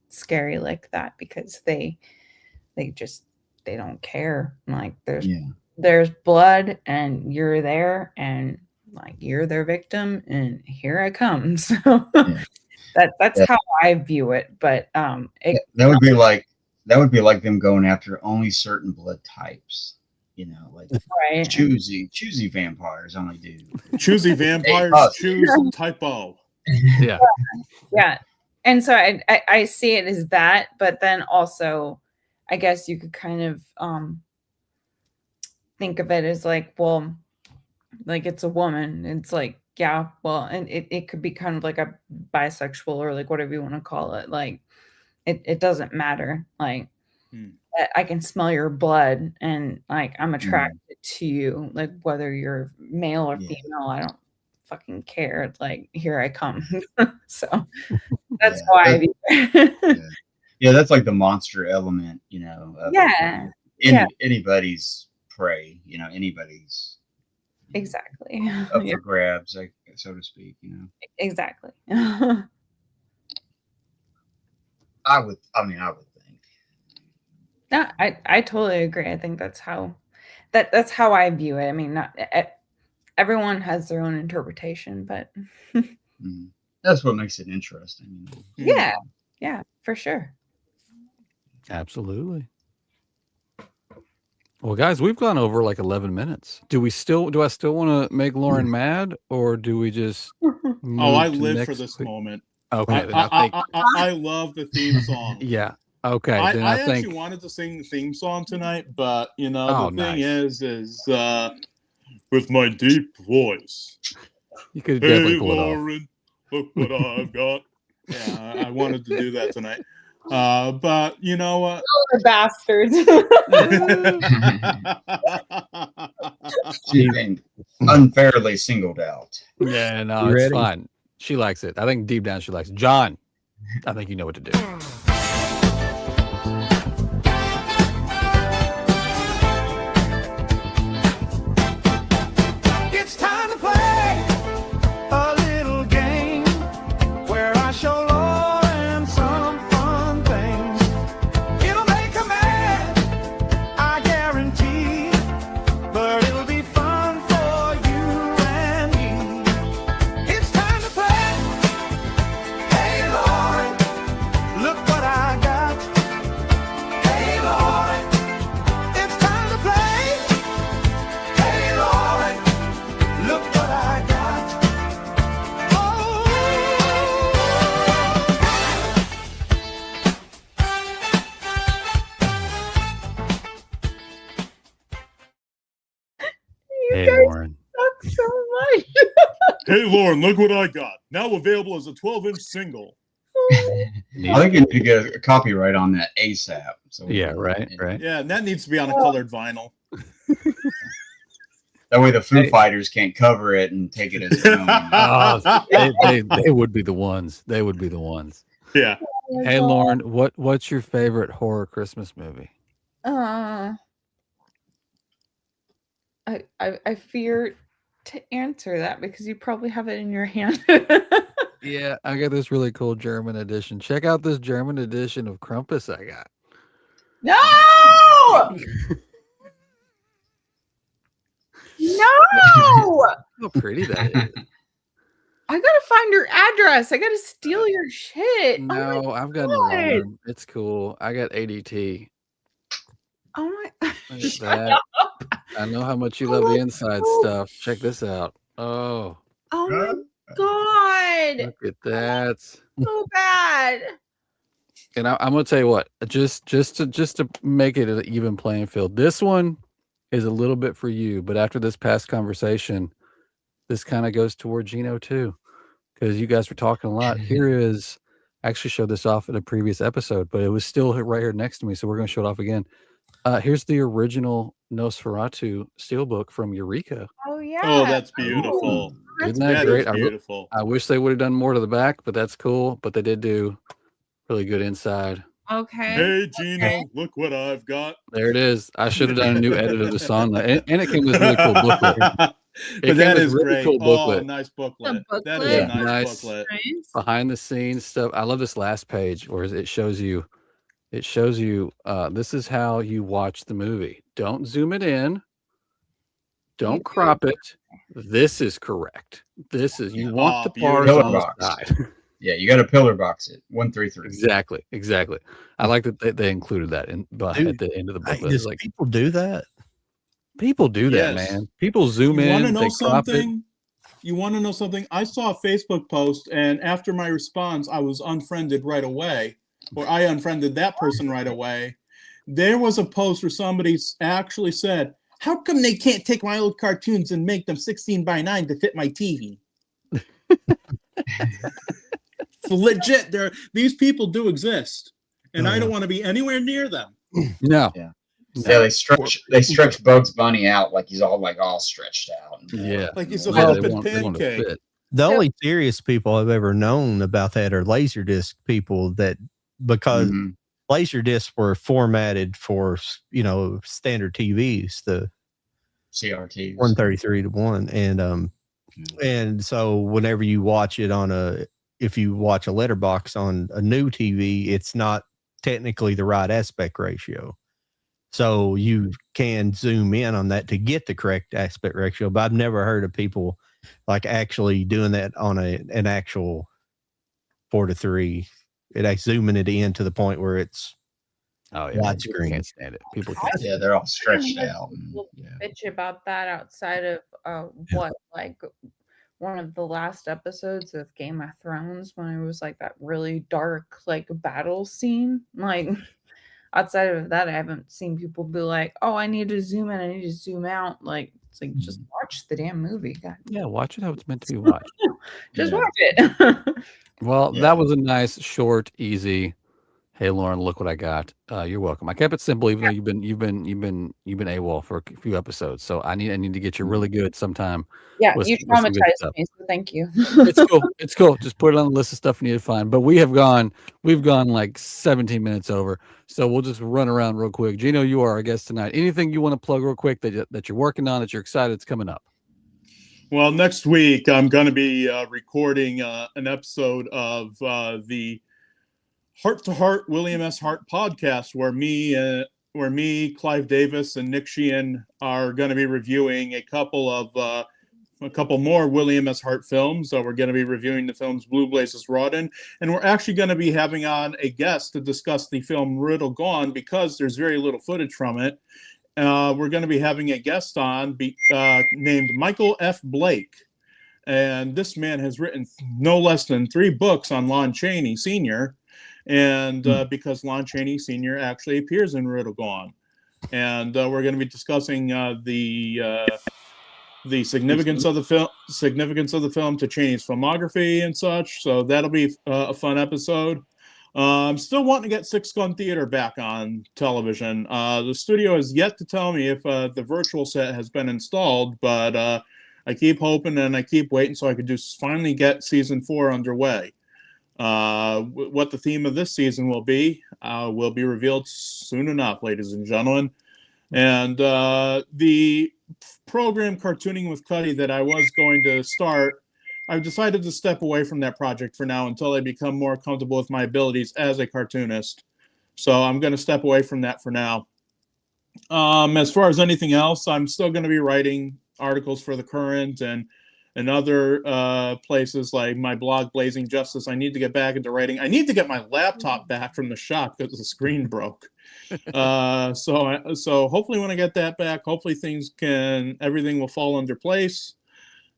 scary like that, because they don't care. Like there's blood and you're there, and like you're their victim, and here I come. So that's how I view it. But that would be like them going after only certain blood types. Like choosy vampires only do. Choosy vampires choose type O. Yeah. Yeah. And so I see it as that, but then also I guess you could kind of think of it as like, well, like it's a woman. It's like, yeah, well, and it could be kind of like a bisexual or like whatever you want to call it. Like it doesn't matter. Like I can smell your blood, and like I'm attracted to you, like whether you're male or female, I don't fucking care. Like here I come. So that's why that's like the monster element, of anybody's prey, anybody's exactly up for grabs, like, so to speak, exactly. I would think. No, I totally agree. I think that's how I view it. I mean, not everyone has their own interpretation, but that's what makes it interesting. Yeah, for sure. Absolutely. Well, guys, we've gone over like 11 minutes. Do I still want to make Lauren mad, or do we just Oh, I move to live for next this week? moment. Okay, then I think I love the theme song. yeah. Okay, then I I think actually wanted to sing the theme song tonight, but you know, Oh, the thing nice. is with my deep voice. you could Hey, definitely pull it off. Lauren, look what I've got. Yeah, I wanted to do that tonight. But you know what? The bastards. She's been unfairly singled out. Yeah, no, You it's ready? fine. She likes it. I think deep down she likes it. John, I think you know what to do. It's time to play a little game where I show Lauren some fun things. It'll make her mad, I guarantee, but it'll be fun for you and me. It's time to play. Hey Lauren, look what I got. Hey Lauren, it's time to play. Hey Lauren, look what I got. Oh. You Hey, guys Lauren. suck so much. Hey, Lauren, look what I got. Now available as a 12-inch single. I think you need to get a copyright on that ASAP. So we Yeah, can- right, right. Yeah, and that needs to be on a colored vinyl. That way the Foo Hey. Fighters can't cover it and take it as their own. Oh, they would be the ones. They would be the ones. Yeah. Oh my Hey, God. Lauren, what's your favorite horror Christmas movie? I fear to answer that because you probably have it in your hand. Yeah, I got this really cool German edition. Check out this German edition of Krampus I got. No! No! How pretty that is. I gotta find your address. I gotta steal your shit. No, I've got an God. alarm. It's cool. I got ADT. Oh my Look at Shut that. up. I know how much you Oh love the my inside God. stuff. Check this out. Oh, Oh my God. look at that. So bad. And I'm gonna tell you what, just to make it an even playing field. This one is a little bit for you, but after this past conversation, this kind of goes toward Geno too, because you guys were talking a lot. Here is, I actually showed this off in a previous episode, but it was still right here next to me, so we're gonna show it off again. Here's the original Nosferatu steelbook from Eureka. Oh yeah. Oh, that's beautiful. Isn't that That great? is beautiful. I wish they would have done more to the back, but that's cool. But they did do really good inside. Okay. Hey, Geno, look what I've got. There it is. I should have done a new edit of the song, and it came with a really cool booklet. But came that with is really great. cool Oh, booklet. nice The booklet. booklet. That is Yeah, a nice, nice. booklet. Nice. Behind the scenes stuff. I love this last page where it shows you this is how you watch the movie. Don't zoom it in. Don't crop it. This is correct. This is you want the bars beautiful. on the Box. side. Yeah, you got to pillar box it. 133. Exactly. I like that they included that at the end of the booklet. Does Like people do that? people do that, Yes. man. People zoom You want to in, know they crop it. something? You want to know something? I saw a Facebook post, and after my response, I was unfriended right away, or I unfriended that person right away. There was a post where somebody actually said, "How come they can't take my old cartoons and make them 16:9 to fit my TV?" Legit, these people do exist, and I don't want to be anywhere near them. No. Yeah. Yeah, they stretch Bugs Bunny out like he's all stretched out. Yeah. Like he's a Yeah, flippin' they want to pancake. fit. The only serious people I've ever known about that are Laserdisc people because Mhm. Laserdiscs were formatted for, standard TVs, the CRTs. 133:1. And so whenever you watch it if you watch a letterbox on a new TV, it's not technically the right aspect ratio. So you can zoom in on that to get the correct aspect ratio. But I've never heard of people like actually doing that on an actual 4:3. Zooming it in to the point where it's Oh yeah, people Widescreen. can't stand it. People can't. Yeah, they're all stretched out. People Yeah. bitch about that outside of what, like one of the last episodes of Game of Thrones when it was like that really dark like battle scene. Like outside of that, I haven't seen people be like, "Oh, I need to zoom in, I need to zoom out." Like it's like just watch the damn movie, God. Yeah, watch it how it's meant to be watched. Just Yeah. watch it. Well, Yeah. that was a nice, short, easy. Hey, Lauren, look what I got. You're welcome. I kept it simple, even though you've been AWOL for a few episodes. So I need to get you really good sometime. Yeah, with you some good traumatized stuff. me, so thank you. It's cool. It's cool. Just put it on the list of stuff you need to find. But we've gone like 17 minutes over. So we'll just run around real quick. Geno, you are our guest tonight. Anything you want to plug real quick that you're working on, that you're excited it's coming up? Well, next week I'm going to be recording an episode of the Heart to Heart William S. Hart podcast, where me, Clive Davis, and Nick Sheehan are going to be reviewing a couple more William S. Hart films. So we're going to be reviewing the films Blue Blazes Rawdon, and we're actually going to be having on a guest to discuss the film Riddle Gone because there's very little footage from it. We're going to be having a guest on named Michael F. Blake. And this man has written no less than 3 books on Lon Chaney Sr., and because Lon Chaney Sr. actually appears in Riddle Gone. And we're going to be discussing the significance of the film to Chaney's filmography and such. So that'll be a fun episode. I'm still wanting to get Six Gun Theater back on television. The studio has yet to tell me if the virtual set has been installed, but I keep hoping and I keep waiting so I could just finally get season 4 underway. What the theme of this season will be revealed soon enough, ladies and gentlemen. And the program Cartooning with Cuddy that I was going to start, I've decided to step away from that project for now until I become more comfortable with my abilities as a cartoonist. So I'm going to step away from that for now. As far as anything else, I'm still going to be writing articles for The Current and other places like my blog, Blazing Justice. I need to get back into writing. I need to get my laptop back from the shop because the screen broke. So hopefully when I get that back, hopefully everything will fall under place.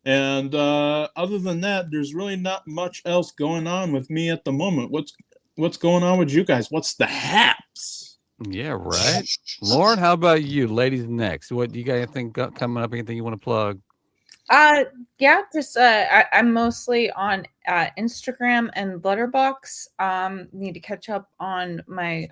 And other than that, there's really not much else going on with me at the moment. What's going on with you guys? What's the haps? Yeah, right. Lauren, how about you? Ladies next. What do you got? Anything coming up? Anything you want to plug? Yeah, just I'm mostly on Instagram and Letterboxd. Need to catch up on my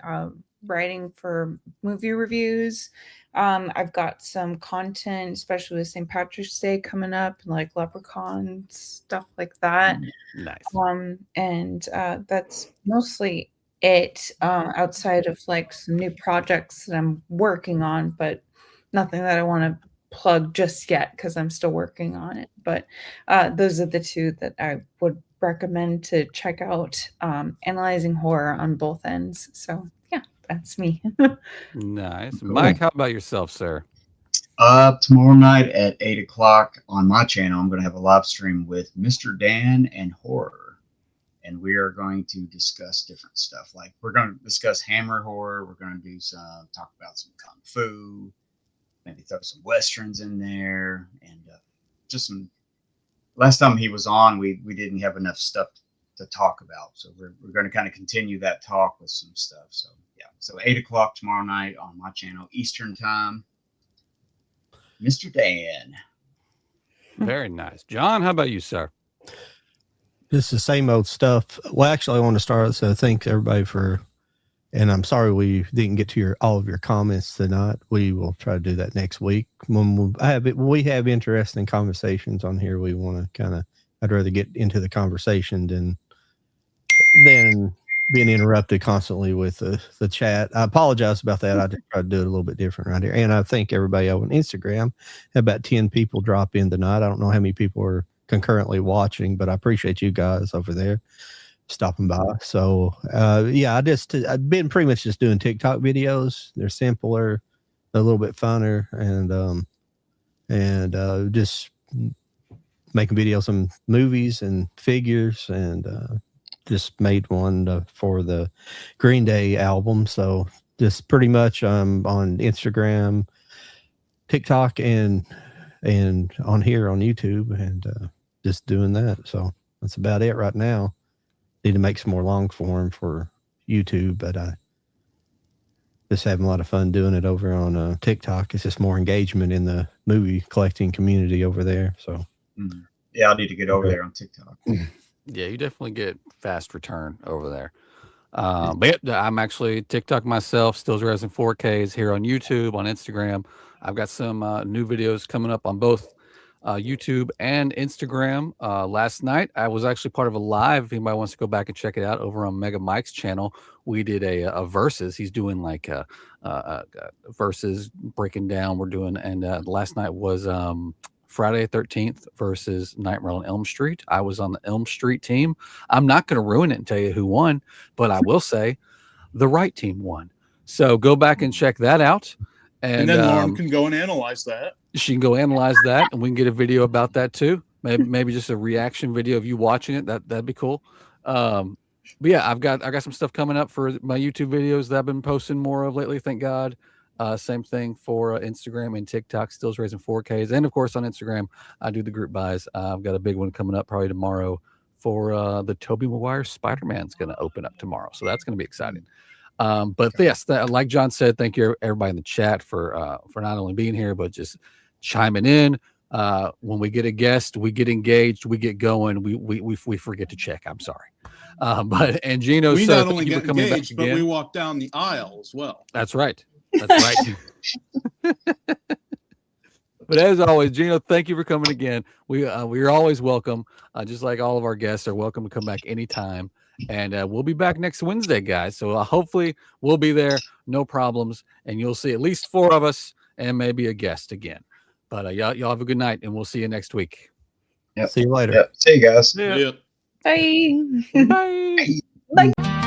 writing for movie reviews. I've got some content, especially with St. Patrick's Day coming up, like Leprechaun stuff like that. Nice. And that's mostly it. Outside of like some new projects that I'm working on, but nothing that I want to plug just yet because I'm still working on it. But those are the 2 that I would recommend to check out. Analyzing horror on both ends. So yeah, that's me. Nice. Cool. Mike, how about yourself, sir? Tomorrow night at 8 o'clock on my channel, I'm going to have a live stream with Mr. Dan and horror. And we are going to discuss different stuff. Like we're going to discuss Hammer horror. We're going to talk about some Kung Fu. Maybe throw some Westerns in there. And just some... Last time he was on, we didn't have enough stuff to talk about. So we're going to kind of continue that talk with some stuff. So yeah. So 8 o'clock tomorrow night on my channel, Eastern time. Mr. Dan. Very nice. John, how about you, sir? Just the same old stuff. Well, actually, I want to start. So thanks everybody and I'm sorry we didn't get to all of your comments tonight. We will try to do that next week. When we have interesting conversations on here. We want to I'd rather get into the conversation than being interrupted constantly with the chat. I apologize about that. I just try to do it a little bit different right here. And I thank everybody on Instagram. Had about 10 people drop in tonight. I don't know how many people are concurrently watching, but I appreciate you guys over there stopping by. So I've been pretty much just doing TikTok videos. They're simpler, a little bit funner, and just making videos on movies and figures, and just made one for the Green Day album. So just pretty much on Instagram, TikTok, and on here on YouTube, and just doing that. So that's about it right now. Need to make some more long form for YouTube, but I just having a lot of fun doing it over on TikTok. It's just more engagement in the movie collecting community over there. So yeah, I need to get over there on TikTok. Yeah, you definitely get fast return over there. But yeah, I'm actually TikTok myself, Stills Resin 4Ks here on YouTube, on Instagram. I've got some new videos coming up on both YouTube and Instagram. Last night, I was actually part of a live. If anybody wants to go back and check it out over on Mega Mike's channel, we did a versus. He's doing like a versus breaking down. We're doing, and last night was Friday 13th versus Nightmare on Elm Street. I was on the Elm Street team. I'm not going to ruin it and tell you who won, but I will say the right team won. So go back and check that out. And then Lauren can go and analyze that. She can go analyze that, and we can get a video about that too. Maybe just a reaction video of you watching it. That'd be cool. But yeah, I got some stuff coming up for my YouTube videos that I've been posting more of lately. Thank God. Same thing for Instagram and TikTok, Stills Raising 4Ks. And of course on Instagram, I do the group buys. I've got a big one coming up probably tomorrow for the Tobey Maguire Spider-Man's going to open up tomorrow. So that's going to be exciting. But yes, like John said, thank you everybody in the chat for not only being here, but just chiming in. When we get a guest, we get engaged, we get going, we forget to check. I'm sorry. And Geno, we not only get engaged, but we walk down the aisle as well. That's right. That's right. But as always, Geno, thank you for coming again. We're always welcome. Just like all of our guests are welcome to come back anytime. And we'll be back next Wednesday, guys. So hopefully we'll be there. No problems. And you'll see at least 4 of us and maybe a guest again. But y'all have a good night, and we'll see you next week. Yep. See you later. Yep. See you guys. Yeah. Bye. Bye. Bye.